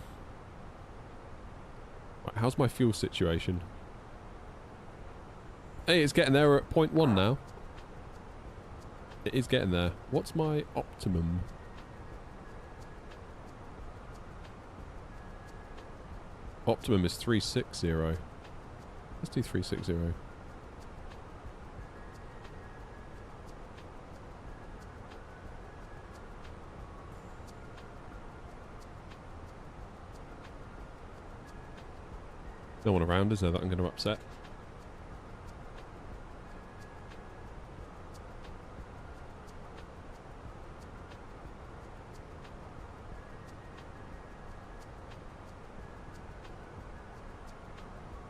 Right, how's my fuel situation? Hey, it's getting there. We're at 0.1 now. It is getting there. What's my optimum? Optimum is 360. Let's do 360. No one around, is there, that I'm going to upset?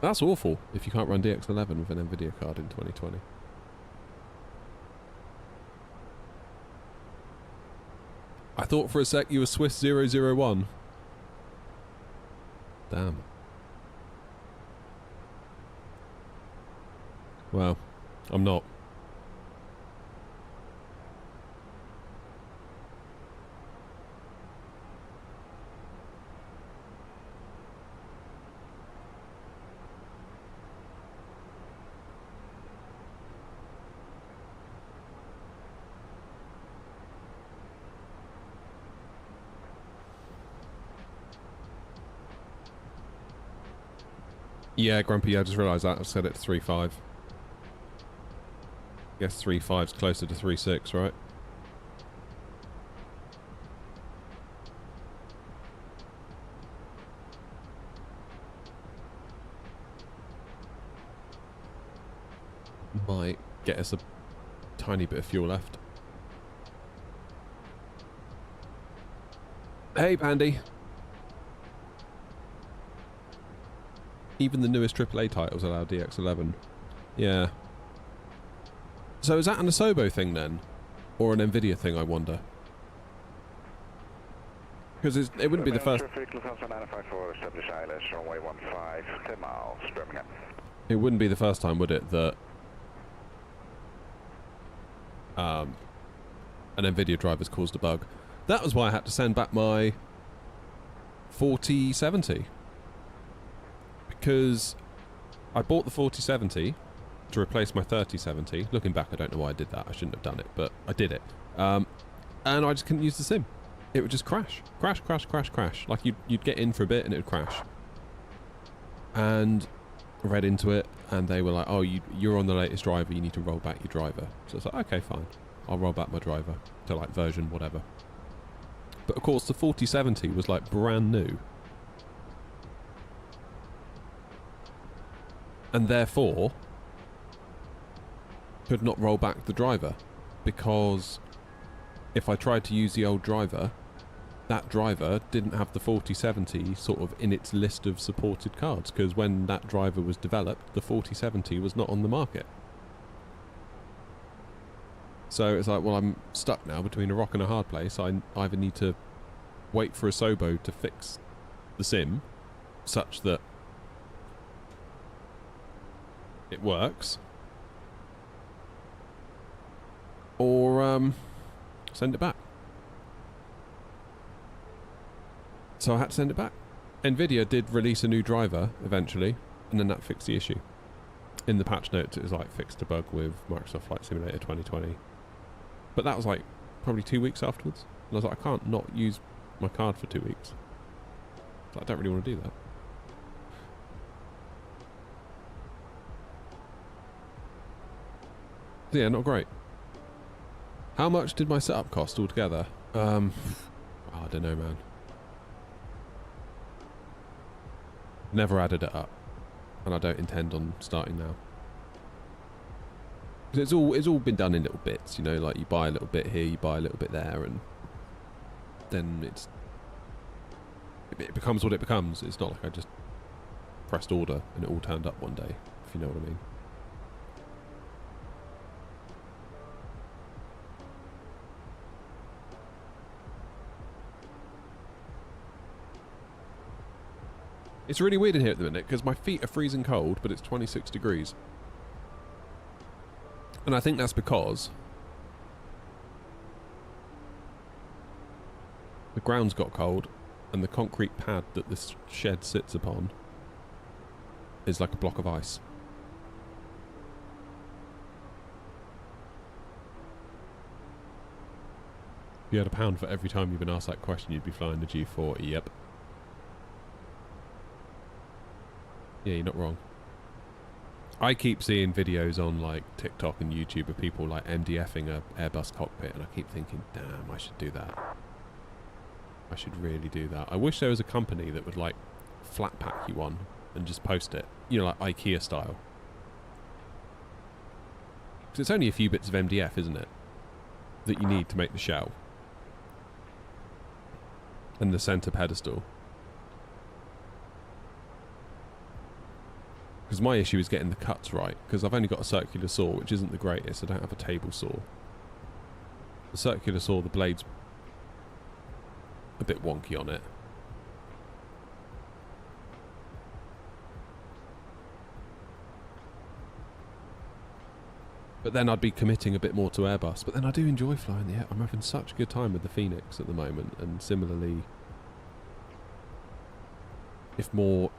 That's awful if you can't run DX11 with an NVIDIA card in 2020. I thought for a sec you were Swiss 001. Damn. Well, I'm not. Yeah, Grumpy, I just realised that. I've set it to 3.5. Guess 3.5's closer to 3.6, right? Might get us a tiny bit of fuel left. Hey, Pandy. Even the newest AAA titles allow DX11. Yeah. So is that an Asobo thing then? Or an NVIDIA thing, I wonder? Because it wouldn't be the first... It wouldn't be the first time, would it, that... an NVIDIA driver's caused a bug. That was why I had to send back my 4070. Because I bought the 4070 to replace my 3070. Looking back, I don't know why I did that. I shouldn't have done it, but I did it. And I just couldn't use the sim. It would just crash. Crash, crash, crash, crash. Like, you'd get in for a bit and it would crash. And I read into it, and they were like, oh, you're on the latest driver, you need to roll back your driver. So I was like, okay, fine. I'll roll back my driver to, like, version whatever. But of course the 4070 was like brand new. And therefore could not roll back the driver, because if I tried to use the old driver, that driver didn't have the 4070 sort of in its list of supported cards, because when that driver was developed, the 4070 was not on the market. So it's like, well, I'm stuck now between a rock and a hard place. I either need to wait for a Sobo to fix the sim such that it works, or send it back. So I had to send it back. Nvidia did release a new driver eventually, and then that fixed the issue. In the patch notes it was like fixed a bug with Microsoft Flight Simulator 2020. But that was like probably 2 weeks afterwards. And I was like, I can't not use my card for 2 weeks. So I don't really want to do that. So yeah, not great. How much did my setup cost altogether? I don't know, man. Never added it up, and I don't intend on starting now. It's all been done in little bits, you know, like you buy a little bit here, you buy a little bit there, and then it becomes what it becomes. It's not like I just pressed order and it all turned up one day, if you know what I mean. It's really weird in here at the minute because my feet are freezing cold, but it's 26 degrees. And I think that's because the ground's got cold and the concrete pad that this shed sits upon is like a block of ice. If you had £1 for every time you've been asked that question, you'd be flying the G40, yep. Yeah, you're not wrong. I keep seeing videos on like TikTok and YouTube of people like MDFing a Airbus cockpit, and I keep thinking, damn, I should do that. I should really do that. I wish there was a company that would like flat pack you one and just post it, you know, like IKEA style. Because it's only a few bits of MDF, isn't it, that you need to make the shell and the center pedestal. Because my issue is getting the cuts right, because I've only got a circular saw, which isn't the greatest. I don't have a table saw. The circular saw, the blade's a bit wonky on it. But then I'd be committing a bit more to Airbus. But then I do enjoy flying the air. I'm having such a good time with the Phoenix at the moment, and similarly, if more...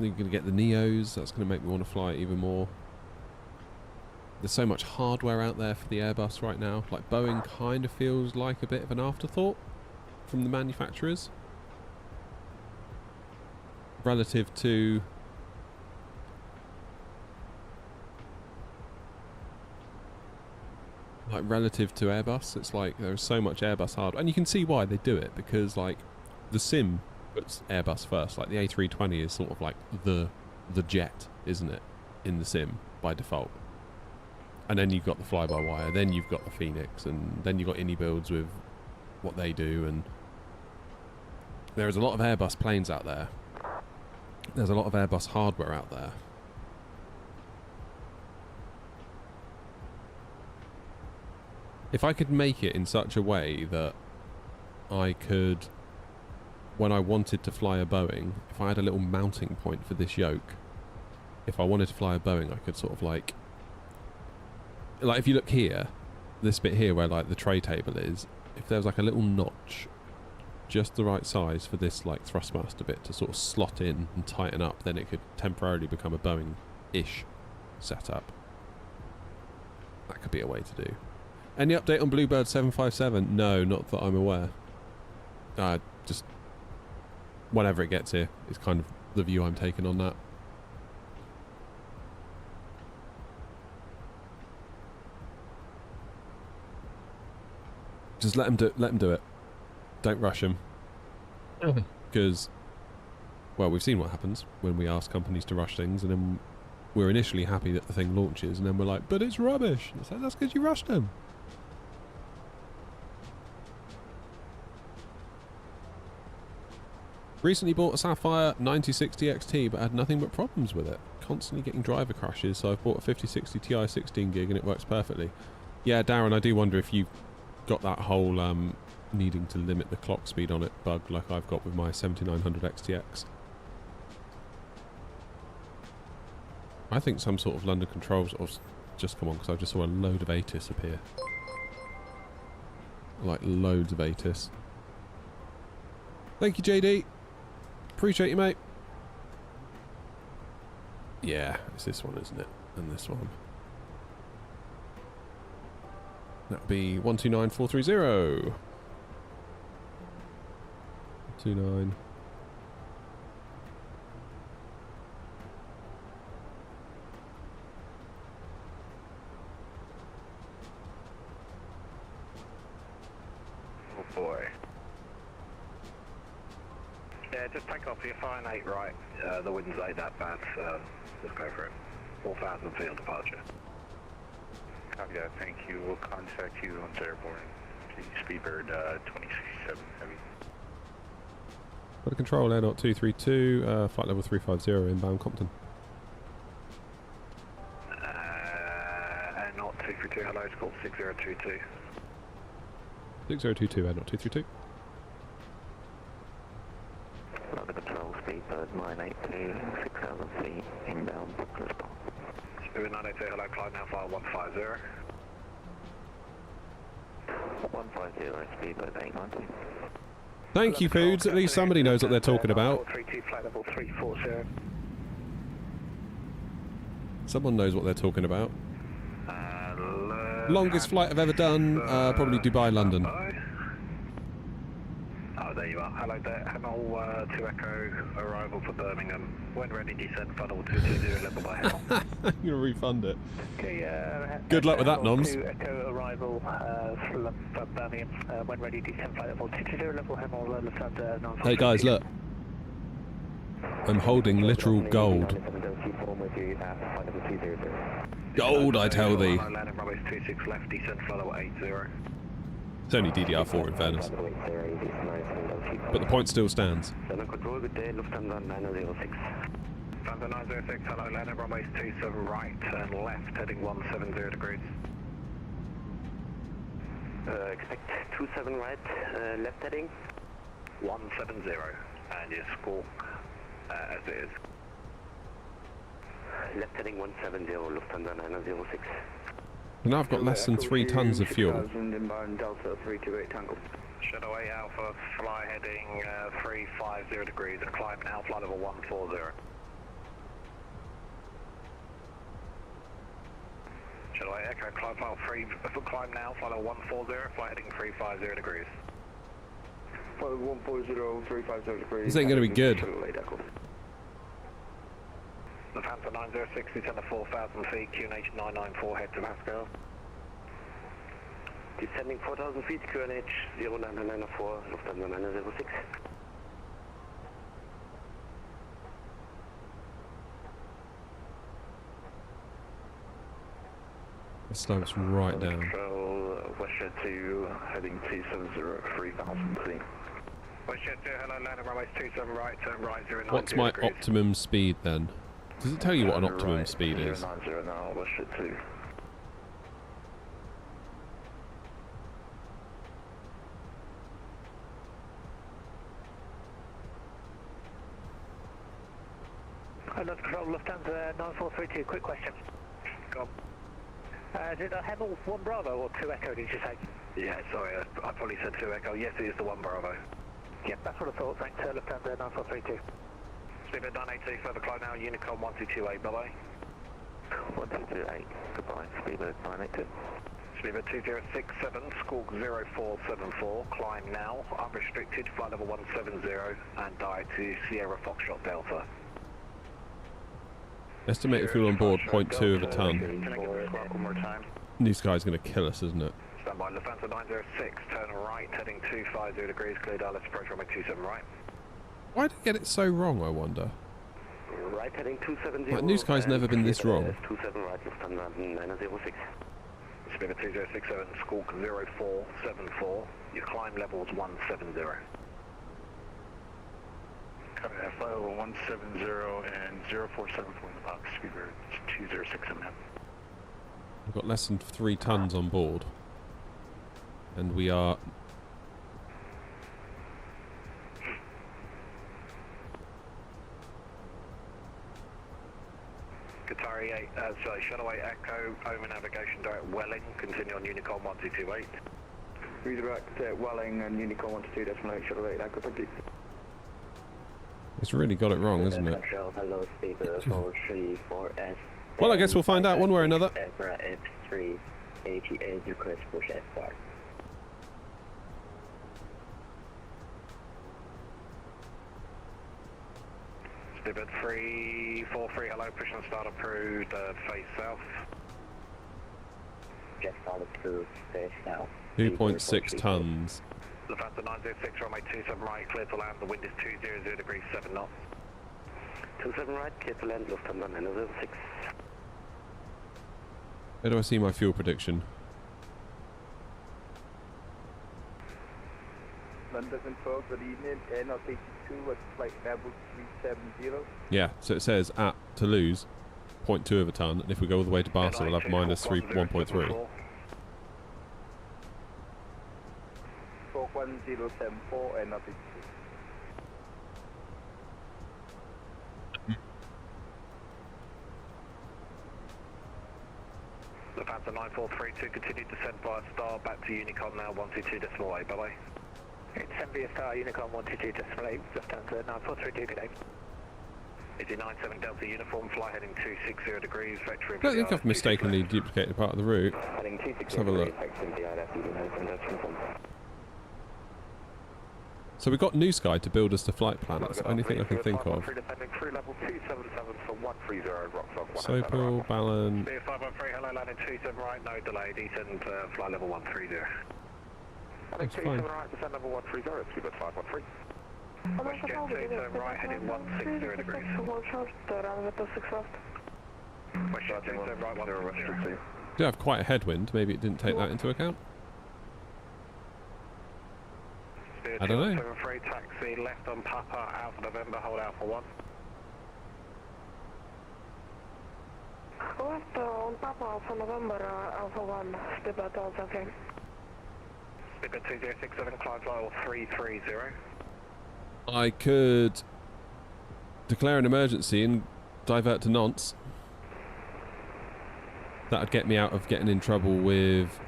You're going to get the Neos, that's going to make me want to fly it even more. There's so much hardware out there for the Airbus right now. Like Boeing kind of feels like a bit of an afterthought from the manufacturers. Relative to... relative to Airbus, it's like there's so much Airbus hardware. And you can see why they do it, because like the sim puts Airbus first. Like the A320 is sort of like the jet, isn't it, in the sim by default. And then you've got the fly-by-wire, then you've got the Phoenix, and then you've got Innie builds with what they do, and there is a lot of Airbus planes out there. There's a lot of Airbus hardware out there. If I could make it in such a way that I could, when I wanted to fly a Boeing, if I had a little mounting point for this yoke, if I wanted to fly a Boeing, I could sort of like if you look here, this bit here where like the tray table is, if there was like a little notch, just the right size for this like thrustmaster bit to sort of slot in and tighten up, then it could temporarily become a Boeing-ish setup. That could be a way to do. Any update on Bluebird 757? No, not that I'm aware. Just whenever it gets here is kind of the view I'm taking on that. Just let him do it. Don't rush him. Because, well, we've seen what happens when we ask companies to rush things, and then we're initially happy that the thing launches, and then we're like, but it's rubbish. It's like, that's because you rushed them. Recently bought a Sapphire 9060 XT, but had nothing but problems with it. Constantly getting driver crashes, so I've bought a 5060 Ti 16 gig and it works perfectly. Yeah, Darren, I do wonder if you've got that whole needing to limit the clock speed on it bug like I've got with my 7900 XTX. I think some sort of London controls or just come on, because I just saw a load of ATIS appear. Like loads of ATIS. Thank you, JD. Appreciate you, mate. Yeah, it's this one, isn't it? And this one. That'd be 129430. 29. Oh boy. Yeah, just take off your fine 8 right. The winds ain't that bad. Just go for it. 4,000 feet on departure. Copy that, thank you. We'll contact you once airborne. Speedbird 27 heavy. Got a control Air 232, flight level 350 inbound Compton. Air 232, hello, it's called 6022. 6022, Air 232. London control, Speedbird 982, 6,000 feet, inbound, response. Speedbird 982, hello, climb now, file 150. 150, Speedbird 890. Thank you, Foods. At least somebody knows what they're talking about. 432, flight level 340. Someone knows what they're talking about. Longest flight I've ever done, probably Dubai, London. Oh, there you are. Hello there. Hemel 2 Echo, arrival for Birmingham. When ready, descent, funnel 220, level by Hemel. I'm going to refund it. Okay, good luck with that, Noms. 2 Echo, arrival for Birmingham. When ready, descent, flight level 220, level Hemel, Lufthansa. Hey guys, look. I'm holding literal gold. Gold, I tell thee. Landing runway 26 left, descent, flight level 80. It's only DDR4 in fairness. But the point still stands. Control, good day, Lufthansa 906. Lufthansa 906, hello, landing runway 27 right, turn left, heading 170 degrees. Expect 27 right, left heading? 170, and you squawk as it is. Left heading 170, Lufthansa 906. And I've got less than 3 tons of fuel. Inbound Delta 328 Tango. Shadow 8 Alpha, fly heading 350 degrees and climb now, flight level 140. Shadow 8 Echo, climb now, flight level 140, fly heading 350 degrees. Flight level 140, 350 degrees. This ain't going to be good. Lufthansa 906, descend to 4,000 feet, QNH 994, head to Pascal. Descending 4,000 feet, QNH 0994, Lufthansa 906. The slopes right down. Control, Westjet 2, heading 270, 3,000 feet. Westjet 2, hello, landing runway 27 right, turn right, 090 What's my degrees. optimum speed then? Does it tell you what an optimum right, speed is? 090 now, Westjet 2. Hello, Control, Lufthansa 9432, quick question. Go on. Is it a Hemel 1 Bravo or 2 Echo, did you say? Yeah, sorry, I probably said 2 Echo. Yes, it is the 1 Bravo. Yep, that's what I thought. Thanks, Lufthansa 9432. Speedbird 982, further climb now, Unicom 1228, bye-bye. 1228, goodbye, Speedbird 982. Speedbird 2067, squawk 0474, climb now, unrestricted, flight level 170, and die to Sierra Foxtrot Delta. Estimated fuel on board 0.2 of a ton. Can I get the squawk one more time? This guy's going to kill us, isn't it? standby. Lufthansa 906, turn right, heading 250 degrees, clear Dallas, approach runway 27 right. Why did it get it so wrong, I wonder? Right, heading 270. Like, New Sky's never been this wrong. 27 right, Lufthansa 906. Spirit 2067, squawk 0474, your climb level is 170. Copy that, flight level 170 and 0474 in the box, Speedbird 2067 now. We've got less than 3 tons on board. And we are... Qatari 8, sorry, Shuttleway Echo, over navigation direct Welling, continue on Unicorn 1228. Redirect Welling and Unicorn 12.8, Shuttleway Echo, thank you. It's really got it wrong, isn't it? Control, hello, Speedbird 434S. Well, I guess we'll find out one way or another. F3, 88, request push F4. Speedbird 343, hello, push and start approved, face south. Just started to face south. 2.6 tons. Lufthansa 906, runway 27 right, clear to land, the wind is 200 degrees, 7 knots. 27 right, clear to land, Lufthansa 906. Where do I see my fuel prediction? London confirmed that evening, Air 82 at flight level 370. Yeah, so it says at Toulouse, 0.2 of a ton, and if we go all the way to Barcelona, we'll have minus 1.3. Squawk 1074, Air 82. Lufthansa 9432, continue descent via star, back to Unicorn now, 122.8, bye-bye. It's via star, Unicorn 122.8, Lufthansa 9432, good day. Is it 97 Delta uniform, fly heading 260 degrees, vector... I don't think I've mistakenly duplicated part of the route. Heading 260 Let's have a look. So we got New Sky to build us the flight plan. That's the only thing I can think of. Sopel, Ballon... Spear 513, hello, landing 27 right, no delay, descend, flight level 130. That's fine. Right, descend level 130, Speedbird 513. WestJet 2, turn right, heading 160 degrees. WestJet 2, turn right, 160. We do have quite a headwind, maybe it didn't take that into account. I don't know. 73, taxi left on Papa, Alpha November, hold Alpha 1. Left on Papa, Alpha November, Alpha 1, Speedbird also okay. Speedbird 2067, climb flight level 330. I could declare an emergency and divert to Nantes. That'd get me out of getting in trouble with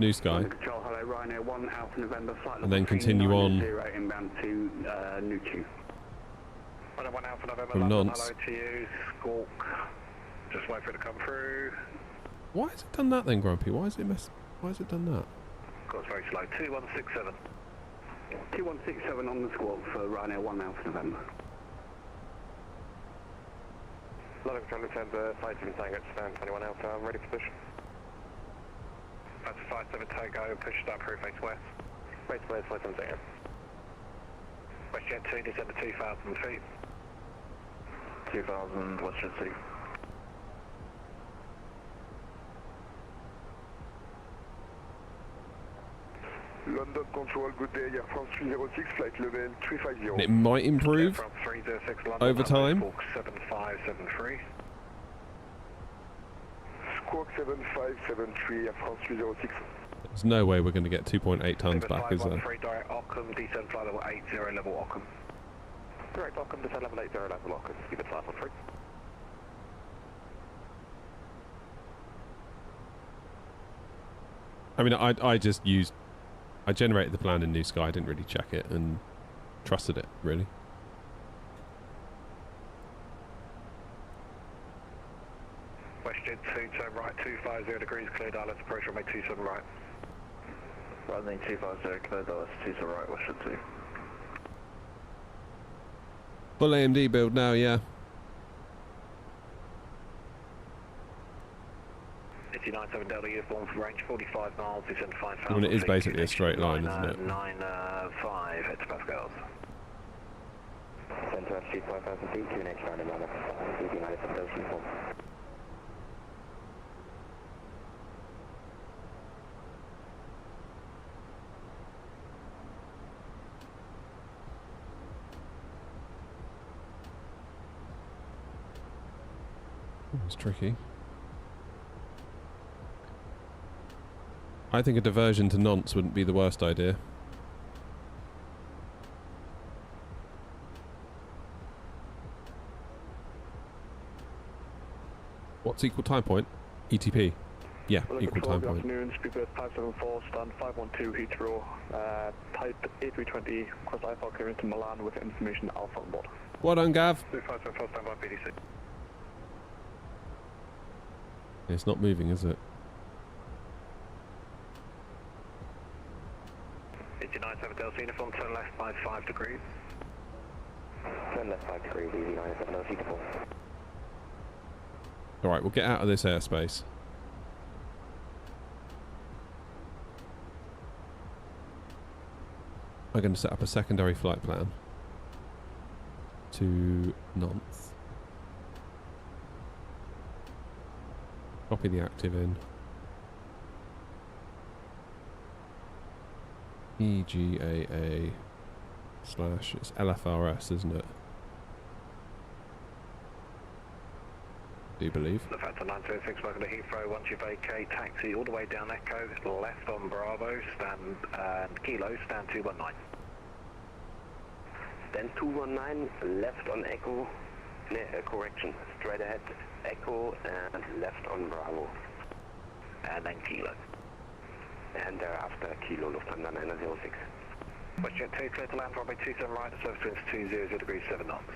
New Sky. Control, hello, Ryanair 1, Alpha November, flight And then continue on inbound to Nuchu. Ryanair 1, Alpha November, from London, Nantes. hello to you, squawk. Just wait for it to come through. Why has it done that then, Grumpy? Why has it done that? Got very slow, 2167. 2167 on the squawk for Ryanair 1, Alpha November. London Control, Lufthansa, 57 Tango, stand 21 Alpha, I'm ready for push. That's 57 Tango, push start crew face west. Face west, 57 Tango. WestJet 2, descend to 2,000 feet. 2,000, WestJet 2. London Control, good day, Air France 306, flight level 350. And it might improve From 306 London, over time. Squawk 7573. Squawk 7573, Air France 306. There's no way we're going to get 2.8 tons back, is there? 513 direct Ockham, descend flight level 80 level Ockham. Direct Ockham, descend level 80 level Ockham, keep it 513. I mean, I generated the plan in New Sky, I didn't really check it and trusted it, really. WestJet 2, turn right, 250 degrees, clear Dallas, approach runway 27 right. Runway 250, clear Dallas, 27 right, WestJet 2. Full AMD build now, yeah. It's 597 uniform for range 45 miles, descend 5,000 I mean, it is basically a straight line, isn't it? 95 hectopascals. Center Street 5,000 feet, QNH round and round, United States uniform. It's tricky. I think a diversion to Nantes wouldn't be the worst idea. What's equal time point? ETP. Yeah, equal time point. Good afternoon, Speedbird 574, stand 512 Heathrow, type A320, cross IFR clearance to Milan with information Alpha on board. Well done, Gav. 574, stand by PDC. It's not moving, is it? 89 Delta uniform, turn left by 5 degrees. Turn left 5 degrees, easy 97 Delta uniform. Alright, we'll get out of this airspace. I'm going to set up a secondary flight plan to Nantes. Copy the active in. EGAA / it's LFRS, isn't it? Do you believe? The Factor 926, welcome to Heathrow. Once you vacate, taxi all the way down Echo, left on Bravo, stand and Kilo, stand 219. Stand 219, left on Echo, correction, straight ahead, Echo and left on Bravo. And then Kilo. And thereafter, Kilo, Lufthansa 906. WestJet 2, clear to land, runway 27 right, surface winds 200 degrees 7 knots.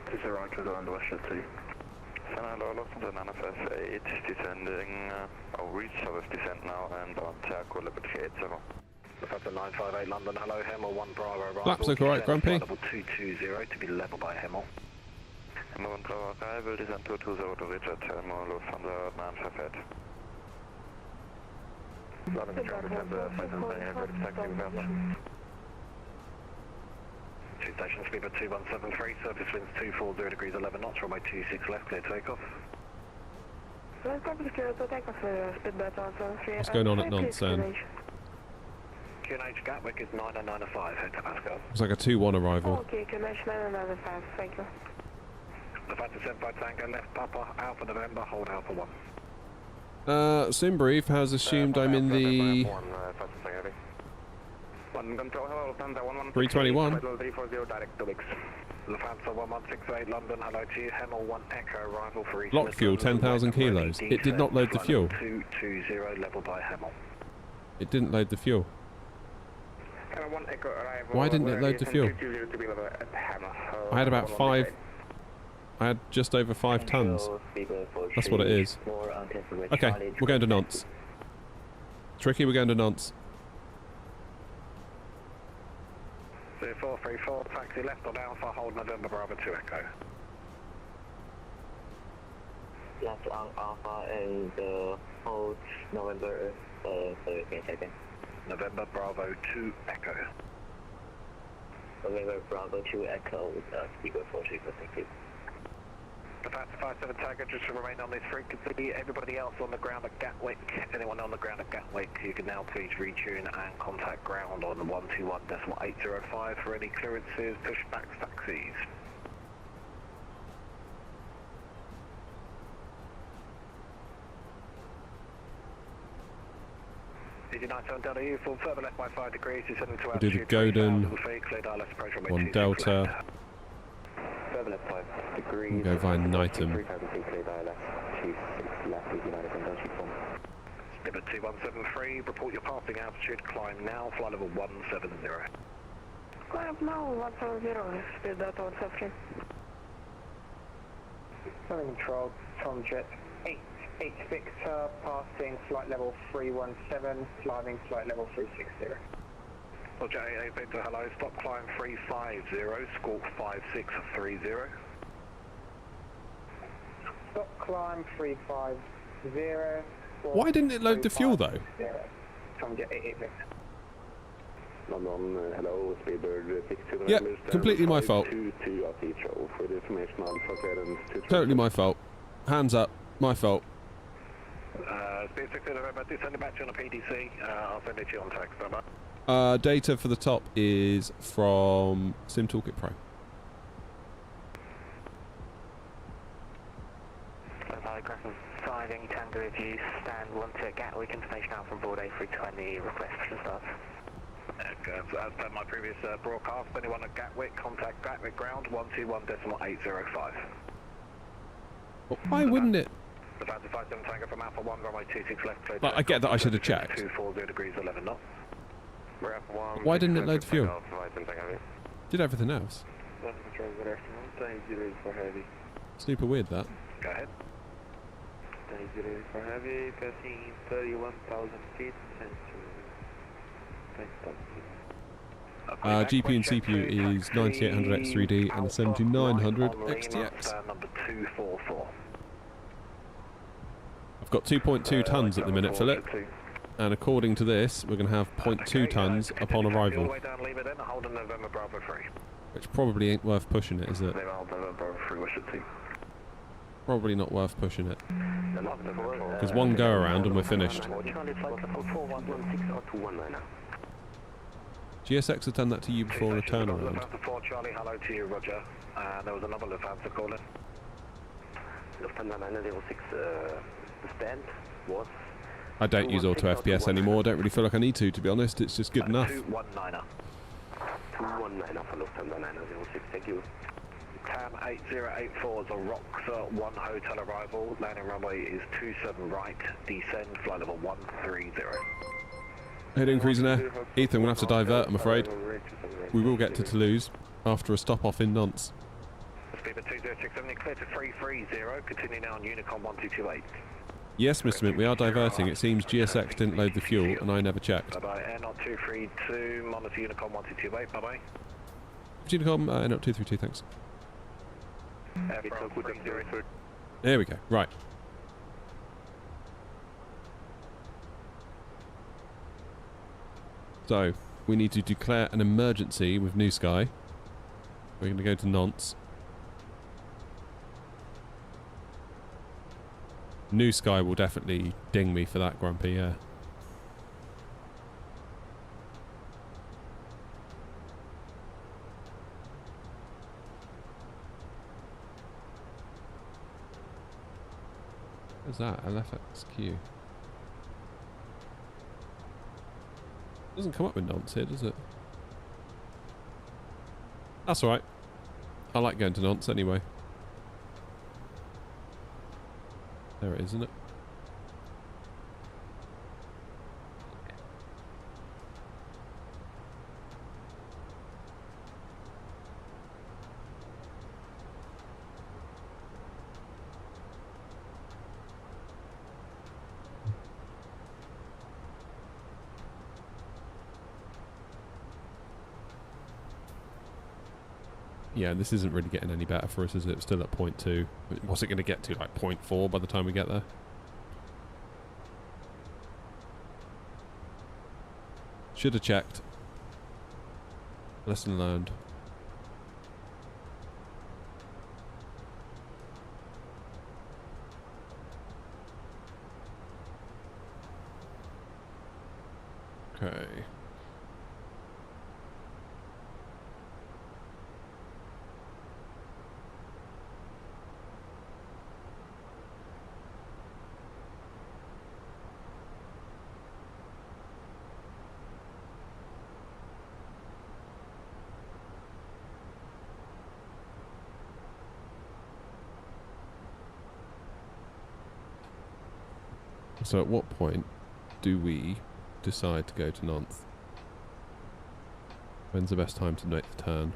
20 right, clear to land, WestJet 2. Hello, Lufthansa 908, descending, reach service descent now and on Terco, Liberty 80. Lufthansa 958 London, hello, Hemel 1 Bravo arrival. Flaps look alright, Grumpy. Level 220 to be level by Hemel. Hemel 1 Bravo arrival, descent 220 to Richard, Hemel, Lufthansa 958. London Charlie, Lufthansa 578, taxi Lufthansa. 2 station speed at 2173, surface winds 240 degrees 11 knots, runway 26 left, clear takeoff. What's going on at Nantes then? QNH Gatwick is 995 hectopascal. It's like a 2-1 arrival. Okay, QNH 995, thank you. The Factor 75 Tango left Papa, Alpha November, hold Alpha 1. Simbrief has assumed I'm in the 321. Lufthansa 1168 London, hello to you. Hemel 1 Echo, arrival for East Lock fuel, 10,000 kilos. It did not load the fuel. 220 level by Hemel. It didn't load the fuel. Why didn't it load the fuel? I had about 5... I had just over 5 tons. That's what it is. Okay, we're going to Nantes. Tricky, we're going to Nantes. 0434, taxi left on Alpha, hold November Bravo 2 Echo. Left on Alpha and hold November, sorry, can you check in? November Bravo 2 Echo. November Bravo 2 Echo with speaker 43, thank you. The Factor 57 Tiger just to remain on this frequency. Everybody else on the ground at Gatwick, anyone on the ground at Gatwick, you can now please retune and contact ground on 121.805 for any clearances, pushbacks, taxis. Delta uniform, further left by 5 degrees, descending to Do the Godin, on Delta. Further left 5 degrees. We'll go via Knighton. 3,000 feet clear direct, 26 left, United and Delta form. Skipper 2173, report your passing altitude, climb now, flight level 170. Climb now, 170, speed that 170. Southern Control, Tom Jet 886, passing flight level 317, climbing flight level 360. Roger, 88 Victor, hello, stop climb 350, squawk 5630. Stop climb 350, 0. Why didn't it load the fuel though? Tom Jet 88 Victor. London, hello, Speedbird 62. Yeah, completely my fault. For the information Alpha clearance. Totally my fault. Hands up, my fault. Speed 60 November, do send it back to you on a PDC. I'll send it to you on text, over. Data for the top is from Sim Toolkit Pro. Navigraph 5 Tango review, stand 1 to Gatwick, information out from board A320, request for start. As per my previous broadcast, anyone at Gatwick, contact Gatwick ground 121.805. Well, why wouldn't it? The Phantom 57 Tango from Alpha 1, runway 26 left, clear. But I get that I should have checked. 240 degrees 11 knots. Why didn't it load the fuel? Did everything else. Super weird that. Go ahead. For heavy, passing 31,000 feet, GPU and CPU is 9800 X3D and a 7900 XTX. Number 244. I've got 2.2 tons at the minute, Philip. And according to this, we're going to have 0.2 tons upon arrival. Which probably ain't worth pushing it, is it? Probably not worth pushing it. Because one go around and we're finished. GSX had done that to you before on a turnaround. Lufthansa Charlie, hello to you, Roger. There was another Lufthansa calling. Lufthansa 906, the stand was... I don't use auto FPS anymore. I don't really feel like I need to be honest. It's just good enough. 219er. 219er for Lufthansa 906, thank you. TAM 8084 is a ROX 1 hotel arrival. Landing runway is 27 right. Descend, flight level 130. Heading cruising air. Ethan, we'll have to divert, I'm afraid. We will get to Toulouse after a stop off in Nantes. Speedbird 2067, clear to 330. Continue now on Unicom 1228. Yes, Mr. Mint, we are diverting. It seems GSX didn't load the fuel and I never checked. Bye-bye, Air Not 232, monitor Unicom 1228, bye-bye. Unicom, Air Not 232, thanks. Air 330. There we go, right. So, we need to declare an emergency with New Sky. We're going to go to Nantes. New Sky will definitely ding me for that, Grumpy, yeah. What's that? LFXQ. Doesn't come up with Nantes here, does it? That's alright. I like going to Nantes anyway. There it is, isn't it? Yeah, this isn't really getting any better for us, is it? It's still at 0.2. What's it going to get to? Like 0.4 by the time we get there? Should have checked. Lesson learned. Okay. So at what point do we decide to go to Nantes? When's the best time to make the turn?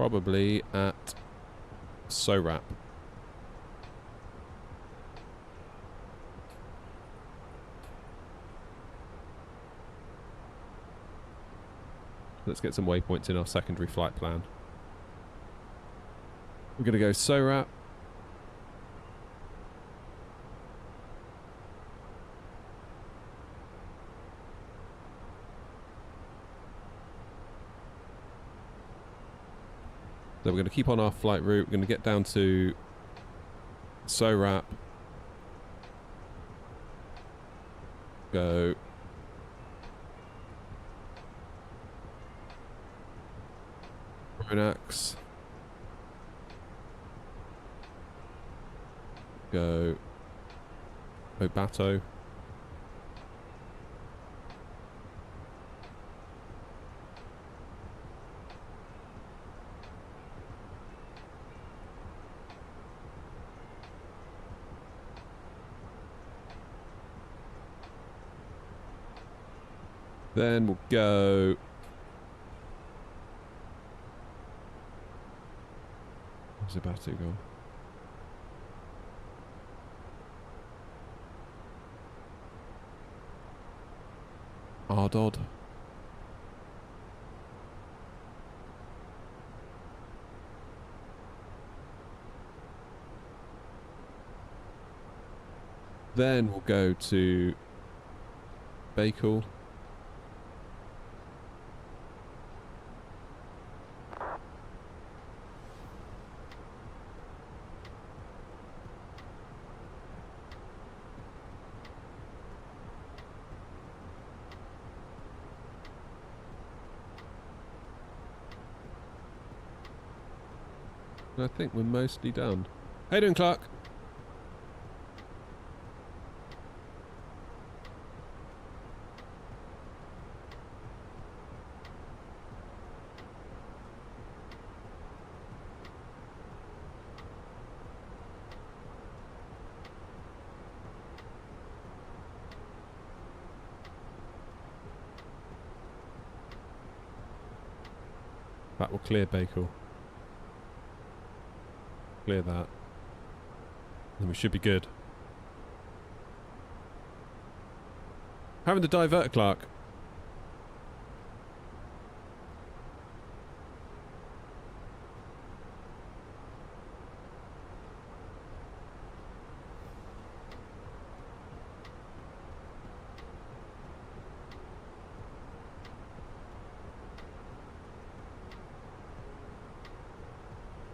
probably at SORAP. Let's get some waypoints in our secondary flight plan. We're going to go SORAP. So we're going to keep on our flight route. We're going to get down to SORAP. Go. Ronax. Go. Obato. Then we'll go... Where's Obato gone? Ardod. Then we'll go to Bakal. I think we're mostly done. How you doing, Clark? That will clear Bakal. Clear that. And we should be good. Having to divert, Clark.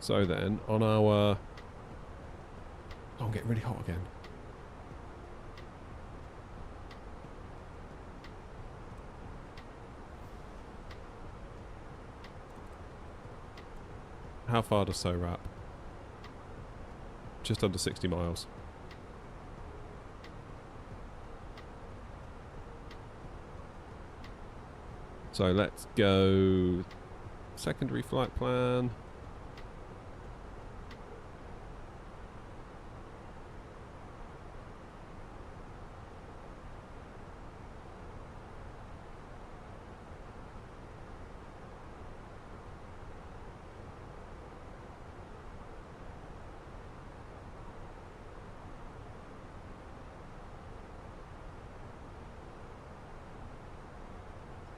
So then, on our... Oh, I'm getting really hot again. How far does SORAP? Just under 60 miles. So let's go... Secondary flight plan.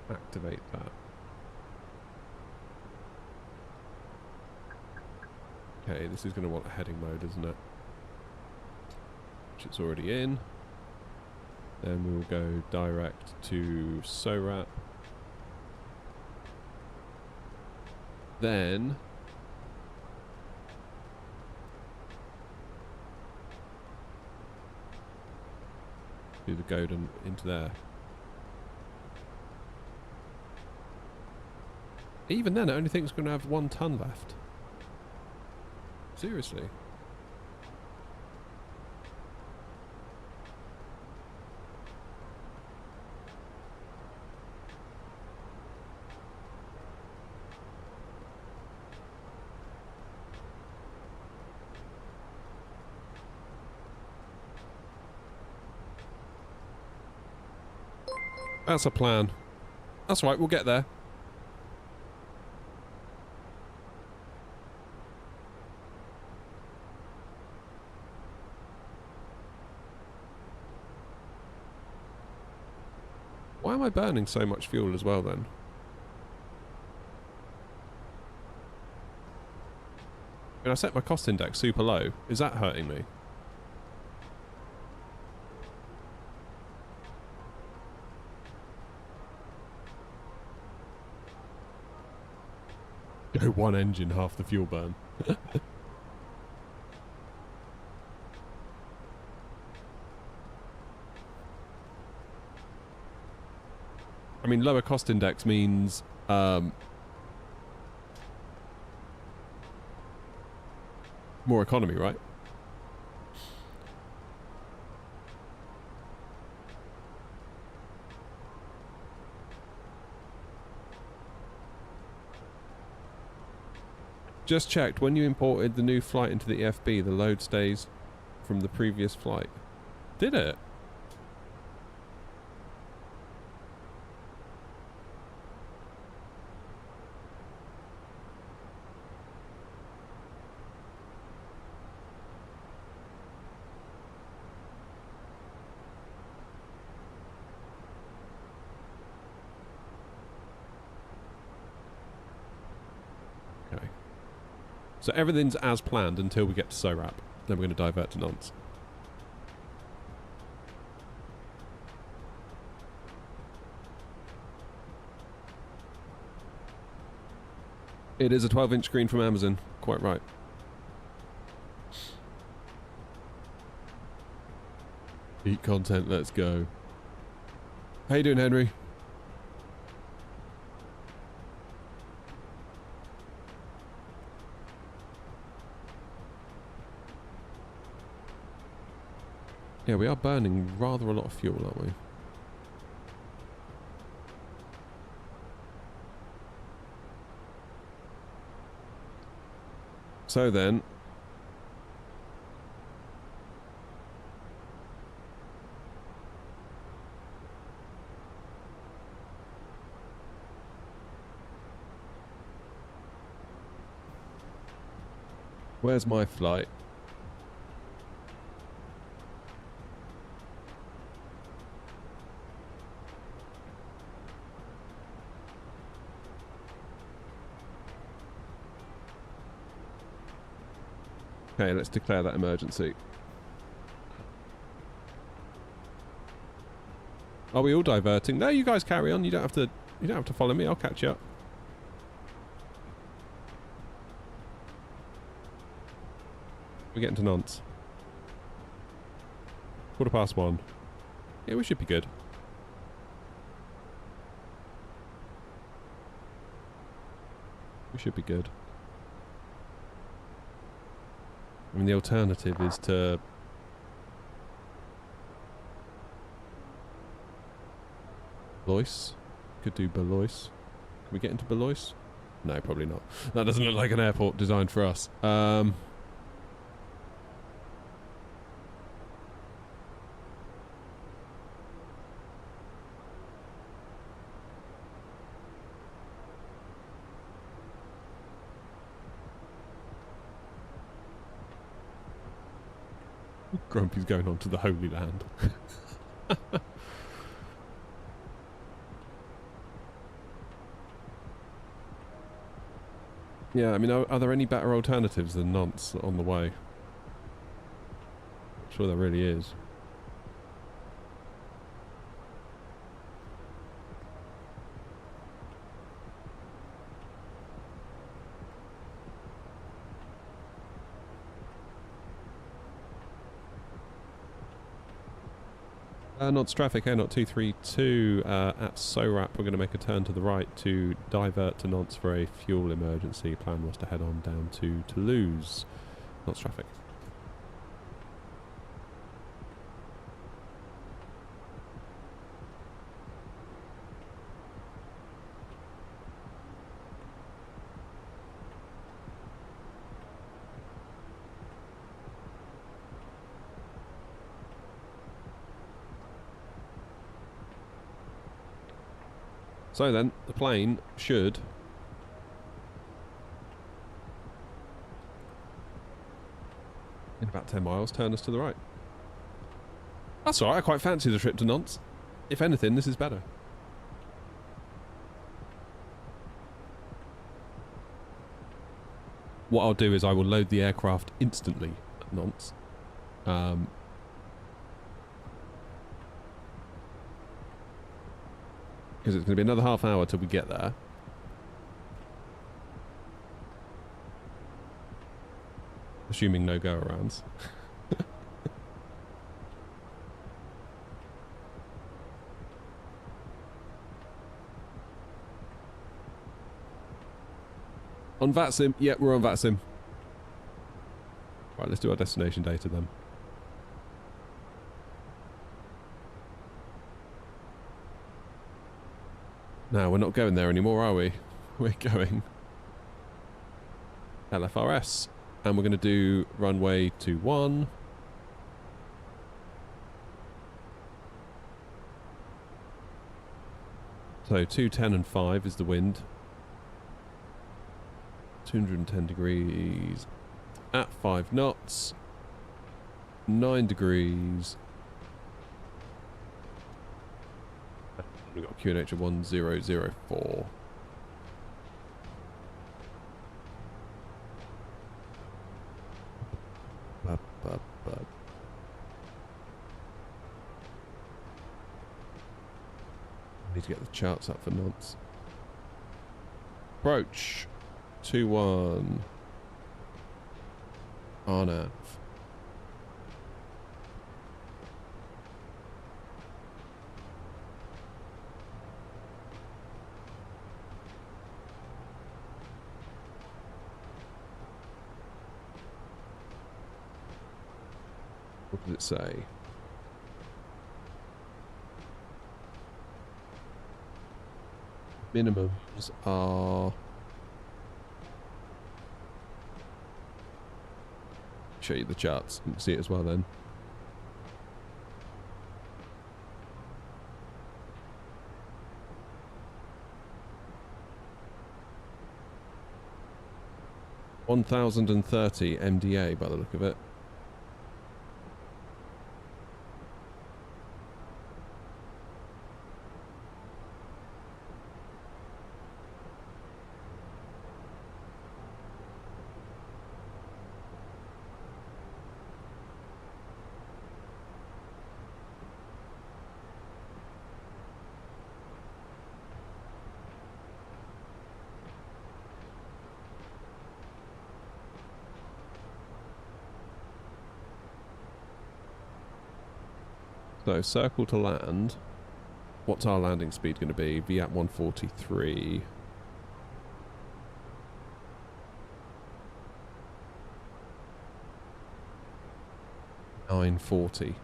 Activate that. Okay, this is going to want a heading mode, isn't it? Which it's already in. Then we will go direct to SORAP. Then do the Godin into there. Even then, I only think it's going to have 1 ton left. Seriously. That's a plan. That's right, we'll get there. Why am I burning so much fuel as well then? And I set my cost index super low. Is that hurting me? Go one engine, half the fuel burn. I mean, lower cost index means more economy, right? Just checked, when you imported the new flight into the EFB, the load stays from the previous flight. Did it? So everything's as planned until we get to SORAP. Then we're going to divert to Nantes. It is a 12-inch screen from Amazon. Quite right. Eat content, let's go. How you doing, Henry? Yeah, we are burning rather a lot of fuel, aren't we? So then... where's my flight? Okay, let's declare that emergency. Are we all diverting? No, you guys carry on. You don't have to follow me. I'll catch you up. We're getting to Nantes. 1:15. Yeah, we should be good. We should be good. I mean, the alternative is to... Blois. Could do Blois. Can we get into Blois? No, probably not. That doesn't look like an airport designed for us. Grumpy's going on to the Holy Land. Yeah, I mean, are there any better alternatives than Nantes on the way? I'm sure there really is. Nantes traffic, Air 232 at SORAP. We're going to make a turn to the right to divert to Nantes for a fuel emergency. Plan was to head on down to Toulouse. Nantes traffic. So then, the plane should in about 10 miles turn us to the right. That's alright, I quite fancy the trip to Nantes. If anything, this is better. what I'll do is I will load the aircraft instantly at Nantes. Because it's going to be another half hour till we get there. Assuming no go-arounds. On VATSIM? Yeah, we're on VATSIM. Right, let's do our destination data then. No, we're not going there anymore, are we? We're going LFRS. And we're going to do runway 21. So 210 and 5 is the wind. 210 degrees at 5 knots. 9 degrees. We've got QNH of 1004. Need to get the charts up for Nantes. Approach 21 RNAV. What does it say? Minimums are... Show you the charts. You can see it as well then. $1,030 MDA by the look of it. So, circle to land. What's our landing speed going to be? VAT 143. $940.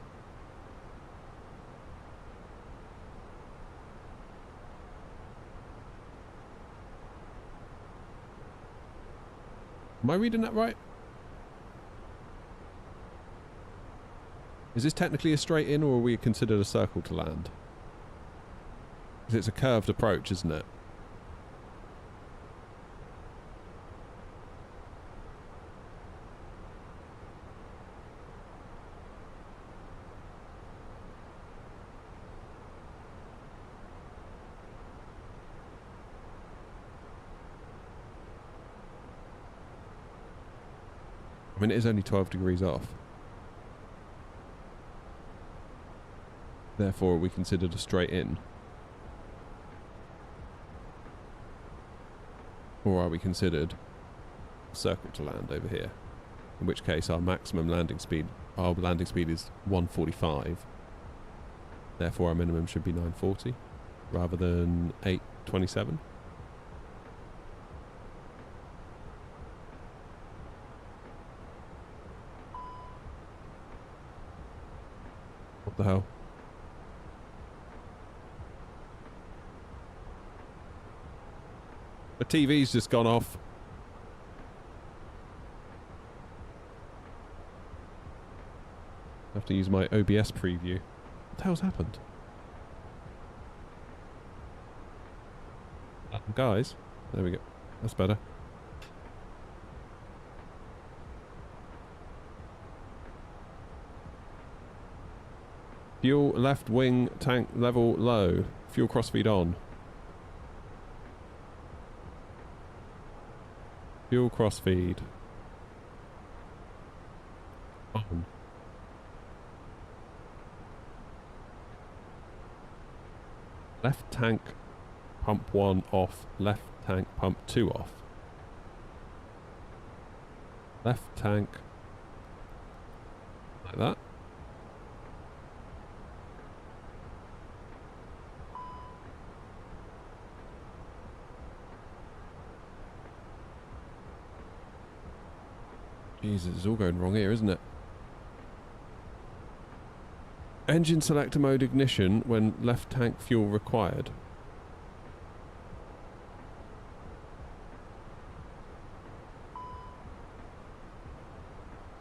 Am I reading that right? Is this technically a straight in, or are we considered a circle to land? Because it's a curved approach, isn't it? I mean, it is only 12 degrees off. Therefore, are we considered a straight in? Or are we considered a circle to land over here? In which case, our maximum landing speed, our landing speed is 145. Therefore, our minimum should be 940 rather than 827. What the hell? The TV's just gone off. I have to use my OBS preview. What the hell's happened? Guys, there we go. That's better. Fuel left wing tank level low. Fuel crossfeed on. Fuel crossfeed. on. Left tank pump 1 off, left tank pump 2 off. Left tank like that. Jesus, it's all going wrong here, isn't it? Engine selector mode ignition when left tank fuel required.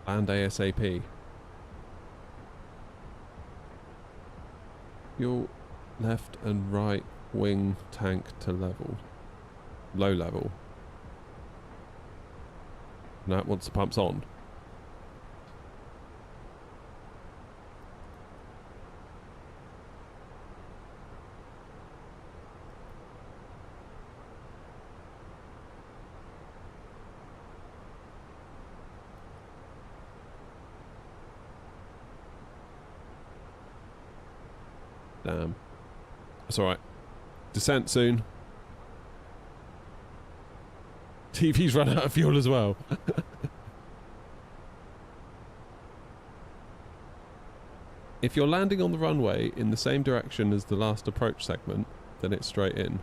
Land ASAP. Fuel left and right wing tank to level. Low level. No, once the pump's on. Damn. That's alright. Descent soon. TV's run out of fuel as well. If you're landing on the runway in the same direction as the last approach segment, then it's straight in.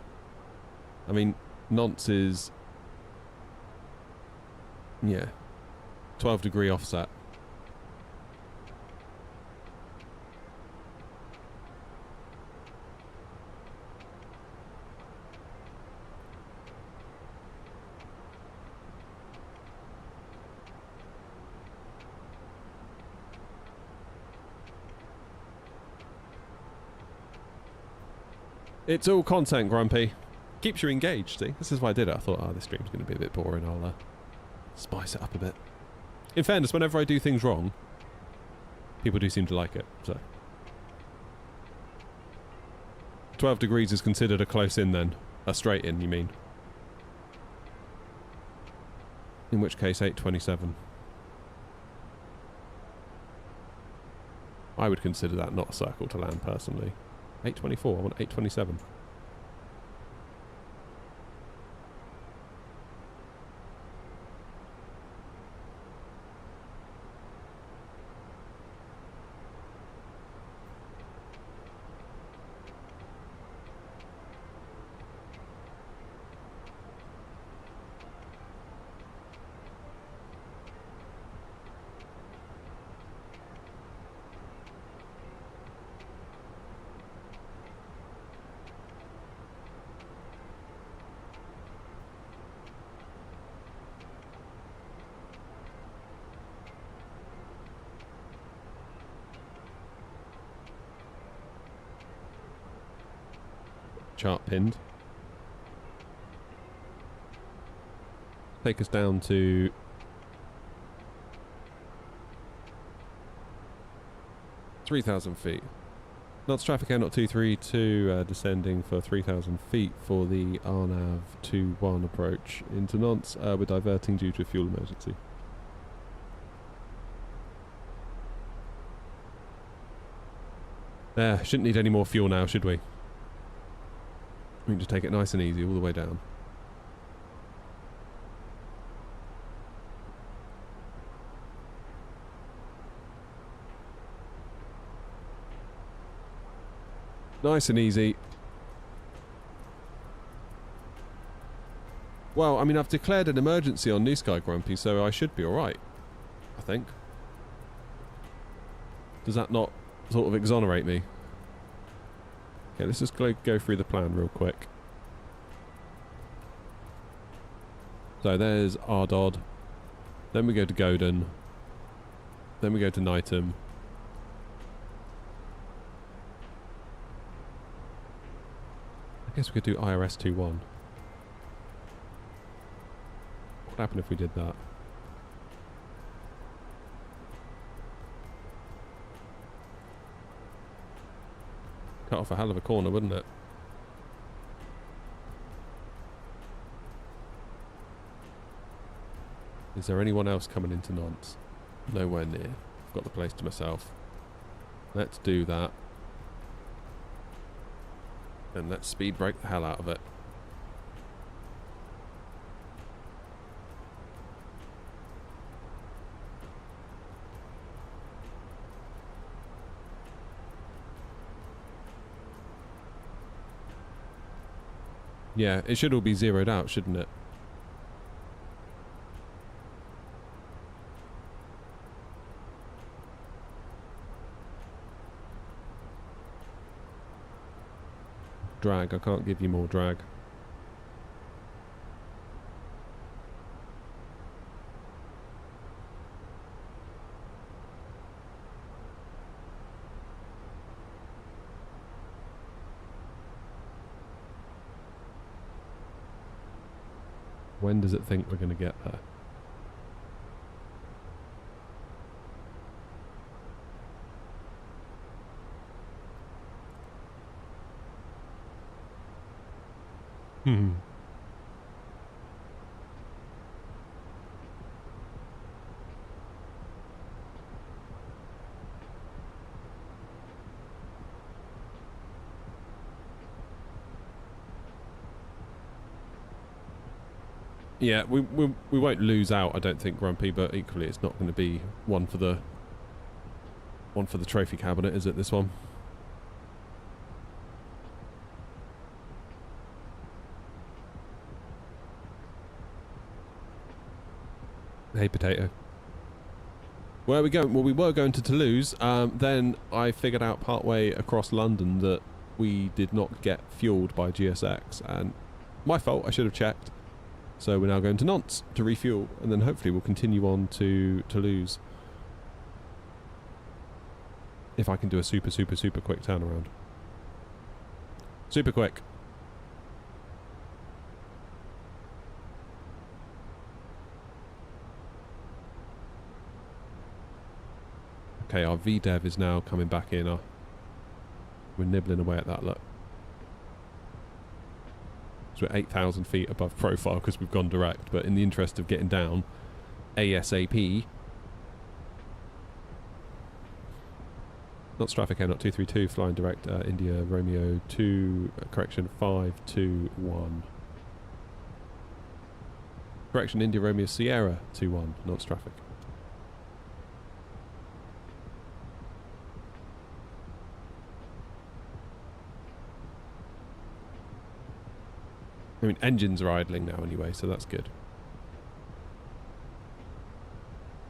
I mean, Nantes is... yeah. 12-degree offset. It's all content, Grumpy. Keeps you engaged, see? This is why I did it. I thought, oh, this stream's going to be a bit boring. I'll spice it up a bit. In fairness, whenever I do things wrong, people do seem to like it, so. 12 degrees is considered a close in then. A straight in, you mean? In which case, 827. I would consider that not a circle to land, personally. 824, I want 827. Chart pinned. Take us down to 3,000 feet. Nantes traffic air not 232 descending for 3,000 feet for the RNAV 21 approach into Nantes. We're diverting due to a fuel emergency. There, shouldn't need any more fuel now, should we? We can just take it nice and easy all the way down. Nice and easy. Well, I mean, I've declared an emergency on New Sky, Grumpy, so I should be alright. I think. Does that not sort of exonerate me? Okay, let's just go through the plan real quick. So there's Ardod. Then we go to Godin. Then we go to Nightham. I guess we could do IRS 21. What would happen if we did that? Cut off a hell of a corner, wouldn't it? Is there anyone else coming into Nantes? Nowhere near. got the place to myself. Let's do that. And let's speed brake the hell out of it. Yeah, it should all be zeroed out, shouldn't it? Drag, I can't give you more drag. When does it think we're going to get there? Yeah, we won't lose out, I don't think, Grumpy, but equally it's not going to be one for the trophy cabinet, is it, this one? Hey, Potato. Where are we going? Well, we were going to Toulouse. Then I figured out partway across London that we did not get fueled by GSX, and my fault, I should have checked. So we're now going to Nantes to refuel, and then hopefully we'll continue on to Toulouse. If I can do a super quick turnaround. Super quick. Okay, our VDEV is now coming back in. We're nibbling away at that, look. So we're 8,000 feet above profile because we've gone direct, but in the interest of getting down ASAP. Not traffic not 232, flying direct India Romeo 2, correction 521. Correction India Romeo Sierra 21, not traffic. I mean, engines are idling now anyway, so that's good.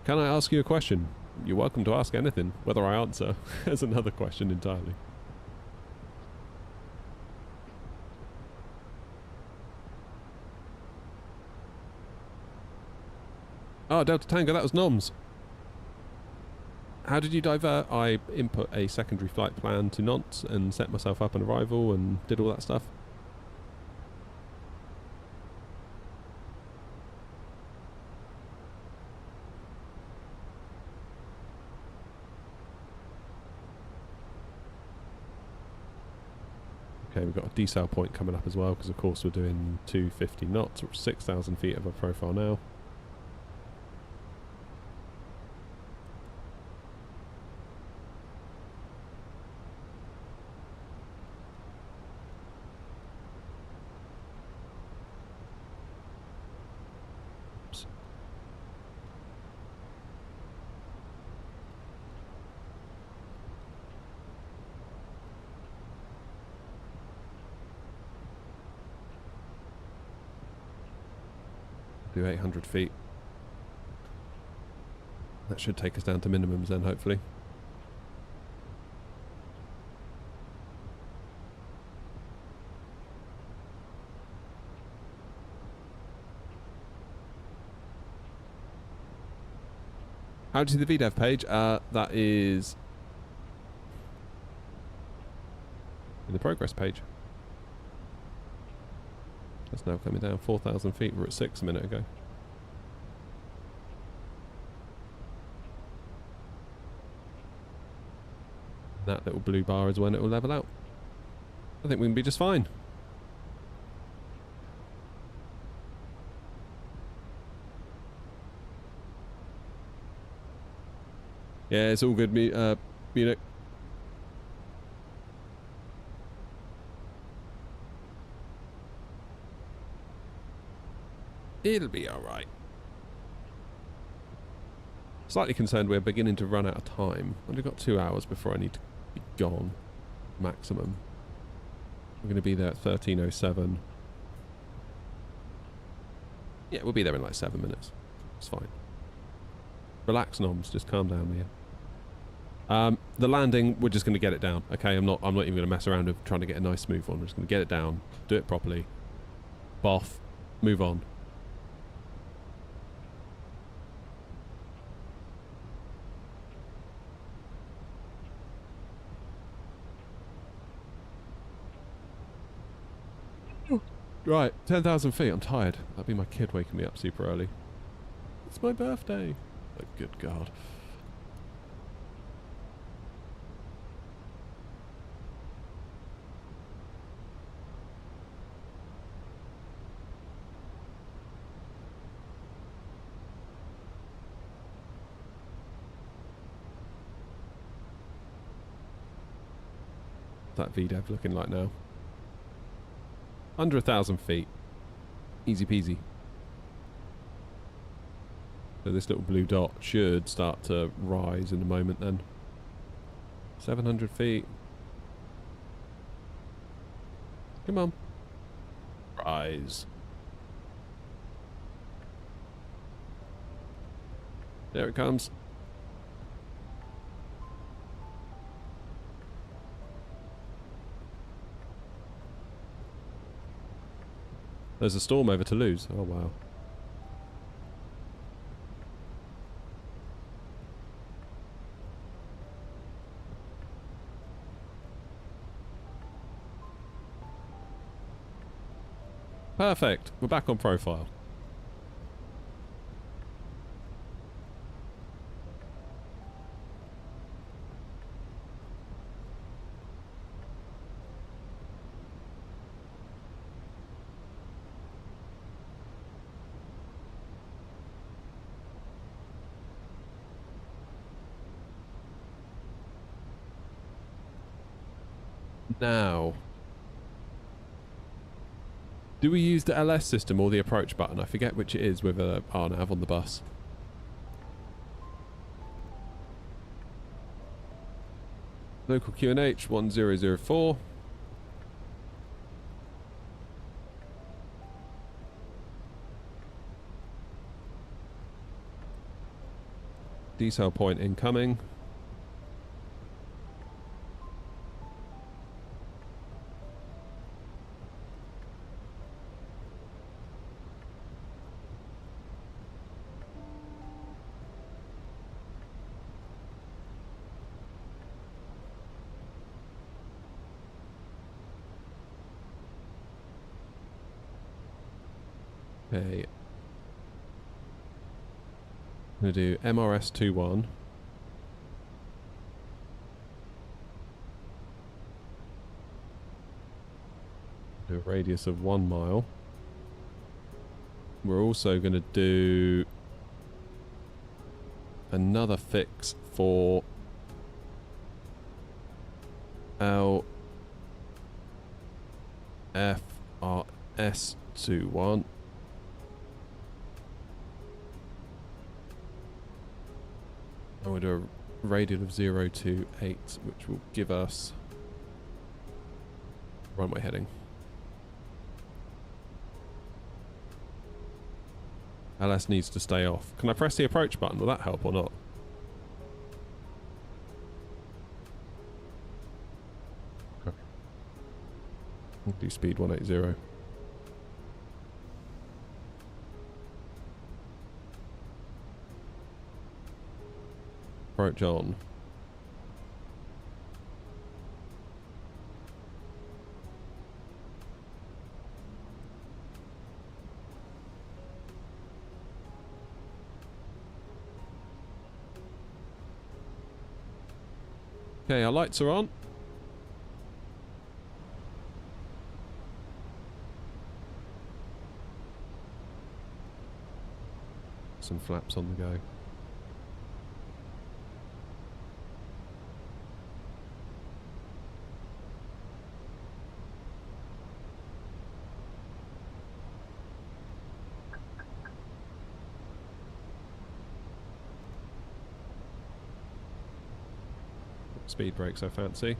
Can I ask you a question? You're welcome to ask anything. Whether I answer is another question entirely. Oh, Delta Tango, that was Noms. How did you divert? I input a secondary flight plan to Nantes and set myself up an arrival and did all that stuff. Okay, we've got a decel point coming up as well, because of course we're doing 250 knots, or 6,000 feet of our profile now. Oops. Do 800 feet. That should take us down to minimums then, hopefully. How do you see the VDEV page? That is in the progress page. That's now coming down 4,000 feet. We were at 6 a minute ago. That little blue bar is when it will level out. I think we can be just fine. Yeah, it's all good, Munich. It'll be alright. Slightly concerned we're beginning to run out of time. I've only got 2 hours before I need to be gone. Maximum. We're going to be there at 13:07. Yeah, we'll be there in like 7 minutes. It's fine. Relax, noms. Just calm down, Mia. The landing, we're just going to get it down. Okay, I'm not even going to mess around with trying to get a nice smooth one. We're just going to get it down, do it properly, boff, move on. Right, 10,000 feet. I'm tired. That'd be my kid waking me up super early. It's my birthday. Oh, good God. What's that VDEV looking like now? Under 1,000 feet. Easy peasy. So this little blue dot should start to rise in a moment then. 700 feet. Come on. Rise. There it comes. There's a storm over Toulouse. Oh, wow. Perfect. We're back on profile. Now, do we use the LS system or the approach button? I forget which it is with a RNAV on the bus. Local QNH 1004. Decel point incoming. Okay. I'm going to do MRS21. Do a radius of 1 mile. We're also going to do another fix for LFRS21. And we'll do a radius of 028, which will give us runway heading. LS needs to stay off. Can I press the approach button? Will that help or not? Okay. We'll do speed 180. Approach on. Okay, our lights are on. Some flaps on the go. speed brake so fancy.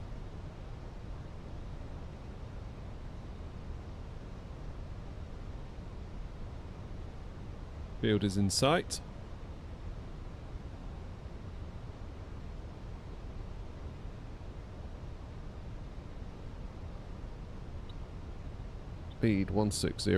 Field is in sight. Speed 160.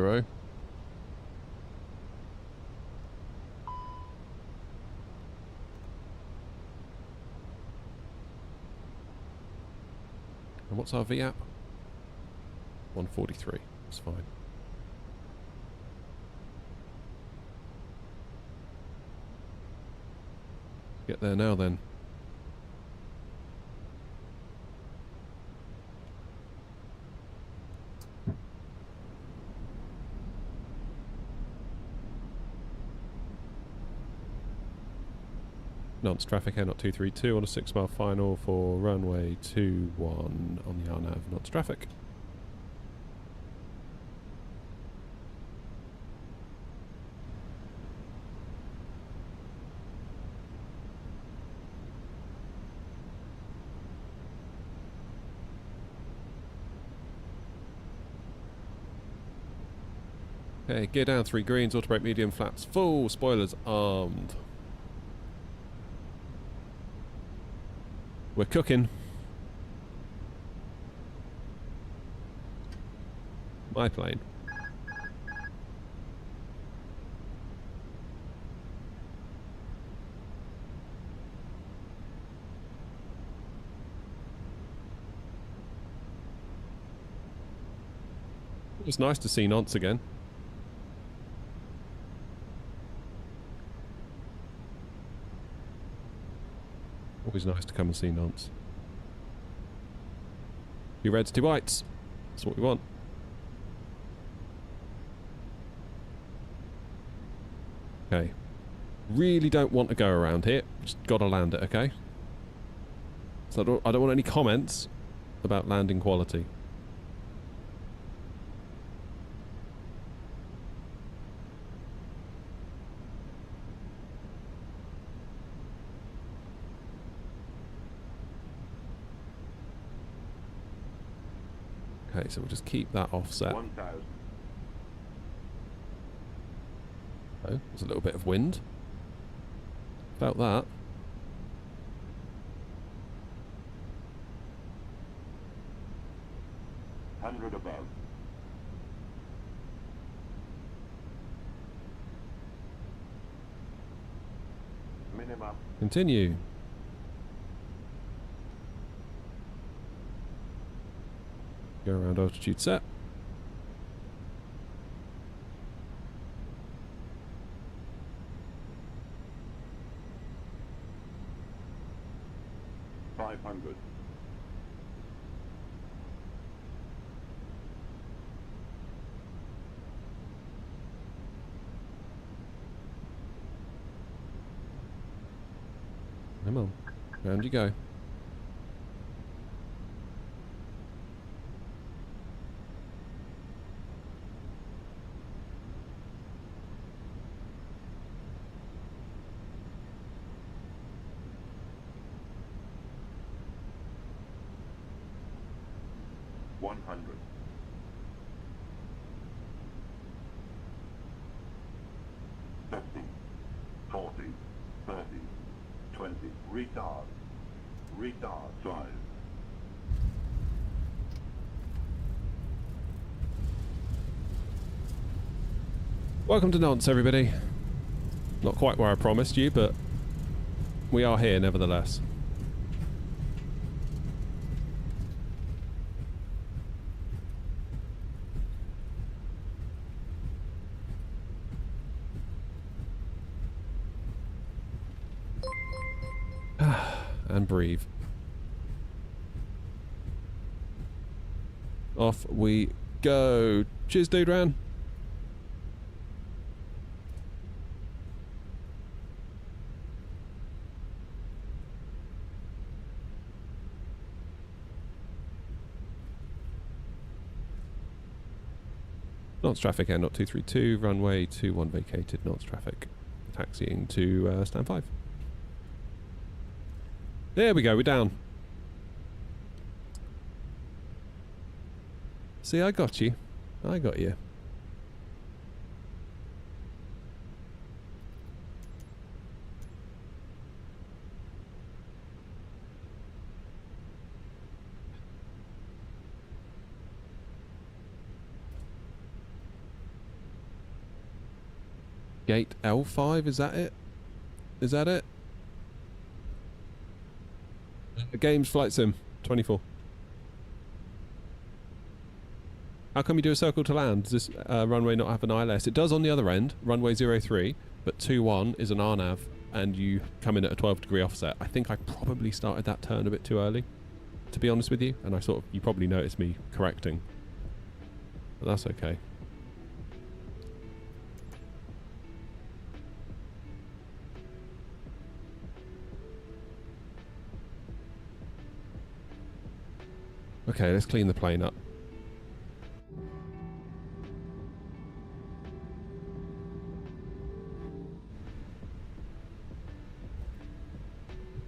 And what's our VAP? 143. That's fine. Get there now then. Nonce traffic Airnot 232 on a 6-mile final for runway 21 on the RNAV Nonce traffic. Okay, gear down 3 greens, auto brake medium, flaps full, spoilers armed. We're cooking. My plane. It was nice to see Nonce again. Always nice to come and see Nonce. 2 reds, 2 whites. That's what we want. Okay. Really don't want to go around here. Just gotta land it, okay? So I don't want any comments about landing quality. Okay, so we'll just keep that offset. 1,000. Oh, there's a little bit of wind. Felt that. $100 above. Minimum. Continue. Go around altitude set. $500. Come on. Round you go. $100. 50, 40, 30, 20. Retard. Retard. Drive. Welcome to Nonce, everybody. Not quite where I promised you, but we are here nevertheless. And breathe. Off we go. Cheers, dude, Ran. Nonce traffic Airnot 232, runway 21 vacated, Nonce traffic. Taxiing to stand 5. There we go, we're down. See, I got you. I got you. Gate L5, is that it? Is that it? Games Flight Sim 24. How come you do a circle to land? Does this runway not have an ILS? It does on the other end, runway 03, but 21 is an RNAV, and you come in at a 12-degree offset. I think I probably started that turn a bit too early, to be honest with you, and you probably noticed me correcting. But that's okay. Okay, let's clean the plane up.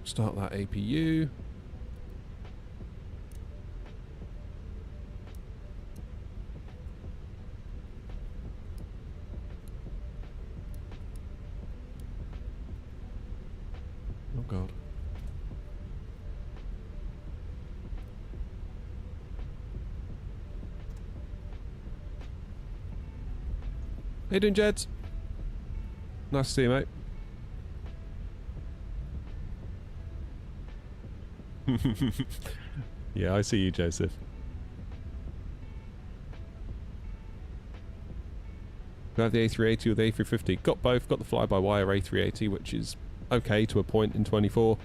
Start that APU. Oh God. How you doing, Jeds? Nice to see you, mate. Yeah, I see you, Joseph. Do I have the A380 or the A350? Got both. Got the fly-by-wire A380, which is okay to a point in 24.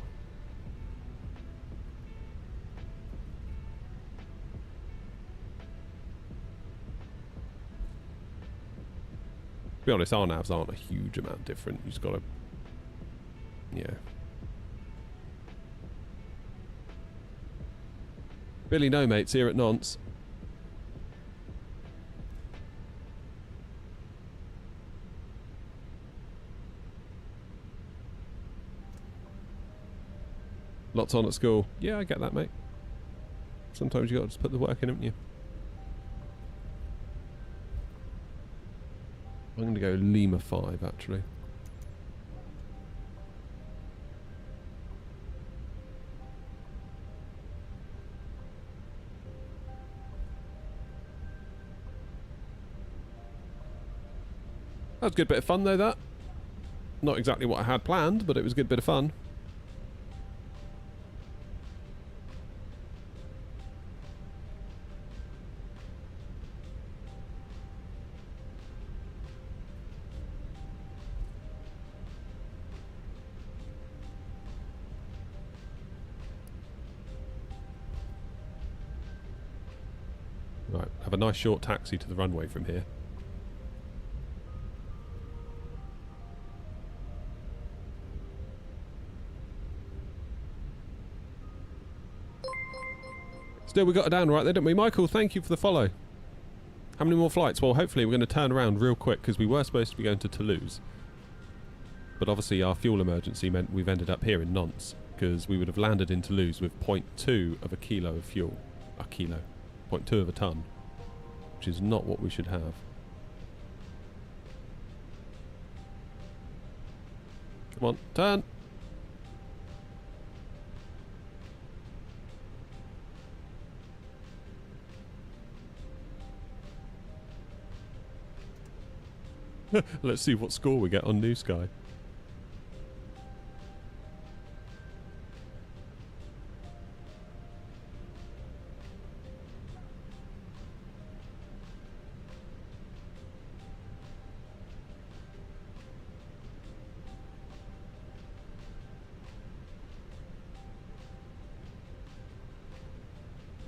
To be honest, our navs aren't a huge amount different. You just got to... Yeah. Billy, no, mates, here at Nonce. Lots on at school. Yeah, I get that, mate. Sometimes you got to just put the work in, haven't you? I'm going to go Lima 5, actually. That was a good bit of fun, though, that. Not exactly what I had planned, but it was a good bit of fun. Right, have a nice short taxi to the runway from here. Still, we got it down right there, didn't we? Michael, thank you for the follow. How many more flights? Well, hopefully we're going to turn around real quick because we were supposed to be going to Toulouse. But obviously our fuel emergency meant we've ended up here in Nantes because we would have landed in Toulouse with 0.2 of a kilo of fuel. A kilo. 0.2 of a ton. Which is not what we should have. Come on, turn! Let's see what score we get on New Sky.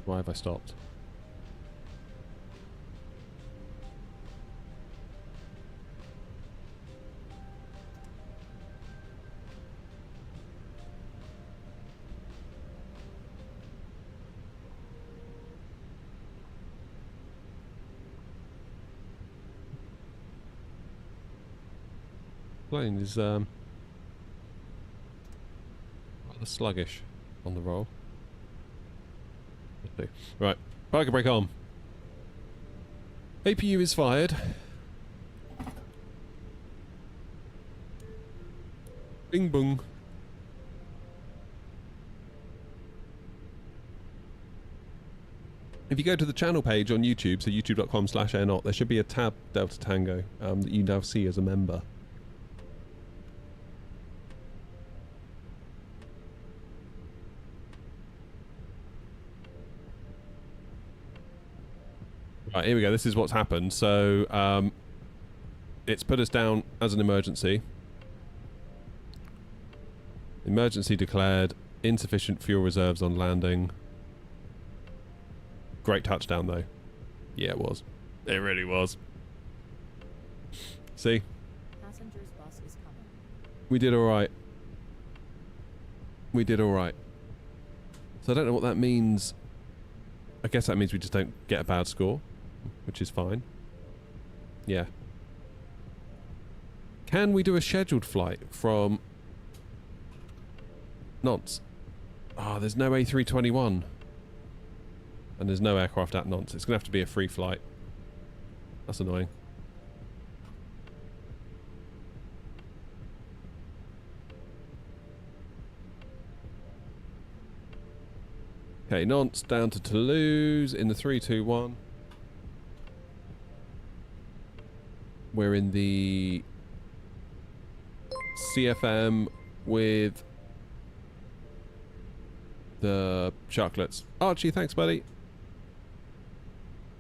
Why have I stopped? Plane is rather sluggish on the roll. Right, parking brake on. APU is fired. Bing bong. If you go to the channel page on YouTube, so youtube.com/airnot, there should be a tab Delta Tango that you now see as a member. Right, here we go. This is what's happened. So, it's put us down as an emergency. Emergency declared. Insufficient fuel reserves on landing. Great touchdown, though. Yeah, it was. It really was. See? Passenger's bus is coming. We did alright. We did alright. So I don't know what that means. I guess that means we just don't get a bad score, which is fine. Yeah. Can we do a scheduled flight from Nantes? Ah, there's no A321. And there's no aircraft at Nantes. It's going to have to be a free flight. That's annoying. Okay, Nantes down to Toulouse in the 321. We're in the CFM with the Sharklets. Archie, thanks, buddy.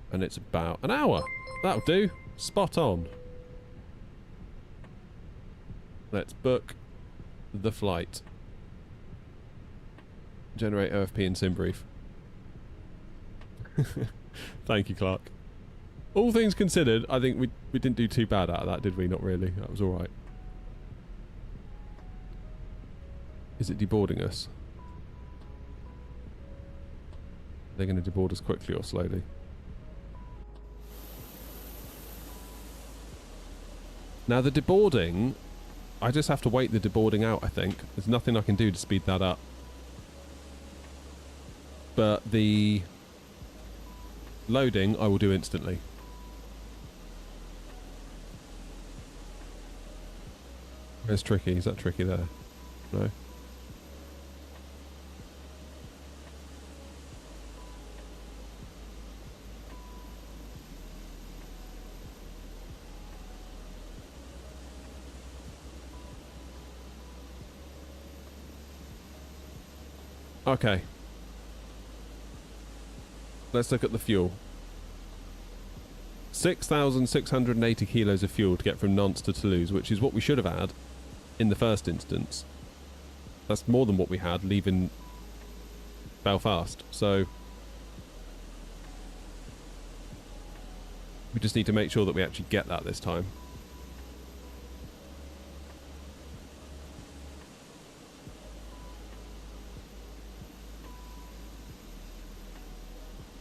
And it's about an hour. That'll do. Spot on. Let's book the flight. Generate OFP and SimBrief. Thank you, Clark. All things considered, I think we didn't do too bad out of that, did we? Not really. That was alright. Is it deboarding us? Are they going to deboard us quickly or slowly? Now the deboarding, I just have to wait the deboarding out, I think. There's nothing I can do to speed that up. But the loading I will do instantly. Where's Tricky? Is that Tricky there? No? Okay. Let's look at the fuel. 6,680 kilos of fuel to get from Nantes to Toulouse, which is what we should have had in the first instance. That's more than what we had leaving Belfast. So we just need to make sure that we actually get that this time.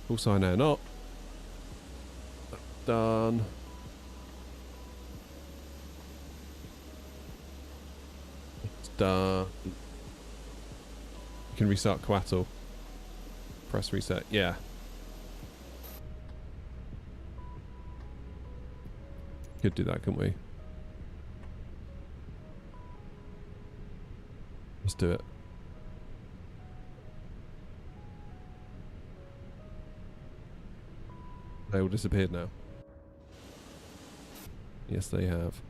Full sign air not. Done. It's done. You can restart Coatl. Press reset. Yeah. Could do that, couldn't we? Let's do it. They all disappeared now. Yes, they have.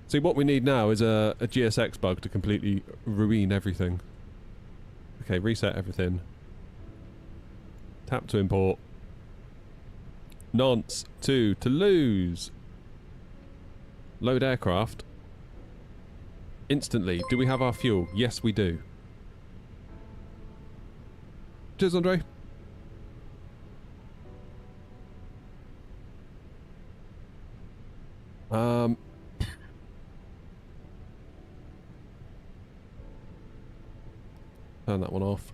See, what we need now is a GSX bug to completely ruin everything. Okay, reset everything. Tap to import. Nantes to Toulouse. Load aircraft. Instantly. Do we have our fuel? Yes, we do. Cheers, Andre. Turn that one off.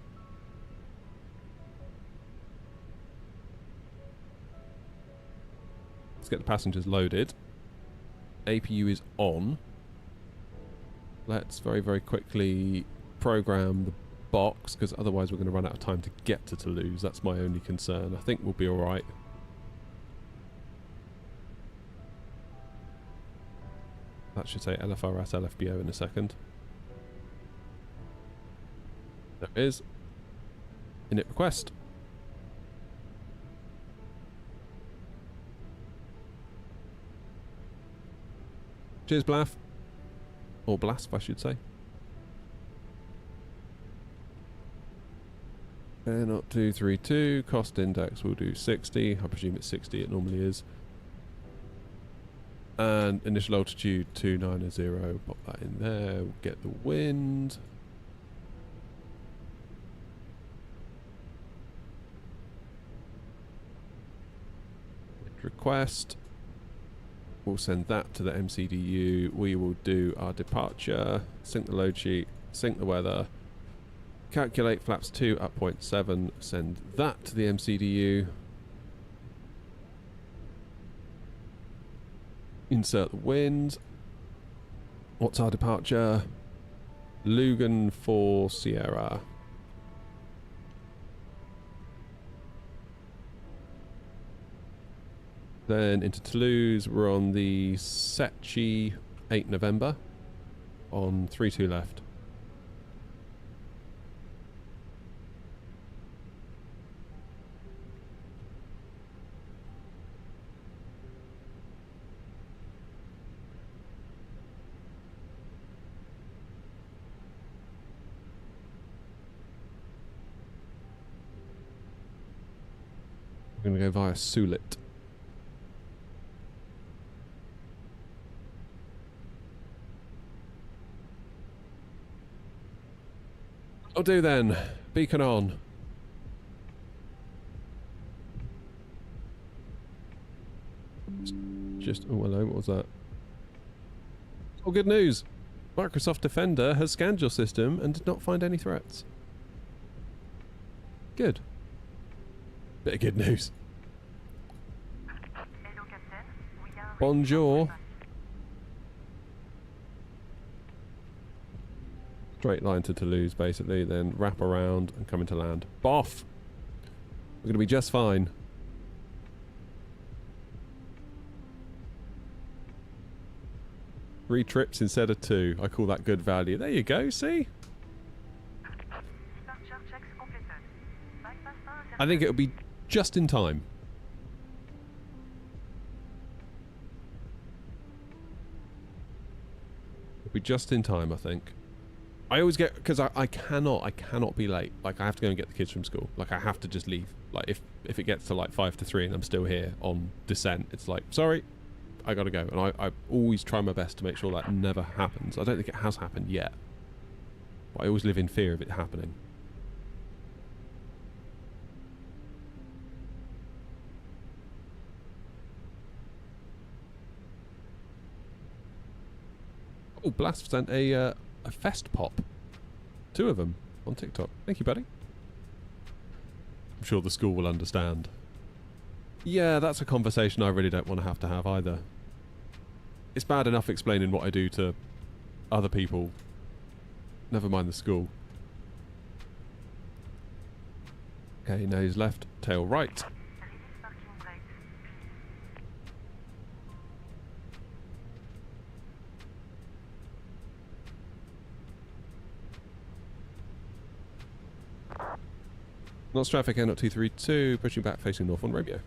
Let's get the passengers loaded. APU is on. Let's very, very quickly program the box, because otherwise we're going to run out of time to get to Toulouse. That's my only concern. I think we'll be alright. That should say LFRS LFBO in a second. There it is. Init request. Cheers, Blaff. Or Blasf, I should say. Not 232. Cost index we'll do 60. I presume it's 60, it normally is. And initial altitude 290. Pop that in there. We'll get the wind. Request. We'll send that to the MCDU. We will do our departure, sync the load sheet, sync the weather, calculate flaps 2 at 0.7, send that to the MCDU, insert the wind. What's our departure? Lugan for Sierra. Then into Toulouse, we're on the Setchi 8 November on 32 left. We're going to go via Sulit. I'll do then. Beacon on. Just, oh hello, what was that? Oh, good news! Microsoft Defender has scanned your system and did not find any threats. Good. Bit of good news. Bonjour. Straight line to Toulouse, basically, then wrap around and come into land. Boff! We're going to be just fine. Three trips instead of 2. I call that good value. There you go, see? I think it'll be just in time. It'll be just in time, I think. I always get, because I cannot be late. Like, I have to go and get the kids from school. Like, I have to just leave. Like, if it gets to like 5 to 3 and I'm still here on descent, it's like, sorry, I gotta go. And I always try my best to make sure that never happens. I don't think it has happened yet. But I always live in fear of it happening. Oh, Blast sent a fest pop. 2 of them on TikTok. Thank you, buddy. I'm sure the school will understand. Yeah, that's a conversation I really don't want to have either. It's bad enough explaining what I do to other people. Never mind the school. Okay, nose left, tail right. Lots of traffic, N 232, pushing back facing north on Romeo.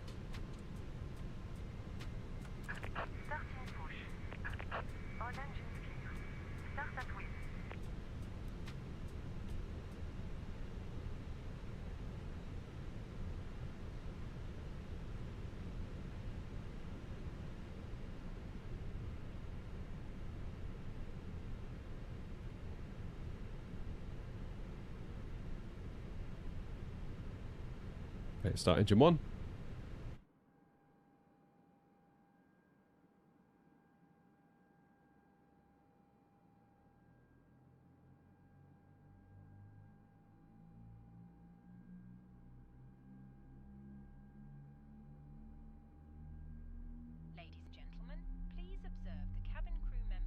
Okay, start engine 1.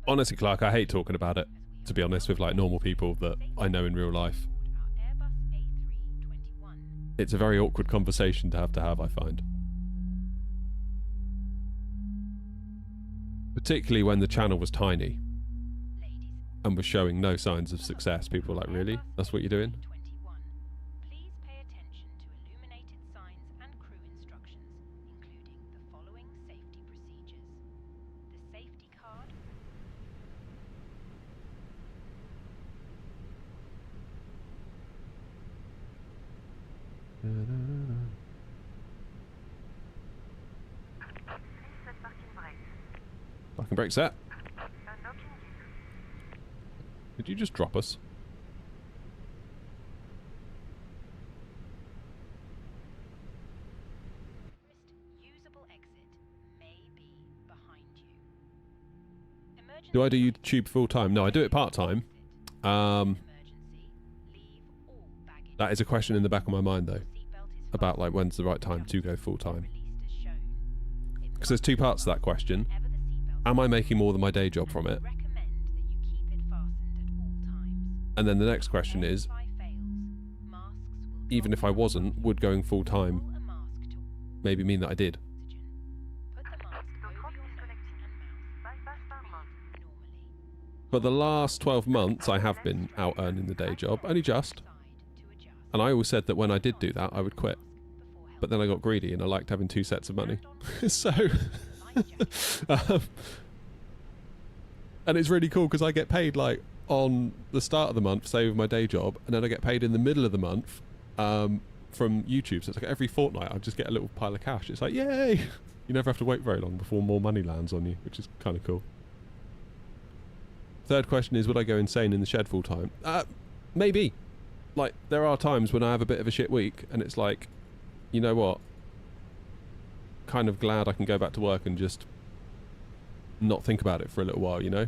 Honestly, Clark, I hate talking about it, to be honest, with like normal people that I know in real life. It's a very awkward conversation to have, I find. Particularly when the channel was tiny and was showing no signs of success. People were like, really? That's what you're doing? Please pay attention to illuminated signs and crew instructions, including the following safety procedures. The safety card. Parking brake set. Did you just drop us? Usable exit may be behind you. Do I do YouTube full time? No, I do it part time. That is a question in the back of my mind though, about like when's the right time to go full time. Because there's two parts to that question. Am I making more than my day job from it? And then the next question is, even if I wasn't, would going full time maybe mean that I did? For the last 12 months I have been out earning the day job, only just. And I always said that when I did do that I would quit. But then I got greedy and I liked having 2 sets of money. So... and it's really cool because I get paid like on the start of the month, say with my day job, and then I get paid in the middle of the month from YouTube. So it's like every fortnight I just get a little pile of cash. It's like, yay! You never have to wait very long before more money lands on you, which is kind of cool. Third question is, would I go insane in the shed full time? Maybe. Like, there are times when I have a bit of a shit week and it's like, you know what? Kind of glad I can go back to work and just not think about it for a little while, you know?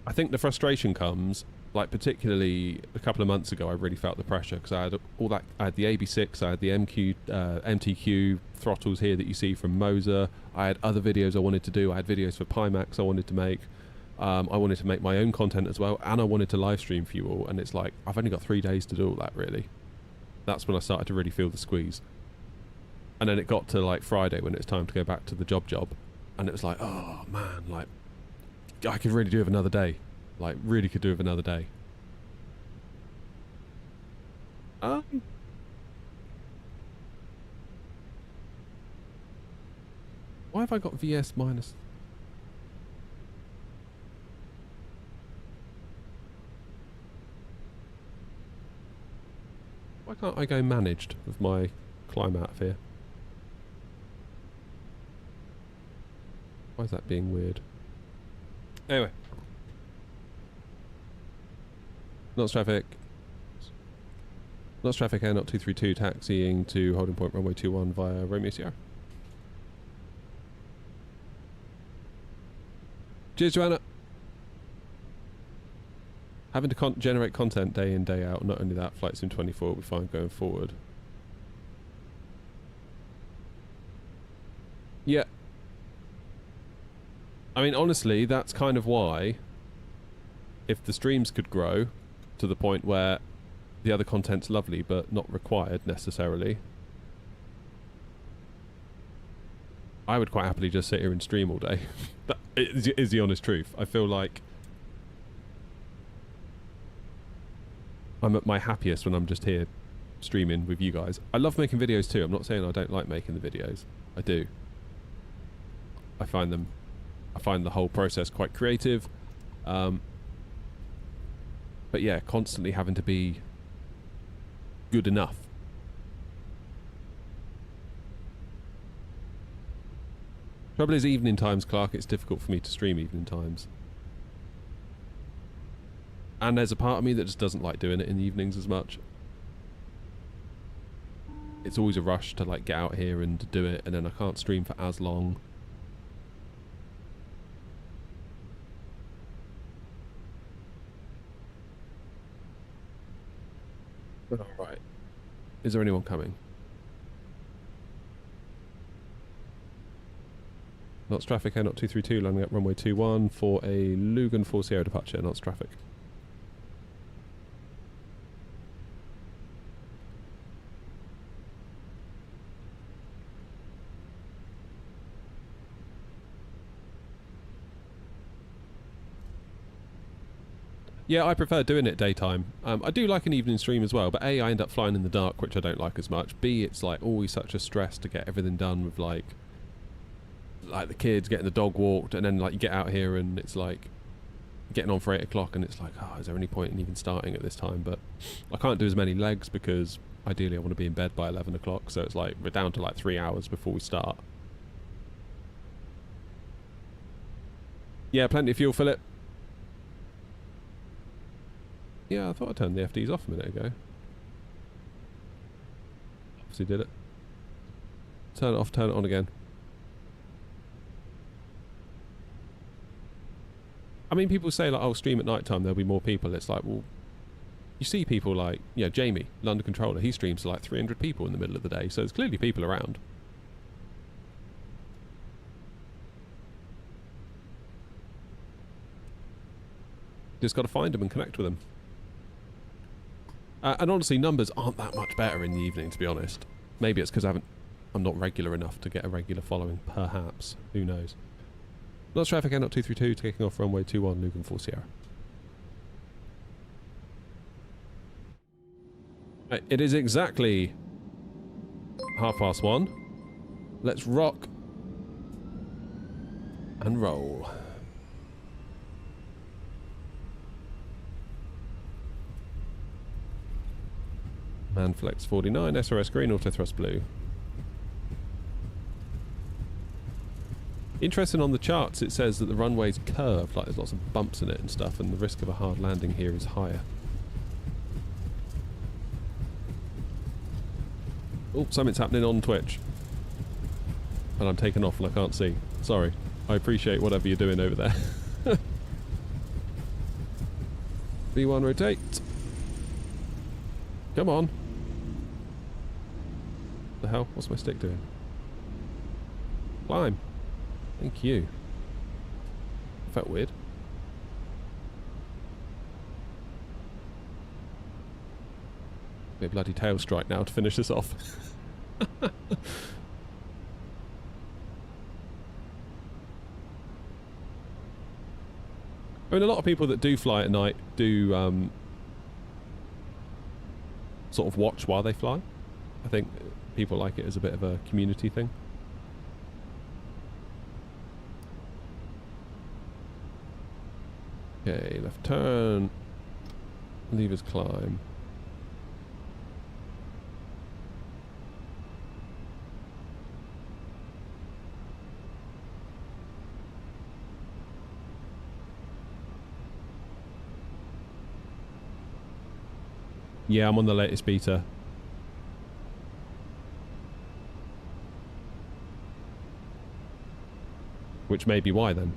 I think the frustration comes, like particularly a couple of months ago, I really felt the pressure because I had all that. I had the AB6, I had the MTQ throttles here that you see from Moser. I had other videos I wanted to do. I had videos for Pimax I wanted to make. I wanted to make my own content as well, and I wanted to live stream for you all. And it's like I've only got 3 days to do all that. Really, that's when I started to really feel the squeeze. And then it got to like Friday when it was time to go back to the job, and it was like, oh man, like. I could really do with another day. Like, really could do with another day. Why have I got VS minus? Why can't I go managed with my climb out of here? Why is that being weird? Anyway. Knots traffic. Knots traffic air, not 232, taxiing to holding point runway 21 via Romeo Sierra. Cheers, Joanna. Having to generate content day in, day out. Not only that, Flight Sim 24 will be fine going forward. Yeah. I mean, honestly, that's kind of why, if the streams could grow to the point where the other content's lovely but not required necessarily, I would quite happily just sit here and stream all day. That is the honest truth. I feel like I'm at my happiest when I'm just here streaming with you guys. I love making videos too. I'm not saying I don't like making the videos. I do. I find the whole process quite creative. But yeah, constantly having to be good enough. Trouble is, evening times, Clark, it's difficult for me to stream evening times. And there's a part of me that just doesn't like doing it in the evenings as much. It's always a rush to like get out here and do it, and then I can't stream for as long. But alright. Is there anyone coming? Knots traffic, Air Knot 232, landing at runway 21 for a Lugan 4 Sierra departure, knots traffic. Yeah, I prefer doing it daytime. I do like an evening stream as well, but A, I end up flying in the dark, which I don't like as much. B, it's like always such a stress to get everything done with like the kids, getting the dog walked, and then like you get out here and it's like getting on for 8 o'clock and it's like, oh, is there any point in even starting at this time? But I can't do as many legs because ideally I want to be in bed by 11 o'clock, so it's like we're down to like 3 hours before we start. Yeah, plenty of fuel, Philip. Yeah, I thought I turned the FDs off a minute ago. Obviously did it. Turn it off, turn it on again. I mean, people say like, oh, stream at night time, there'll be more people. It's like, well, you see people like, you know, Jamie, London Controller, he streams to like 300 people in the middle of the day, so there's clearly people around. Just got to find them and connect with them. And honestly, numbers aren't that much better in the evening, to be honest. Maybe it's because I'm not regular enough to get a regular following, perhaps. Who knows? Knots traffic, Air Knot 232, taking off runway 21, Lugan 4 Sierra. Right, it is exactly 1:30. Let's rock and roll. Manflex 49, SRS green, auto thrust blue. Interesting, on the charts it says that the runway's curved, like there's lots of bumps in it and stuff, and the risk of a hard landing here is higher. Oh, something's happening on Twitch. And I'm taken off and I can't see. Sorry. I appreciate whatever you're doing over there. V1 rotate. Come on. The hell? What's my stick doing? Climb. Thank you. Felt weird. Be a bloody tail strike now to finish this off. I mean, a lot of people that do fly at night do sort of watch while they fly. I think people like it as a bit of a community thing. Okay, left turn. Levers climb. Yeah, I'm on the latest beta. Which may be why then.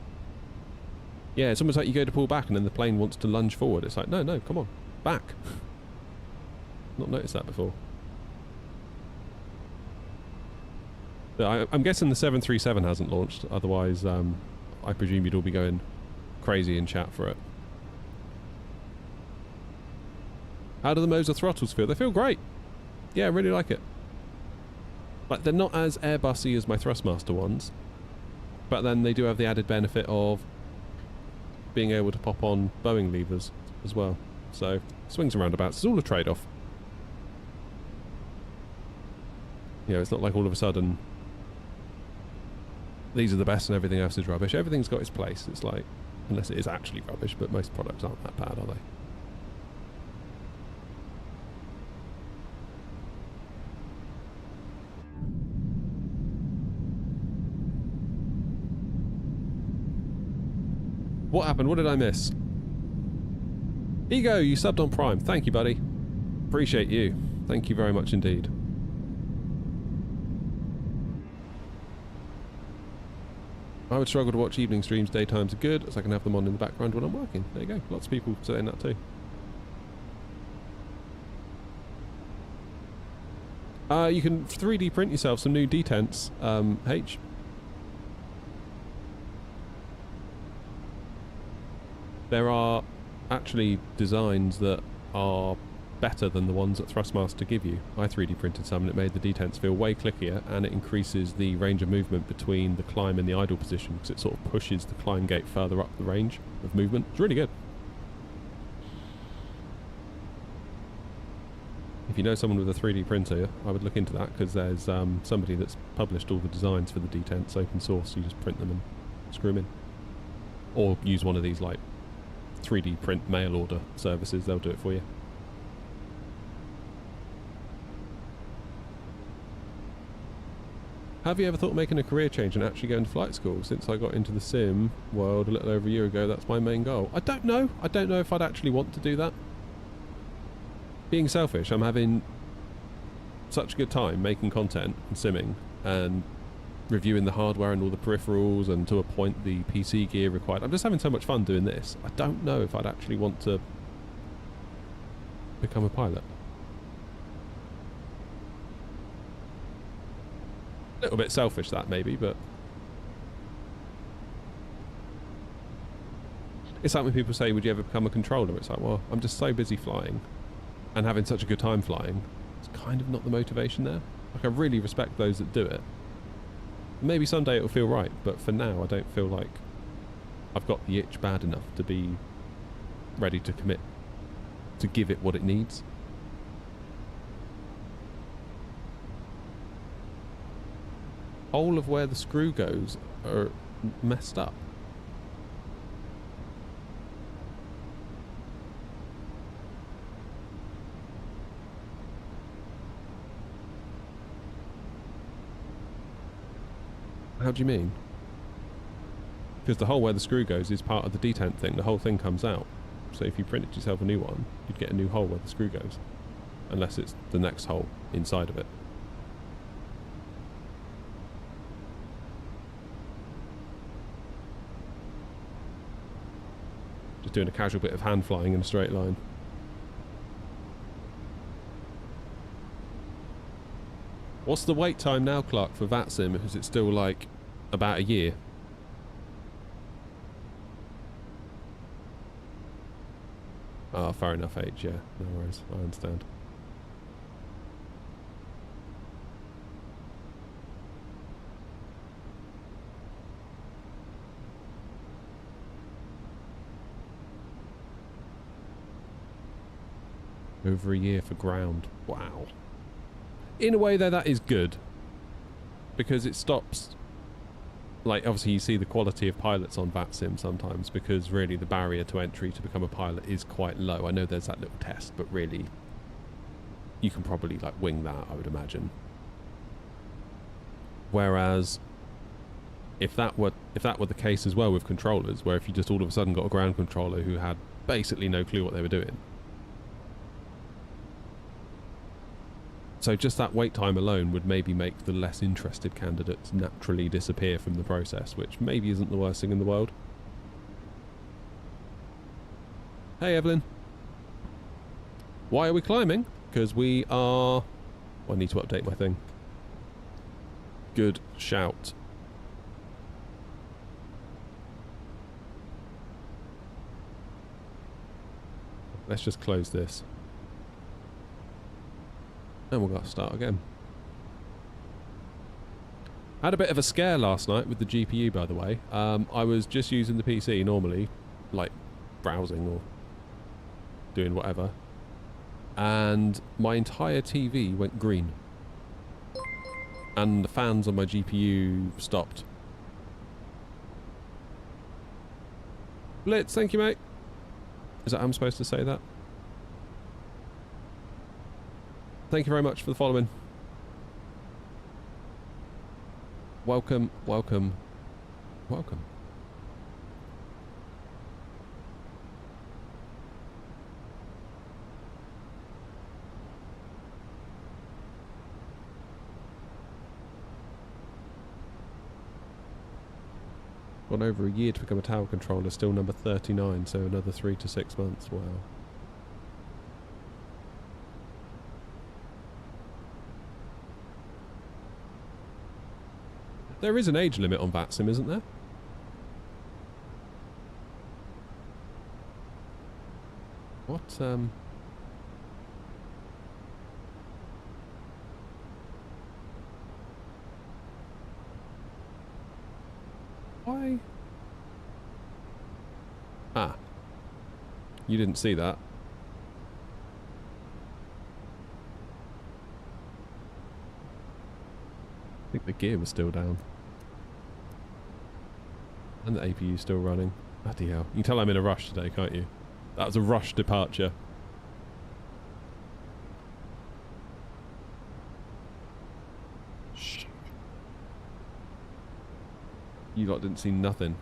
Yeah, it's almost like you go to pull back and then the plane wants to lunge forward. It's like, no, no, come on, back. Not noticed that before. I'm guessing the 737 hasn't launched, otherwise I presume you'd all be going crazy in chat for it. How do the Moser throttles feel? They feel great. Yeah, I really like it. Like, they're not as Airbusy as my Thrustmaster ones, but then they do have the added benefit of being able to pop on Boeing levers as well. So, swings and roundabouts. It's all a trade-off. You know, it's not like all of a sudden these are the best and everything else is rubbish. Everything's got its place. It's like, unless it is actually rubbish, but most products aren't that bad, are they? What happened? What did I miss? Ego, you subbed on Prime. Thank you, buddy. Appreciate you. Thank you very much indeed. I would struggle to watch evening streams. Daytimes are good, as I can have them on in the background when I'm working. There you go. Lots of people saying that too. You can 3D print yourself some new detents, H. There are actually designs that are better than the ones that Thrustmaster give you. I 3D printed some and it made the detents feel way clickier, and it increases the range of movement between the climb and the idle position, because it sort of pushes the climb gate further up the range of movement. It's really good. If you know someone with a 3D printer, I would look into that, because there's somebody that's published all the designs for the detents open source. You just print them and screw them in. Or use one of these like 3D print mail order services, they'll do it for you. Have you ever thought of making a career change and actually going to flight school? Since I got into the sim world a little over a year ago, that's my main goal. I don't know. I don't know if I'd actually want to do that. Being selfish, I'm having such a good time making content and simming and reviewing the hardware and all the peripherals, and to a point the PC gear required. I'm just having so much fun doing this. I don't know if I'd actually want to become a pilot. A little bit selfish, that maybe, but it's like when people say, would you ever become a controller? It's like, well, I'm just so busy flying and having such a good time flying. It's kind of not the motivation there. Like, I really respect those that do it. Maybe someday it'll feel right, but for now I don't feel like I've got the itch bad enough to be ready to commit to give it what it needs. All of where the screw goes are messed up. How do you mean? Because the hole where the screw goes is part of the detent thing. The whole thing comes out. So if you printed yourself a new one, you'd get a new hole where the screw goes. Unless it's the next hole inside of it. Just doing a casual bit of hand flying in a straight line. What's the wait time now, Clark, for VATSIM? Is it still like about a year? Ah, fair enough, H, yeah. No worries, I understand. Over a year for ground. Wow. In a way, though, that is good. Because it stops... Like, obviously you see the quality of pilots on VATSIM sometimes, because really the barrier to entry to become a pilot is quite low. I know there's that little test, but really you can probably, like, wing that, I would imagine. Whereas if that were the case as well with controllers, where if you just all of a sudden got a ground controller who had basically no clue what they were doing, so just that wait time alone would maybe make the less interested candidates naturally disappear from the process, which maybe isn't the worst thing in the world. Hey, Evelyn. Why are we climbing? Because we are... Oh, I need to update my thing. Good shout. Let's just close this. And we'll go start again. I had a bit of a scare last night with the GPU, by the way. I was just using the PC normally, like browsing or doing whatever, and my entire TV went green. And the fans on my GPU stopped. Blitz, thank you, mate. Is that how I'm supposed to say that? Thank you very much for the following. Welcome, welcome, welcome. Gone over a year to become a tower controller, still number 39, so another 3 to 6 months. Wow. There is an age limit on VATSIM, isn't there? What, Why? Ah. You didn't see that. I think the gear was still down. And the APU's still running. Bloody hell. You can tell I'm in a rush today, can't you? That was a rush departure. Shh. You lot didn't see nothing.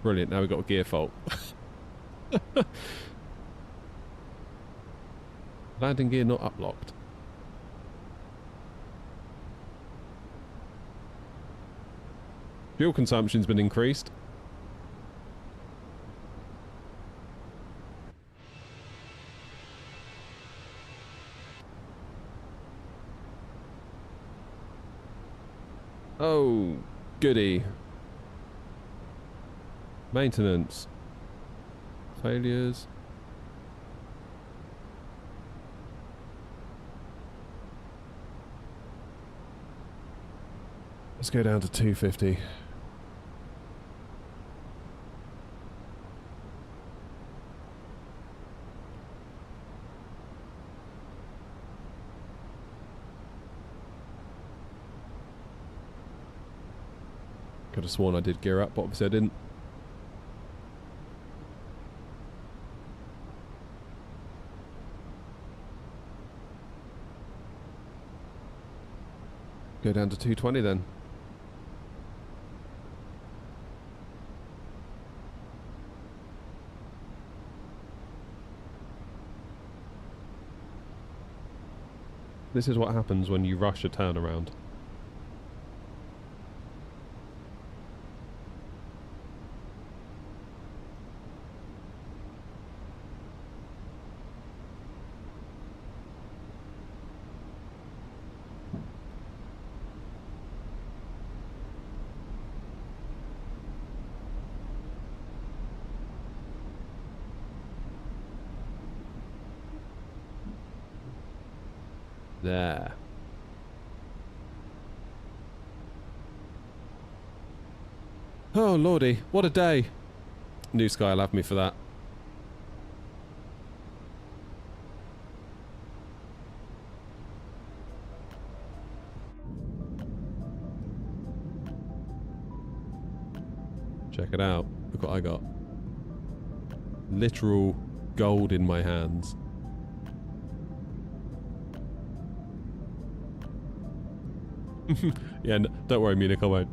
Brilliant, now we've got a gear fault. Landing gear not uplocked. Fuel consumption's been increased. Oh, goody. Maintenance. Failures. Let's go down to 250. Could have sworn I did gear up, but obviously I didn't. Go down to 220 then. This is what happens when you rush a turnaround. There. Oh lordy, what a day. New Sky will have me for that. Check it out. Look what I got. Literal gold in my hands. Yeah, don't worry, Munich, I won't.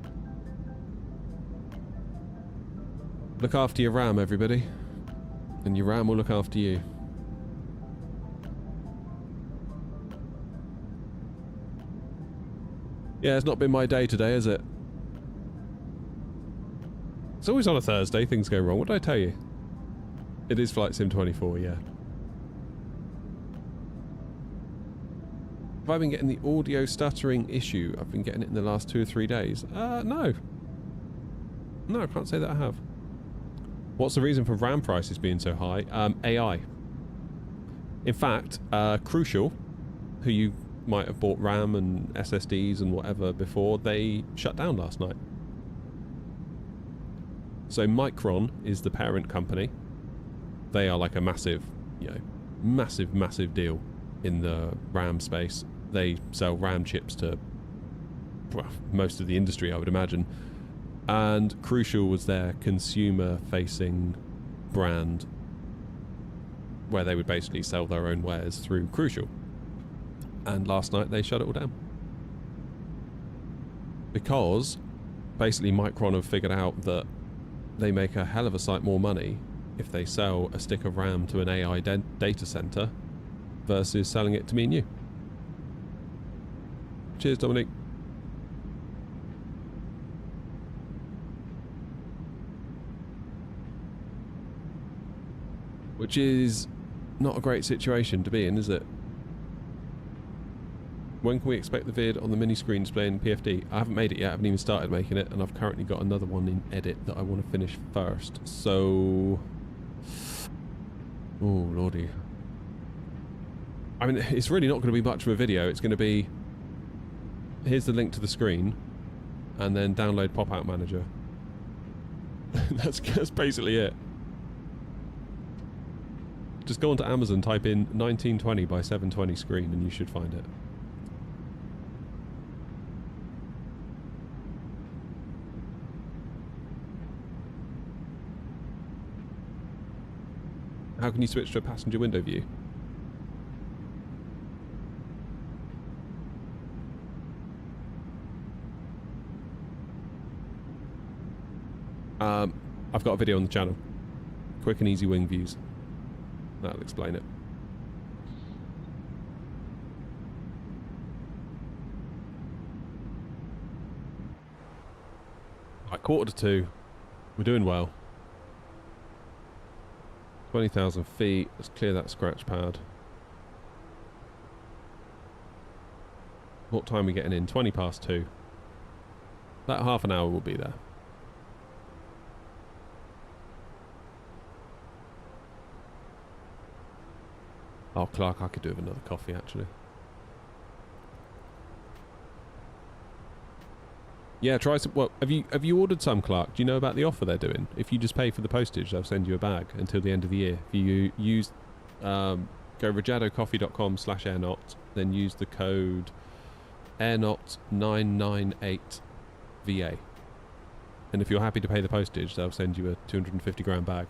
Look after your RAM, everybody. And your RAM will look after you. Yeah, it's not been my day today, has it? It's always on a Thursday, things go wrong. What did I tell you? It is Flight Sim 24, yeah. Have I been getting the audio stuttering issue? I've been getting it in the last 2 or 3 days. No. No, I can't say that I have. What's the reason for RAM prices being so high? AI. In fact, Crucial, who you might have bought RAM and SSDs and whatever before, they shut down last night. So Micron is the parent company. They are like a massive, you know, massive deal in the RAM space. They sell RAM chips to, well, most of the industry, I would imagine. And Crucial was their consumer-facing brand, where they would basically sell their own wares through Crucial. And last night they shut it all down. Because basically Micron have figured out that they make a hell of a sight more money if they sell a stick of RAM to an AI data center versus selling it to me and you. Cheers, Dominic. Which is Not a great situation to be in, is it? When can we expect the vid on the mini screen displaying PFD? I haven't made it yet, I haven't even started making it, and I've currently got another one in edit that I want to finish first, so... Oh, lordy. I mean, it's really not going to be much of a video, it's going to be... Here's the link to the screen, and then download Pop-Out Manager. That's basically it. Just go onto Amazon, type in 1920 by 720 screen, and you should find it. How can you switch to a passenger window view? I've got a video on the channel. Quick and easy wing views. That'll explain it. Right, 1:45. We're doing well. 20,000 feet. Let's clear that scratch pad. What time are we getting in? 20 past 2. About half an hour we'll be there. Oh, Clark, I could do with another coffee, actually. Yeah, try some... Well, have you ordered some, Clark? Do you know about the offer they're doing? If you just pay for the postage, they'll send you a bag until the end of the year. If you use... go rajadocoffee.com/airnot, then use the code airnot998VA. And if you're happy to pay the postage, they'll send you a 250 gram bag.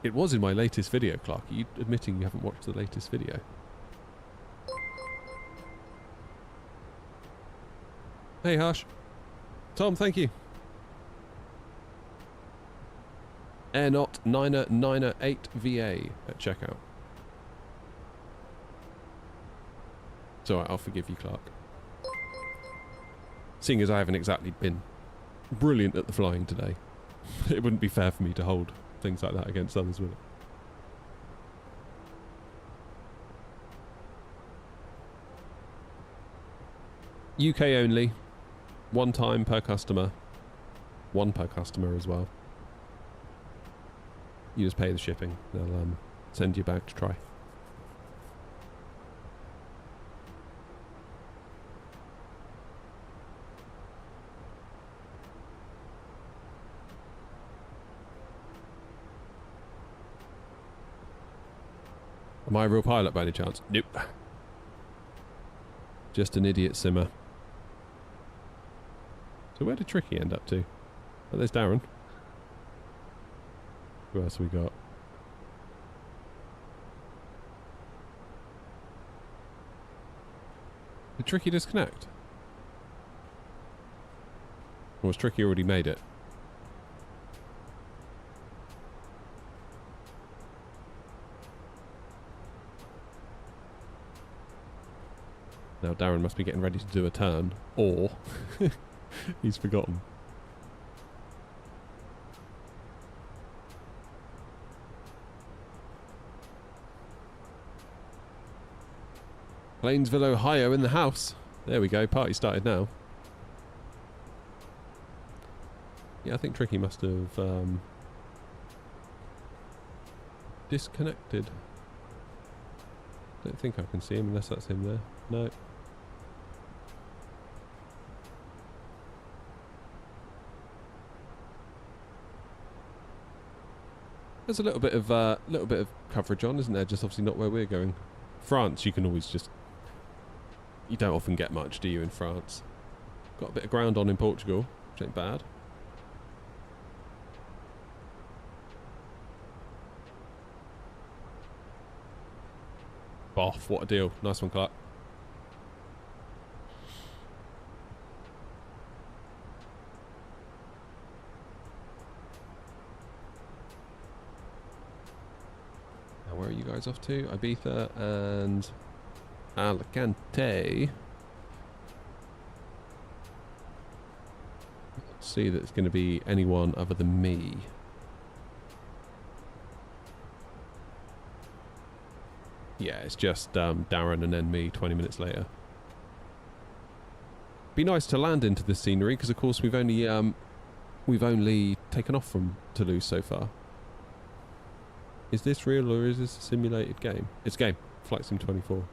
It was in my latest video, Clark. Are you admitting you haven't watched the latest video? Hey, Harsh. Tom, thank you. Airnot998VA at checkout. It's alright, I'll forgive you, Clark. Seeing as I haven't exactly been brilliant at the flying today, it wouldn't be fair for me to hold things like that against others, would it? UK only. 1 time per customer. 1 per customer as well. You just pay the shipping. They'll send you back to try. Am I a real pilot by any chance? Nope. Just an idiot simmer. So where did Tricky end up to? Oh, there's Darren. Who else have we got? Did Tricky disconnect? Or was Tricky already made it? Now Darren must be getting ready to do a turn, or he's forgotten. Plainsville, Ohio in the house. There we go, party started now. Yeah, I think Tricky must have disconnected. Don't think I can see him unless that's him there. No. There's a little bit of coverage on, isn't there? Just obviously not where we're going. France, you can always just... You don't often get much, do you, in France? Got a bit of ground on in Portugal, which ain't bad. Boff, what a deal. Nice one, Clark. Now, where are you guys off to? Ibiza and Alicante. Let's see that it's going to be anyone other than me. Yeah, it's just Darren and then me 20 minutes later. Be nice to land into this scenery because, of course, we've only taken off from Toulouse so far. Is this real or is this a simulated game? It's a game. Flight Sim 24.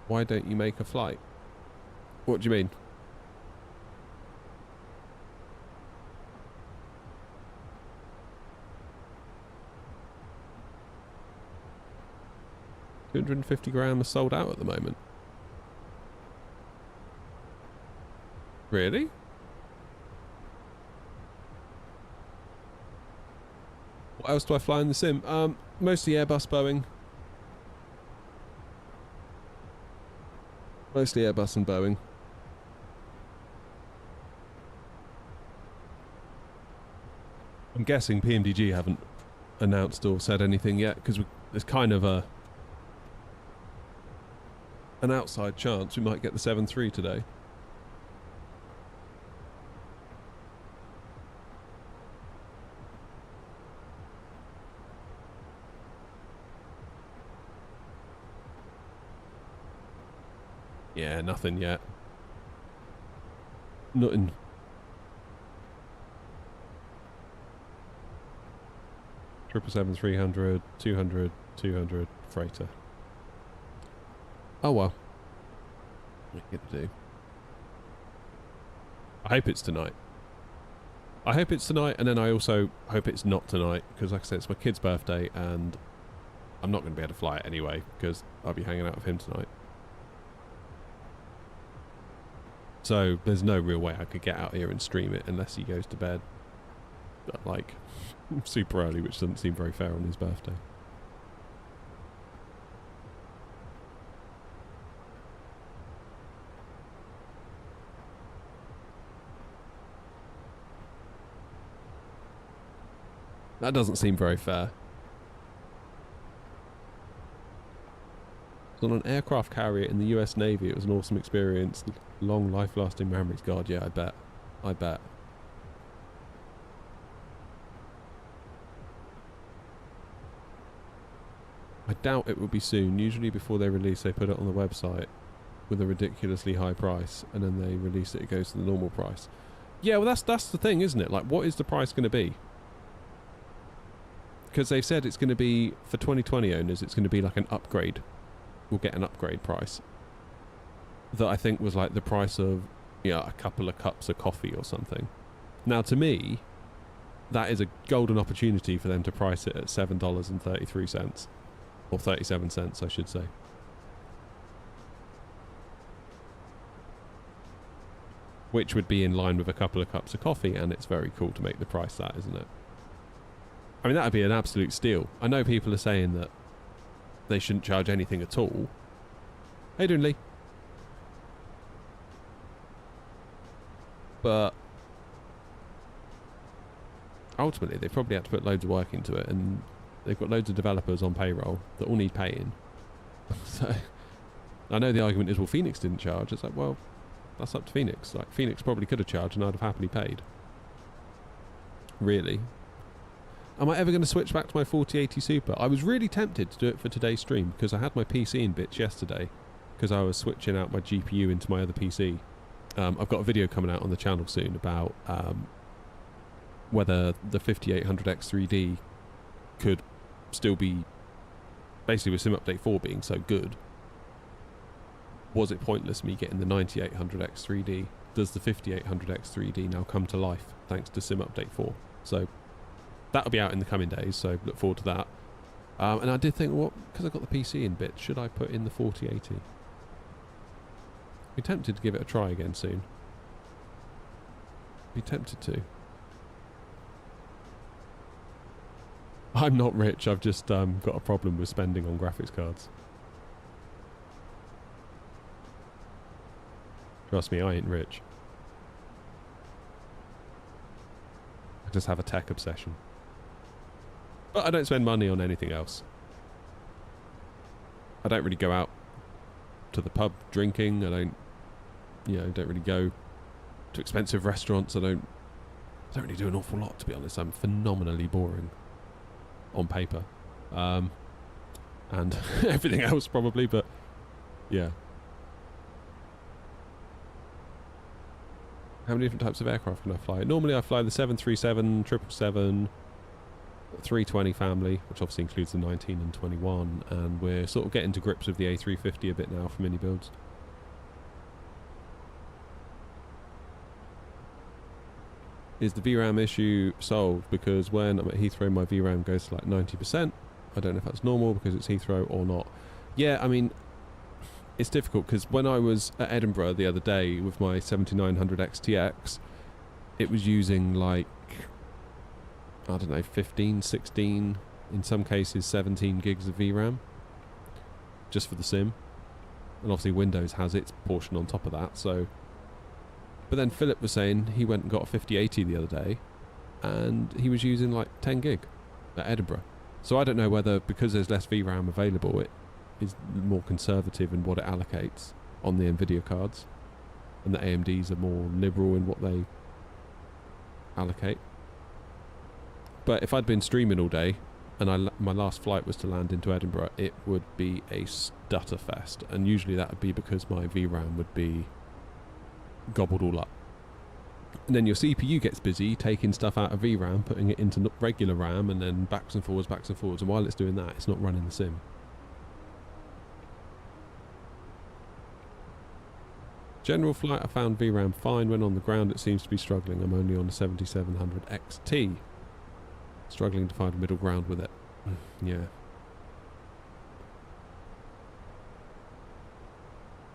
Why don't you make a flight? What do you mean? $250 sold out at the moment. Really? What else do I fly in the sim? Mostly Airbus, Boeing. Mostly Airbus and Boeing. I'm guessing PMDG haven't announced or said anything yet because there's kind of an outside chance we might get the 7.3 today. Yeah, nothing yet. Nothing. Triple 300, 200, 200 freighter. Oh well. What are you gonna do? I hope it's tonight. I hope it's tonight, and then I also hope it's not tonight, because like I said, it's my kid's birthday, and I'm not going to be able to fly it anyway, because I'll be hanging out with him tonight. So there's no real way I could get out here and stream it unless he goes to bed like super early, which doesn't seem very fair on his birthday. That doesn't seem very fair. On an aircraft carrier in the US Navy, it was an awesome experience. Long, life-lasting memories. God, yeah, I bet. I bet. I doubt it will be soon. Usually before they release, they put it on the website with a ridiculously high price, and then they release it, it goes to the normal price. Yeah, well, that's the thing, isn't it? Like, what is the price going to be? Because they've said it's going to be, for 2020 owners, it's going to be like an upgrade. We'll get an upgrade price that I think was like the price of, you know, a couple of cups of coffee or something. Now, to me, that is a golden opportunity for them to price it at $7.33, or 37 cents, I should say. Which would be in line with a couple of cups of coffee, and it's very cool to make the price that, isn't it? I mean, that would be an absolute steal. I know people are saying that they shouldn't charge anything at all. How you doing, Lee? But ultimately, they probably had to put loads of work into it, and they've got loads of developers on payroll that all need paying. So I know the argument is, well, Phoenix didn't charge. It's like, well, that's up to Phoenix. Like, Phoenix probably could have charged, and I'd have happily paid. Really. Am I ever going to switch back to my 4080 Super? I was really tempted to do it for today's stream because I had my PC in bits yesterday because I was switching out my GPU into my other PC. I've got a video coming out on the channel soon about whether the 5800X3D could still be, basically with Sim Update 4 being so good, was it pointless me getting the 9800X3D? Does the 5800X3D now come to life thanks to Sim Update 4? So that'll be out in the coming days, so look forward to that. And I did think, well, because I've got the PC in bits, should I put in the 4080? Be tempted to give it a try again soon. Be tempted to. I'm not rich, I've just got a problem with spending on graphics cards. Trust me, I ain't rich. I just have a tech obsession. But I don't spend money on anything else. I don't really go out to the pub drinking. I don't, you know, don't really go to expensive restaurants. I don't I don't really do an awful lot, to be honest. I'm phenomenally boring on paper. And everything else probably, but yeah. How many different types of aircraft can I fly? Normally I fly the 737, 777, 320 family, which obviously includes the 19 and 21, and we're sort of getting to grips with the A350 a bit now for mini builds. Is the VRAM issue solved? Because when I'm at Heathrow my VRAM goes to like 90%. I don't know if that's normal because it's Heathrow or not. Yeah, I mean, it's difficult because when I was at Edinburgh the other day with my 7900 XTX, it was using like, I don't know, 15, 16, in some cases 17 gigs of VRAM just for the sim. And obviously Windows has its portion on top of that, so... But then Philip was saying he went and got a 5080 the other day and he was using like 10 gig at Edinburgh. So I don't know whether because there's less VRAM available it is more conservative in what it allocates on the Nvidia cards and the AMDs are more liberal in what they allocate. But if I'd been streaming all day and my last flight was to land into Edinburgh, it would be a stutter fest, and usually that would be because my VRAM would be gobbled all up. And then your CPU gets busy taking stuff out of VRAM, putting it into regular RAM, and then backs and forwards, and while it's doing that, it's not running the sim. General flight, I found VRAM fine. When on the ground, it seems to be struggling. I'm only on the 7700 XT. Struggling to find a middle ground with it. Yeah.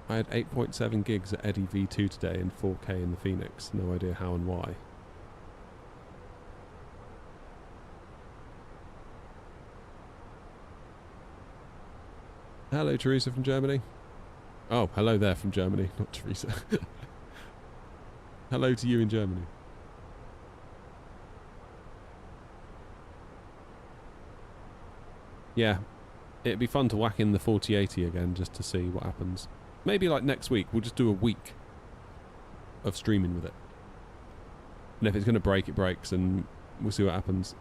I had 8.7 gigs at Eddie V2 today and 4K in the Phoenix. No idea how and why. Hello, Teresa from Germany. Oh, hello there from Germany, not Teresa. Hello to you in Germany. Yeah, it'd be fun to whack in the 4080 again just to see what happens. Maybe like next week, we'll just do a week of streaming with it. And if it's going to break, it breaks, and we'll see what happens.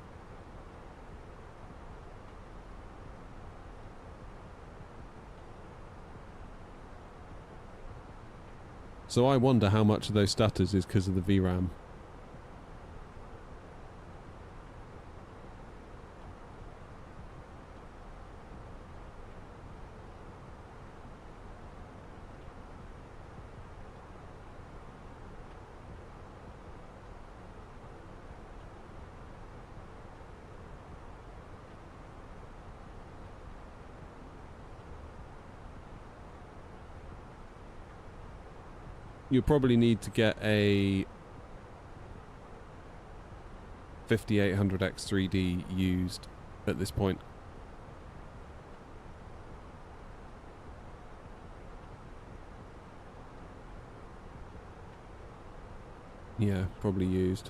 So I wonder how much of those stutters is because of the VRAM. You probably need to get a 5800X3D used at this point. Yeah, probably used.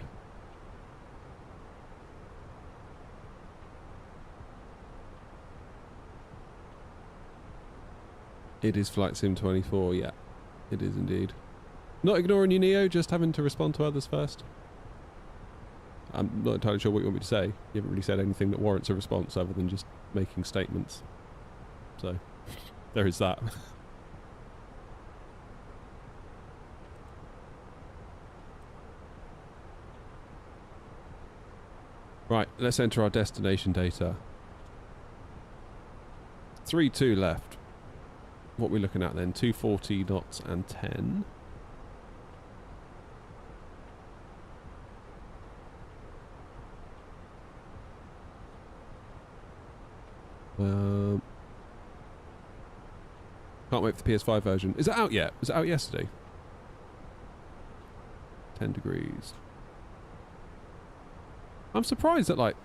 It is Flight Sim 24, yeah. It is indeed. Not ignoring you, Neo, just having to respond to others first. I'm not entirely sure what you want me to say. You haven't really said anything that warrants a response other than just making statements. So, there is that. Right, let's enter our destination data. 3-2 left. What are we looking at then? 240 knots and 10. Can't wait for the PS5 version. Is it out yet? Was it out yesterday? 10 degrees. I'm surprised that like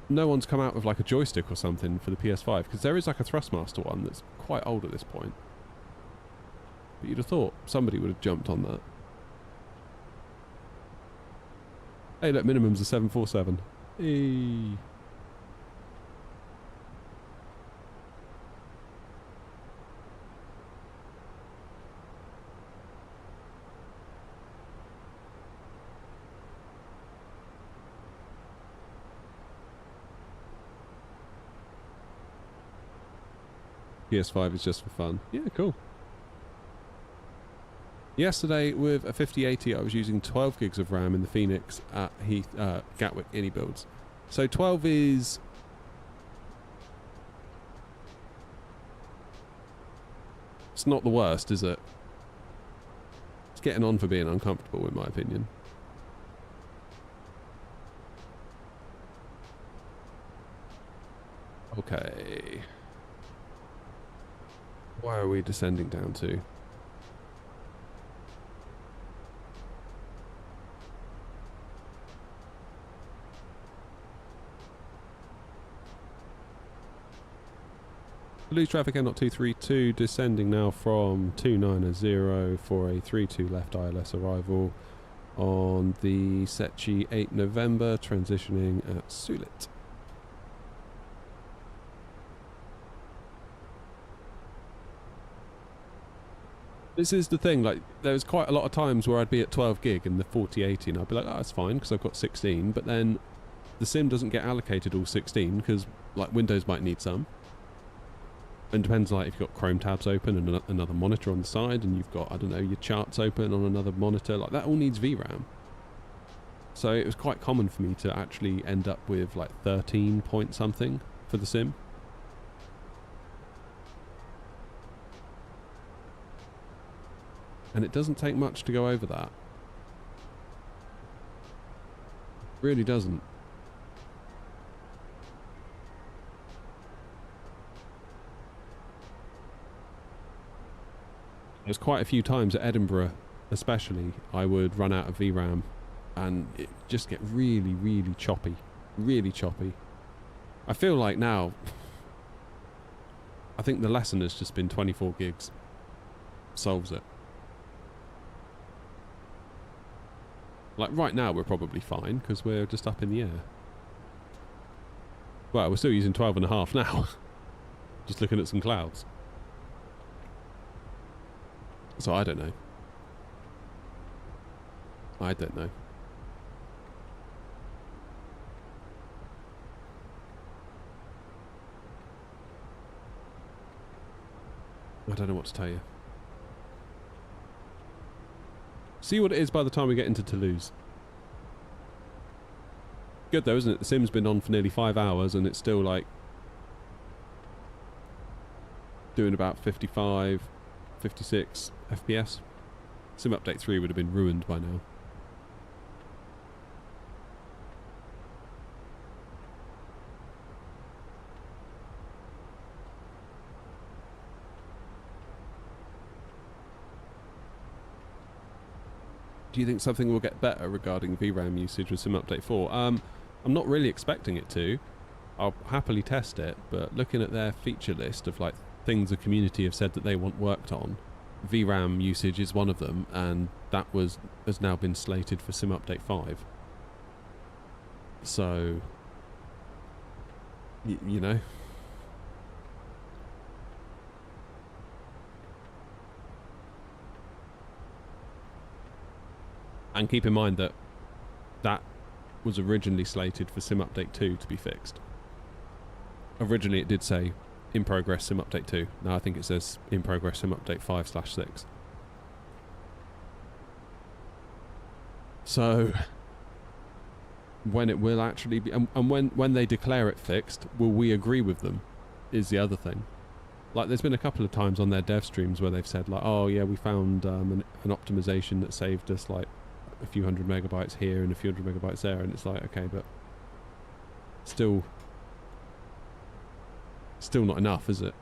no one's come out with like a joystick or something for the PS5, because there is like a Thrustmaster one that's quite old at this point. But you'd have thought somebody would have jumped on that. Hey look, minimum's a 747. Hey. PS5 is just for fun. Yeah, cool. Yesterday with a 5080 I was using 12 gigs of RAM in the Phoenix at Gatwick Innie builds. So 12 is... It's not the worst, is it? It's getting on for being uncomfortable in my opinion. Okay. Why are we descending down to? Lose traffic at 232, descending now from 290 for a 32 left ILS arrival on the Sechi 8 November, transitioning at Sulit. This is the thing, like, there was quite a lot of times where I'd be at 12 gig in the 4080 and I'd be like, oh, that's fine because I've got 16, but then the sim doesn't get allocated all 16 because, like, Windows might need some. And depends, like, if you've got Chrome tabs open and another monitor on the side, and you've got, I don't know, your charts open on another monitor, like, that all needs VRAM. So it was quite common for me to actually end up with, like, 13 point something for the sim. And it doesn't take much to go over that. It really doesn't. There's quite a few times at Edinburgh, especially, I would run out of VRAM and it just get really, really choppy. Really choppy. I feel like now, I think the lesson has just been 24 gigs. Solves it. Like right now we're probably fine because we're just up in the air. Well, we're still using 12.5 now. Just looking at some clouds. So I don't know. I don't know. I don't know what to tell you. See what it is by the time we get into Toulouse. Good though, isn't it? The sim's been on for nearly 5 hours and it's still like doing about 55, 56 FPS. Sim update 3 would have been ruined by now. Do you think something will get better regarding VRAM usage with Sim Update 4? I'm not really expecting it to. I'll happily test it, but looking at their feature list of like things the community have said that they want worked on, VRAM usage is one of them, and that has now been slated for Sim Update 5. So, you know. And keep in mind that that was originally slated for Sim Update 2 to be fixed. Originally it did say in progress Sim Update 2. Now I think it says in progress Sim Update 5/6. So when it will actually be, and when they declare it fixed, will we agree with them is the other thing. Like there's been a couple of times on their dev streams where they've said like, oh yeah, we found an optimization that saved us like a few hundred megabytes here and a few hundred megabytes there, and it's like, okay, but still not enough, is it?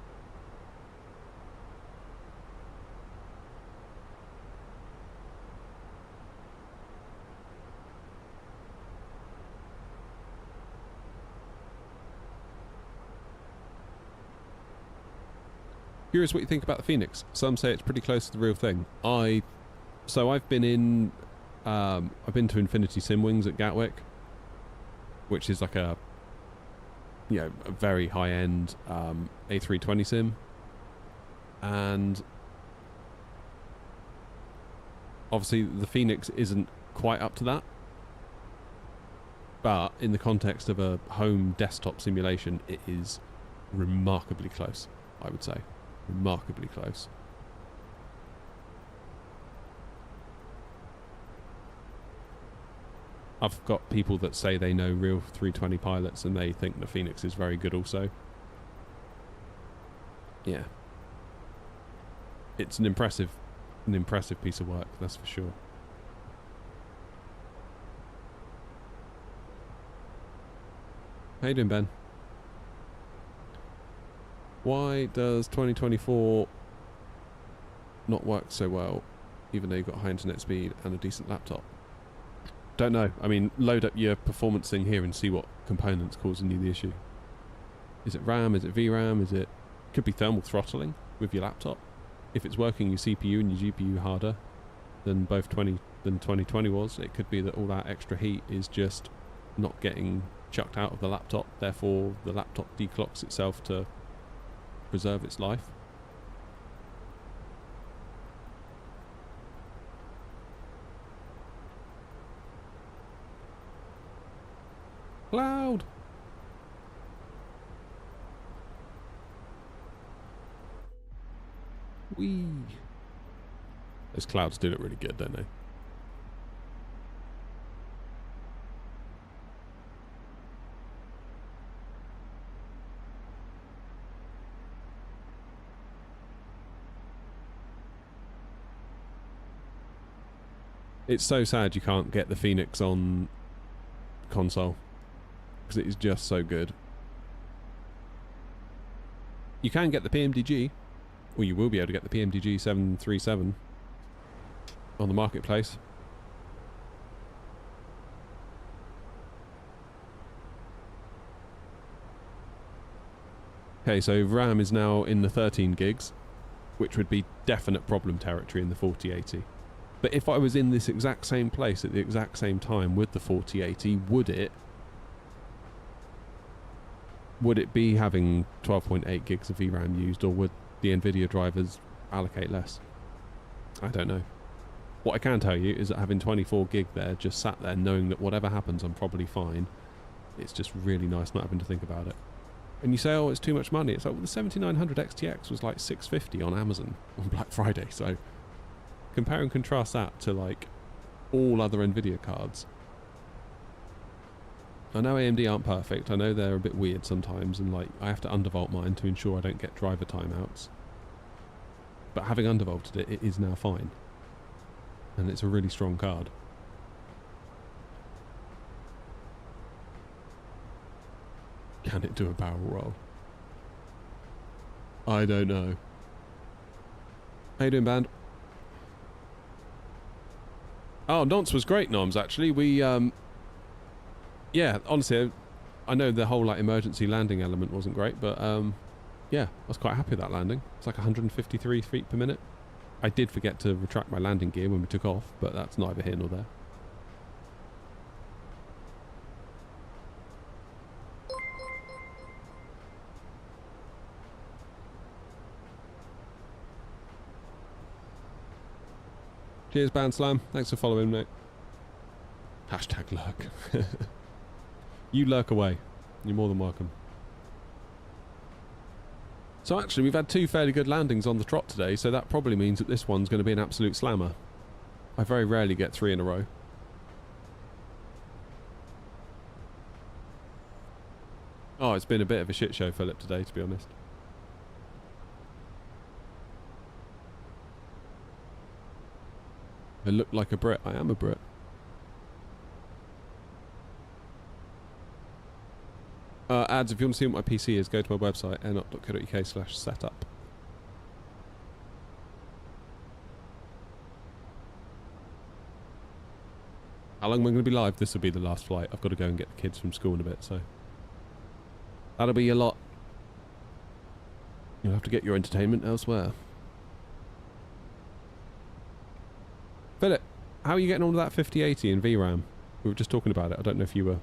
Curious what you think about the Phoenix. Some say it's pretty close to the real thing. So I've been in I've been to Infinity Sim Wings at Gatwick, which is like a, you know, a very high-end A320 sim, and obviously the Phoenix isn't quite up to that, but in the context of a home desktop simulation, it is remarkably close, I would say. Remarkably close. I've got people that say they know real 320 pilots and they think the Phoenix is very good also. Yeah. It's an impressive piece of work, that's for sure. How you doing, Ben? Why does 2024 not work so well, even though you've got high internet speed and a decent laptop? Don't know. I mean, load up your performance thing here and see what component's causing you the issue. Is it RAM? Is it VRAM? Is it... Could be thermal throttling with your laptop. If it's working your CPU and your GPU harder than 2020 was, it could be that all that extra heat is just not getting chucked out of the laptop, therefore the laptop declocks itself to preserve its life. Cloud! Whee! Those clouds do look really good, don't they? It's so sad you can't get the Phoenix on console, because it is just so good. You can get the PMDG, or you will be able to get the PMDG 737 on the marketplace. Okay, so RAM is now in the 13 gigs, which would be definite problem territory in the 4080. But if I was in this exact same place at the exact same time with the 4080, would it be having 12.8 gigs of VRAM used, or would the NVIDIA drivers allocate less? I don't know. What I can tell you is that having 24 gig there, just sat there knowing that whatever happens I'm probably fine, it's just really nice not having to think about it. And you say, oh, it's too much money. It's like, well, the 7900 XTX was like $650 on Amazon on Black Friday, so compare and contrast that to like all other NVIDIA cards. I know AMD aren't perfect. I know they're a bit weird sometimes, and like I have to undervolt mine to ensure I don't get driver timeouts. But having undervolted it, it is now fine. And it's a really strong card. Can it do a barrel roll? I don't know. How you doing, band? Oh, Nonce was great, Noms, actually. We, yeah, honestly, I know the whole, like, emergency landing element wasn't great, but, yeah, I was quite happy with that landing. It's like 153 feet per minute. I did forget to retract my landing gear when we took off, but that's neither here nor there. Cheers, Bandslam. Thanks for following, mate. Hashtag lurk. You lurk away. You're more than welcome. So actually, we've had two fairly good landings on the trot today, so that probably means that this one's going to be an absolute slammer. I very rarely get 3 in a row. Oh, it's been a bit of a shit show, Philip, today, to be honest. I look like a Brit. I am a Brit. Ads, if you want to see what my PC is, go to my website, airnot.co.uk/setup. How long am I going to be live? This will be the last flight. I've got to go and get the kids from school in a bit, so that'll be a lot. You'll have to get your entertainment elsewhere. Philip, how are you getting on with that 5080 in VRAM? We were just talking about it. I don't know if you were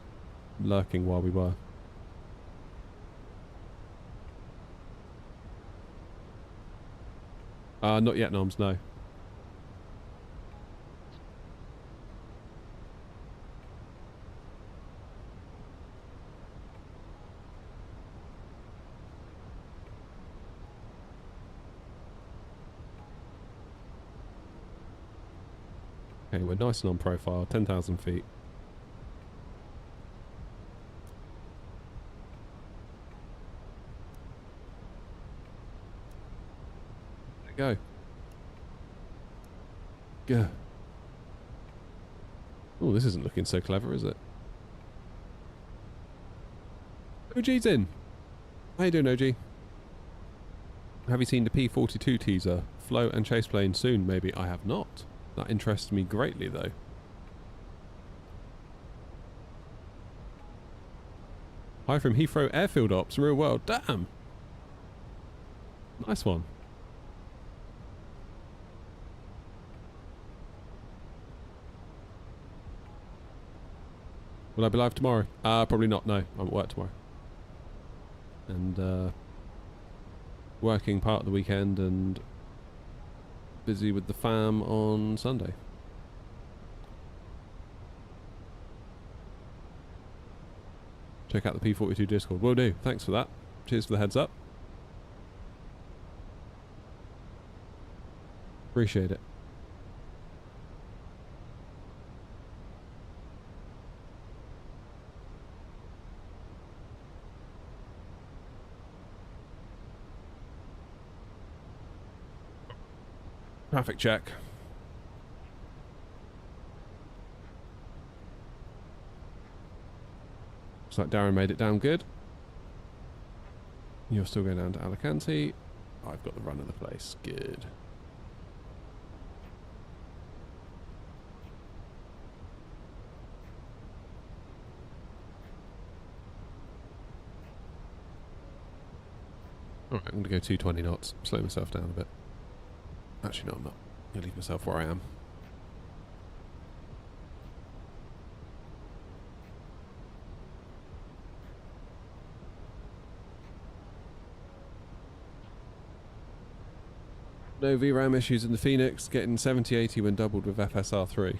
lurking while we were. Not yet, Noms, no. Okay, we're nice and on profile, 10,000 feet. There you go. Go. Oh, this isn't looking so clever, is it? OG's in. How you doing, OG? Have you seen the P-42 teaser? Flow and chase plane soon, maybe. I have not. That interests me greatly, though. Hi from Heathrow Airfield Ops, real world. Damn! Nice one. Will I be live tomorrow? Probably not, no. I'm at work tomorrow. And, working part of the weekend and busy with the fam on Sunday. Check out the P-42 Discord. Will do. Thanks for that. Cheers for the heads up. Appreciate it. Traffic check. Looks like Darren made it down good. You're still going down to Alicante. I've got the run of the place. Good. Alright, I'm going to go 220 knots. Slow myself down a bit. Actually, no, I'm not. I'm going to leave myself where I am. No VRAM issues in the Phoenix. Getting 70-80 when doubled with FSR3.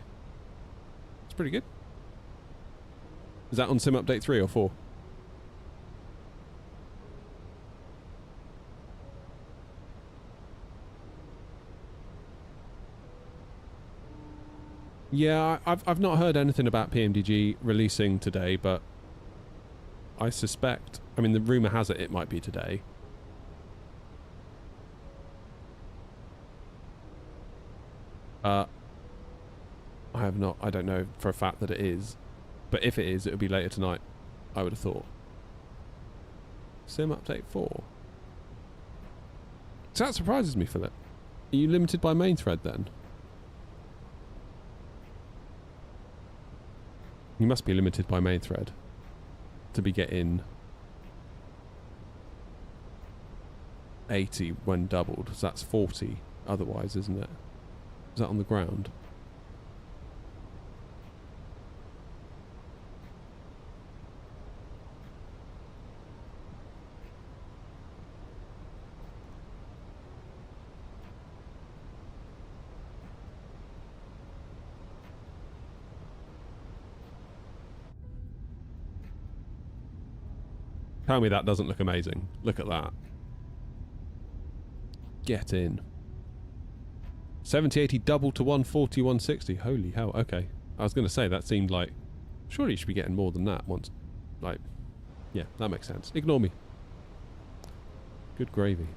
It's pretty good. Is that on Sim Update 3 or 4? Yeah, I've not heard anything about PMDG releasing today, but I suspect, I mean, the rumour has it might be today. I don't know for a fact that it is, but if it is, it'll be later tonight, I would have thought. Sim Update 4. So that surprises me, Philip. Are you limited by main thread then? You must be limited by main thread to be getting 80 when doubled. So that's 40 otherwise, isn't it? Is that on the ground? Tell me that doesn't look amazing. Look at that. Get in. 70-80 double to 140, 160. Holy hell, okay. I was going to say, that seemed like... Surely you should be getting more than that once... Like... Yeah, that makes sense. Ignore me. Good gravy.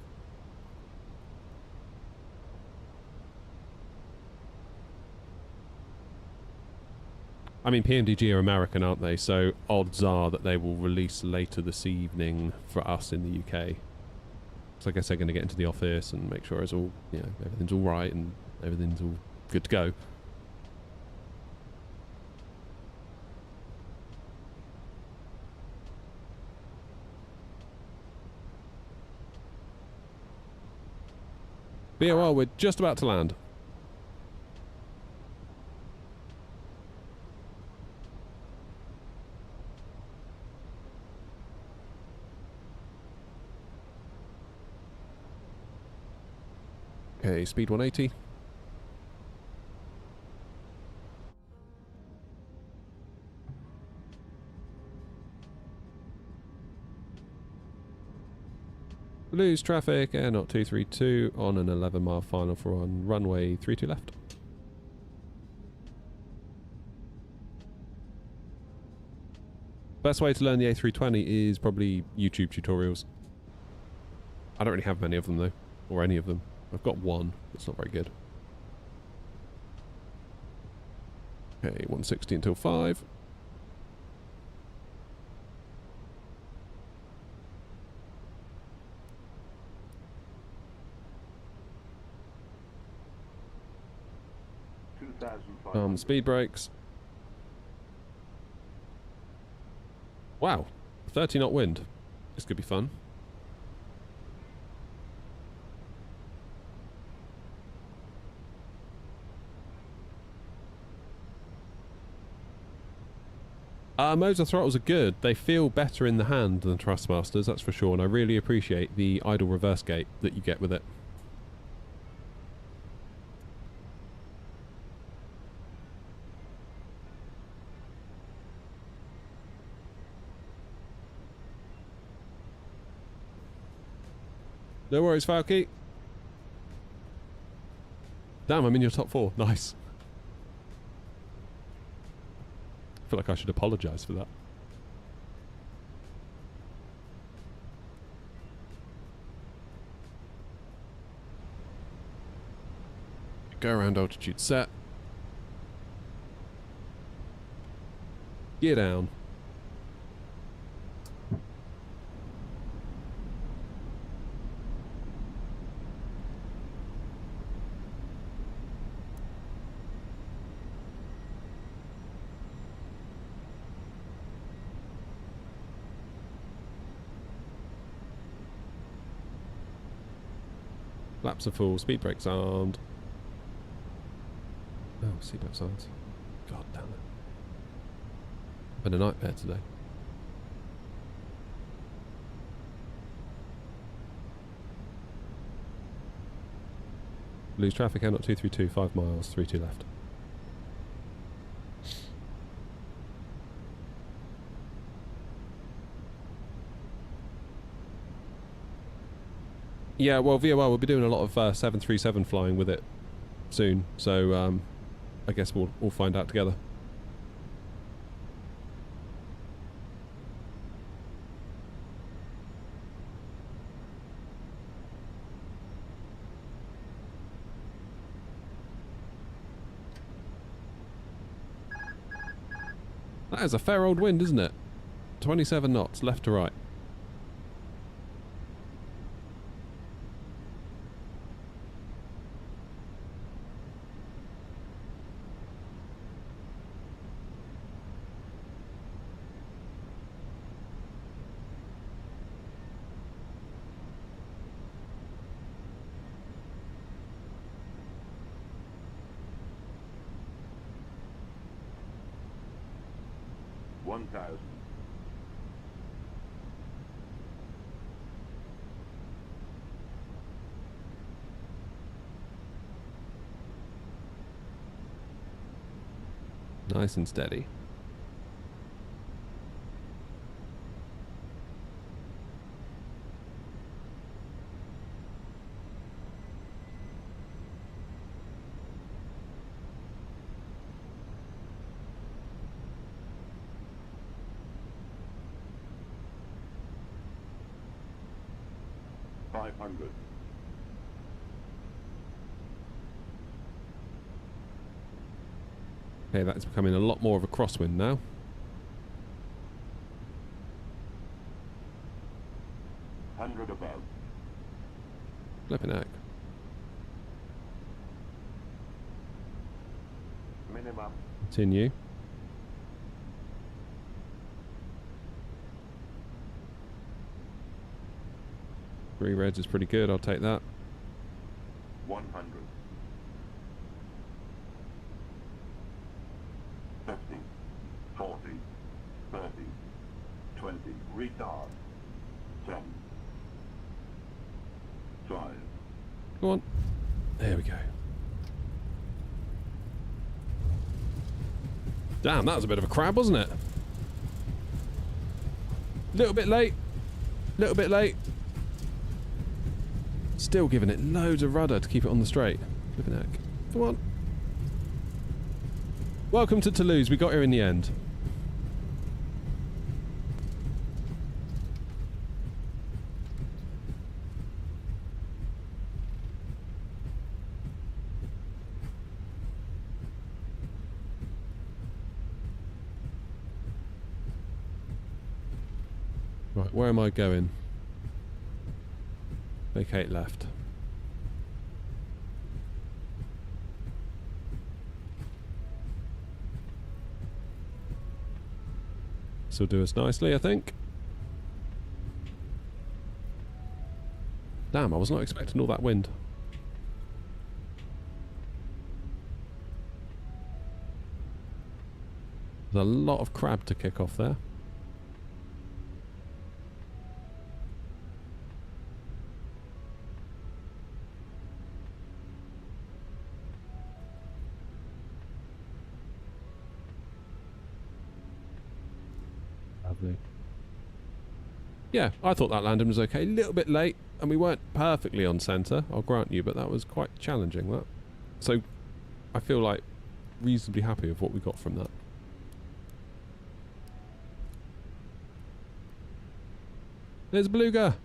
I mean, PMDG are American, aren't they? So odds are that they will release later this evening for us in the UK. So I guess they're going to get into the office and make sure it's all, you know, everything's all right and everything's all good to go. BOR, we're just about to land. Okay, speed 180. Lose traffic, air not 232 on an 11-mile final for on runway 32 left. Best way to learn the A320 is probably YouTube tutorials. I don't really have many of them though, or any of them. I've got one. It's not very good. Okay, 160 until 5. Speed brakes. Wow, 30 knot wind. This could be fun. Modes of throttles are good. They feel better in the hand than Thrustmasters, that's for sure, and I really appreciate the idle reverse gate that you get with it. No worries, Falky. Damn, I'm in your top 4. Nice. I feel like I should apologise for that. Go around altitude set. Gear down. Laps are full, speed brakes armed. Oh, seatbelts aren't. God damn it. Been a nightmare today. Lose traffic, out 232, 5 miles, 32 left. Yeah, well, VOR will be doing a lot of 737 flying with it soon, so I guess we'll all find out together. That is a fair old wind, isn't it? 27 knots, left to right. Nice and steady. Okay, that's becoming a lot more of a crosswind now. Above. Flipping heck. Minimum. Continue. Three reds is pretty good, I'll take that. 100. 50, 40, 30, 20, retard, 10, 5. Go on. There we go. Damn, that was a bit of a crab, wasn't it? Little bit late. Little bit late. Still giving it loads of rudder to keep it on the straight. Flipping heck. Come on. Welcome to Toulouse. We got here in the end. Right, where am I going? Vacate left. This will do us nicely, I think. Damn, I was not expecting all that wind. There's a lot of crab to kick off there. Lovely. Yeah, I thought that landing was okay. A little bit late, and we weren't perfectly on centre, I'll grant you, but that was quite challenging, that. So, I feel like reasonably happy with what we got from that. There's Beluga!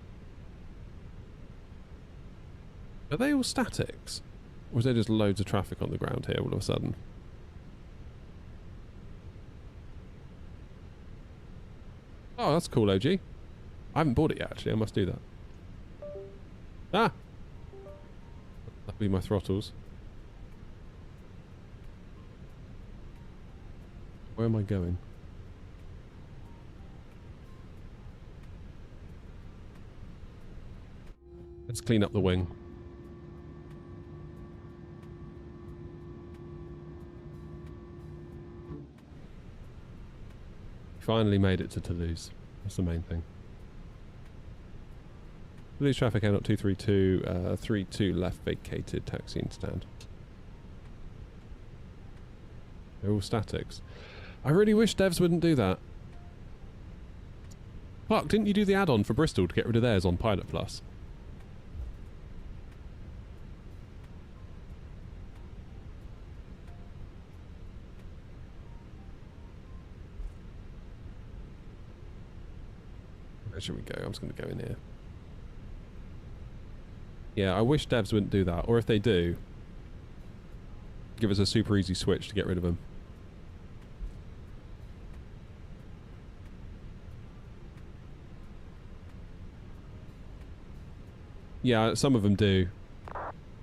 Are they all statics? Or is there just loads of traffic on the ground here all of a sudden? Oh, that's cool, OG. I haven't bought it yet, actually. I must do that. Ah! That'll be my throttles. Where am I going? Let's clean up the wing. Finally made it to Toulouse. That's the main thing. Toulouse traffic out 232, 32 left vacated, taxi and stand. They're all statics. I really wish devs wouldn't do that. Fuck, didn't you do the add-on for Bristol to get rid of theirs on Pilot Plus? Where should we go? I'm just going to go in here. Yeah, I wish devs wouldn't do that. Or if they do, give us a super easy switch to get rid of them. Yeah, some of them do.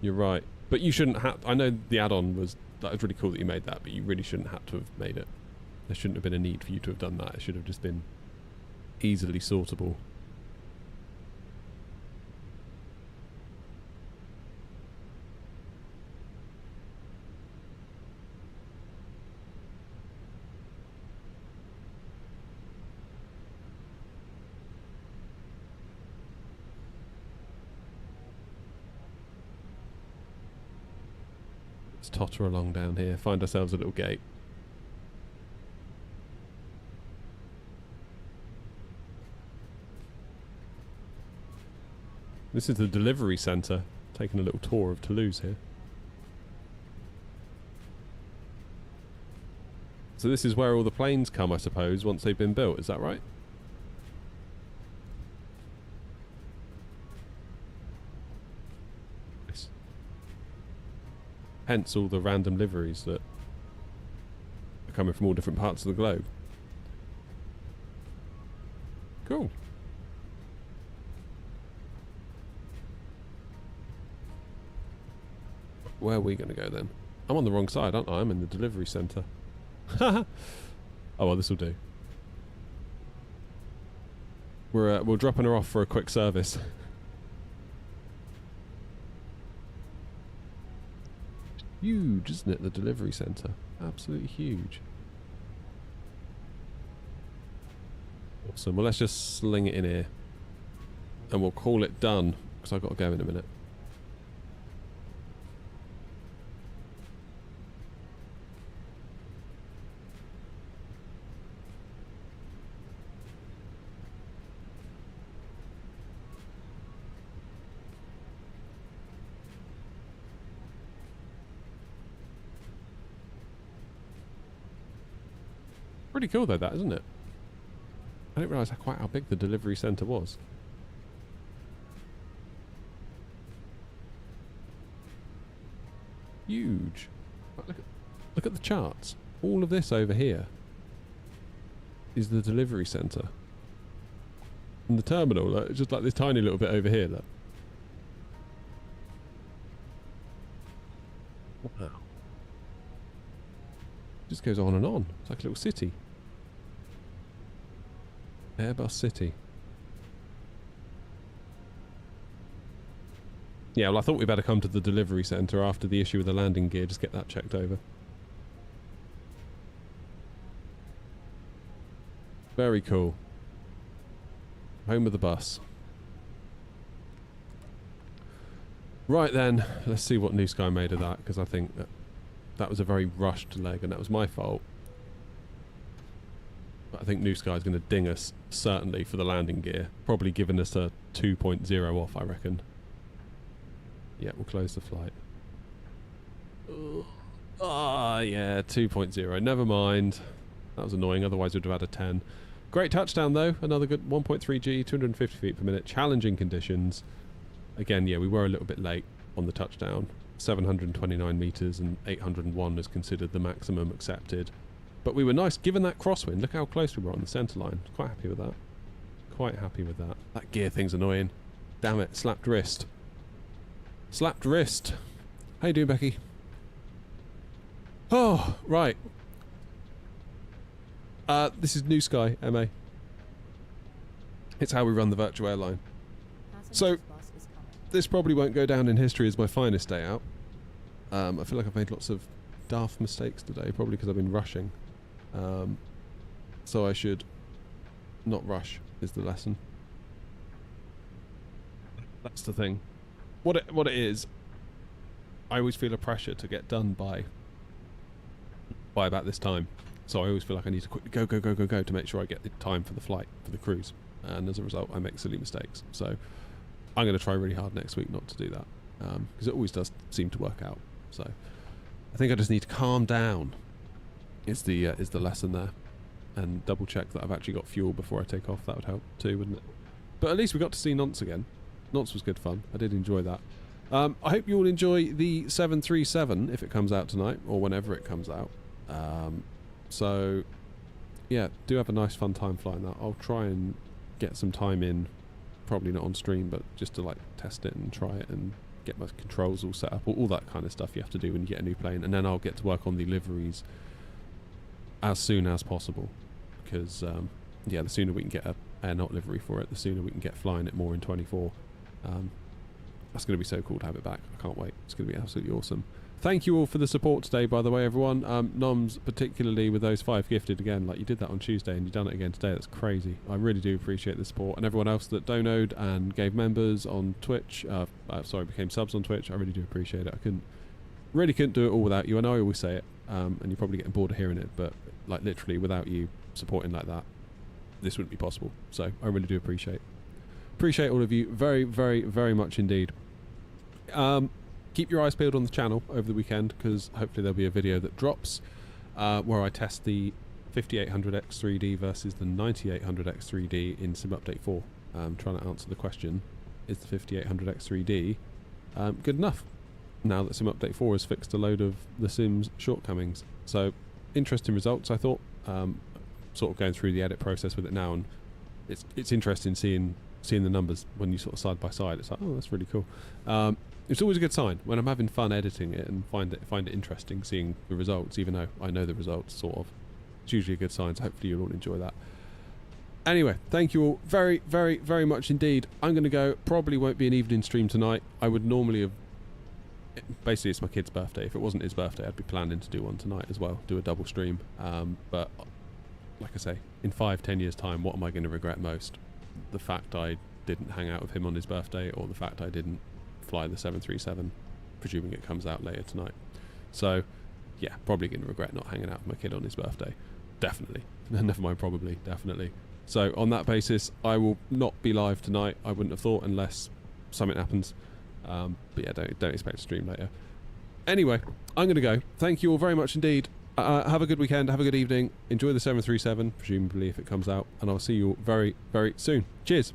You're right. But you shouldn't have... I know the add-on was... That was really cool that you made that, but you really shouldn't have to have made it. There shouldn't have been a need for you to have done that. It should have just been easily sortable. Let's totter along down here, find ourselves a little gate. This is the delivery centre. Taking a little tour of Toulouse here. So this is where all the planes come, I suppose, once they've been built. Is that right? Yes. Hence all the random liveries that are coming from all different parts of the globe. Cool. Where are we going to go then? I'm on the wrong side, aren't I? I'm in the delivery centre. Oh well, this will do. We're dropping her off for a quick service. Huge, isn't it? The delivery centre, absolutely huge. Awesome. Well, let's just sling it in here, and we'll call it done because I've got to go in a minute. Pretty cool though, that, isn't it? I didn't realise quite how big the delivery centre was. Huge. Look at the charts. All of this over here is the delivery centre. in the terminal. Like, just like this tiny little bit over here. Look. Wow. Just goes on and on. It's like a little city. Airbus City. Yeah, well, I thought we better come to the delivery centre after the issue with the landing gear. Just get that checked over. Very cool. Home of the bus. Right then, let's see what New Sky made of that, because I think that was a very rushed leg, and that was my fault. But I think New Sky is going to ding us, certainly, for the landing gear. Probably giving us a 2.0 off, I reckon. Yeah, we'll close the flight. Yeah, 2.0. Never mind. That was annoying, otherwise we'd have had a 10. Great touchdown, though. Another good 1.3G, 250 feet per minute. Challenging conditions. Again, yeah, we were a little bit late on the touchdown. 729 metres and 801 is considered the maximum accepted. But we were nice, given that crosswind. Look how close we were on the centre line. Quite happy with that. Quite happy with that. That gear thing's annoying. Damn it, slapped wrist. Slapped wrist. How you doing, Becky? Oh, right. This is New Sky, MA. It's how we run the virtual airline. So, this probably won't go down in history as my finest day out. I feel like I've made lots of daft mistakes today, probably because I've been rushing. So I should not rush, is the lesson. That's the thing. What it is, I always feel a pressure to get done by about this time. So I always feel like I need to quickly go to make sure I get the time for the flight, for the cruise. And as a result, I make silly mistakes. So I'm going to try really hard next week not to do that. Because it always does seem to work out. So I think I just need to calm down. Is the lesson there. And double check that I've actually got fuel before I take off. That would help too, wouldn't it? But at least we got to see Nonce again. Nonce was good fun. I did enjoy that. I hope you all enjoy the 737 if it comes out tonight, or whenever it comes out. So, yeah, do have a nice fun time flying that. I'll try and get some time in, probably not on stream, but just to like test it and try it and get my controls all set up, all that kind of stuff you have to do when you get a new plane. And then I'll get to work on the liveries as soon as possible, because yeah, the sooner we can get a air-not livery for it, the sooner we can get flying it more in 24. That's going to be so cool to have it back. I can't wait. It's going to be absolutely awesome. Thank you all for the support today, by the way, everyone. Noms, particularly with those 5 gifted again. Like, you did that on Tuesday and you've done it again today. That's crazy. I really do appreciate the support. And everyone else that donoed and gave members on Twitch, became subs on Twitch, I really do appreciate it. I really couldn't do it all without you. I know I always say it, and you're probably getting bored of hearing it, but like literally without you supporting like that, this wouldn't be possible. So I really do appreciate all of you very, very, very much indeed. Keep your eyes peeled on the channel over the weekend, because hopefully there'll be a video that drops where I test the 5800X3D versus the 9800X3D in Sim Update 4. Trying to answer the question, is the 5800X3D good enough now that Sim Update 4 has fixed a load of the Sim's shortcomings? So, interesting results, I thought. Sort of going through the edit process with it now, and it's interesting seeing the numbers when you sort of side by side. It's like, oh, that's really cool. It's always a good sign when I'm having fun editing it and find it interesting seeing the results, even though I know the results sort of. It's usually a good sign, so hopefully you'll all enjoy that. Anyway, thank you all very, very, very much indeed. I'm going to go. Probably won't be an evening stream tonight. I would normally have... Basically, it's my kid's birthday. If it wasn't his birthday, I'd be planning to do one tonight as well. Do a double stream. But, like I say, in 5-10 years' time, what am I going to regret most? The fact I didn't hang out with him on his birthday, or the fact I didn't fly the 737, presuming it comes out later tonight. So, yeah, probably going to regret not hanging out with my kid on his birthday. Definitely. Never mind, probably. Definitely. So, on that basis, I will not be live tonight. I wouldn't have thought, unless something happens. But yeah, don't expect to stream later. Anyway, I'm going to go. Thank you all very much indeed. Have a good weekend. Have a good evening. Enjoy the 737, presumably if it comes out. And I'll see you all very, very soon. Cheers.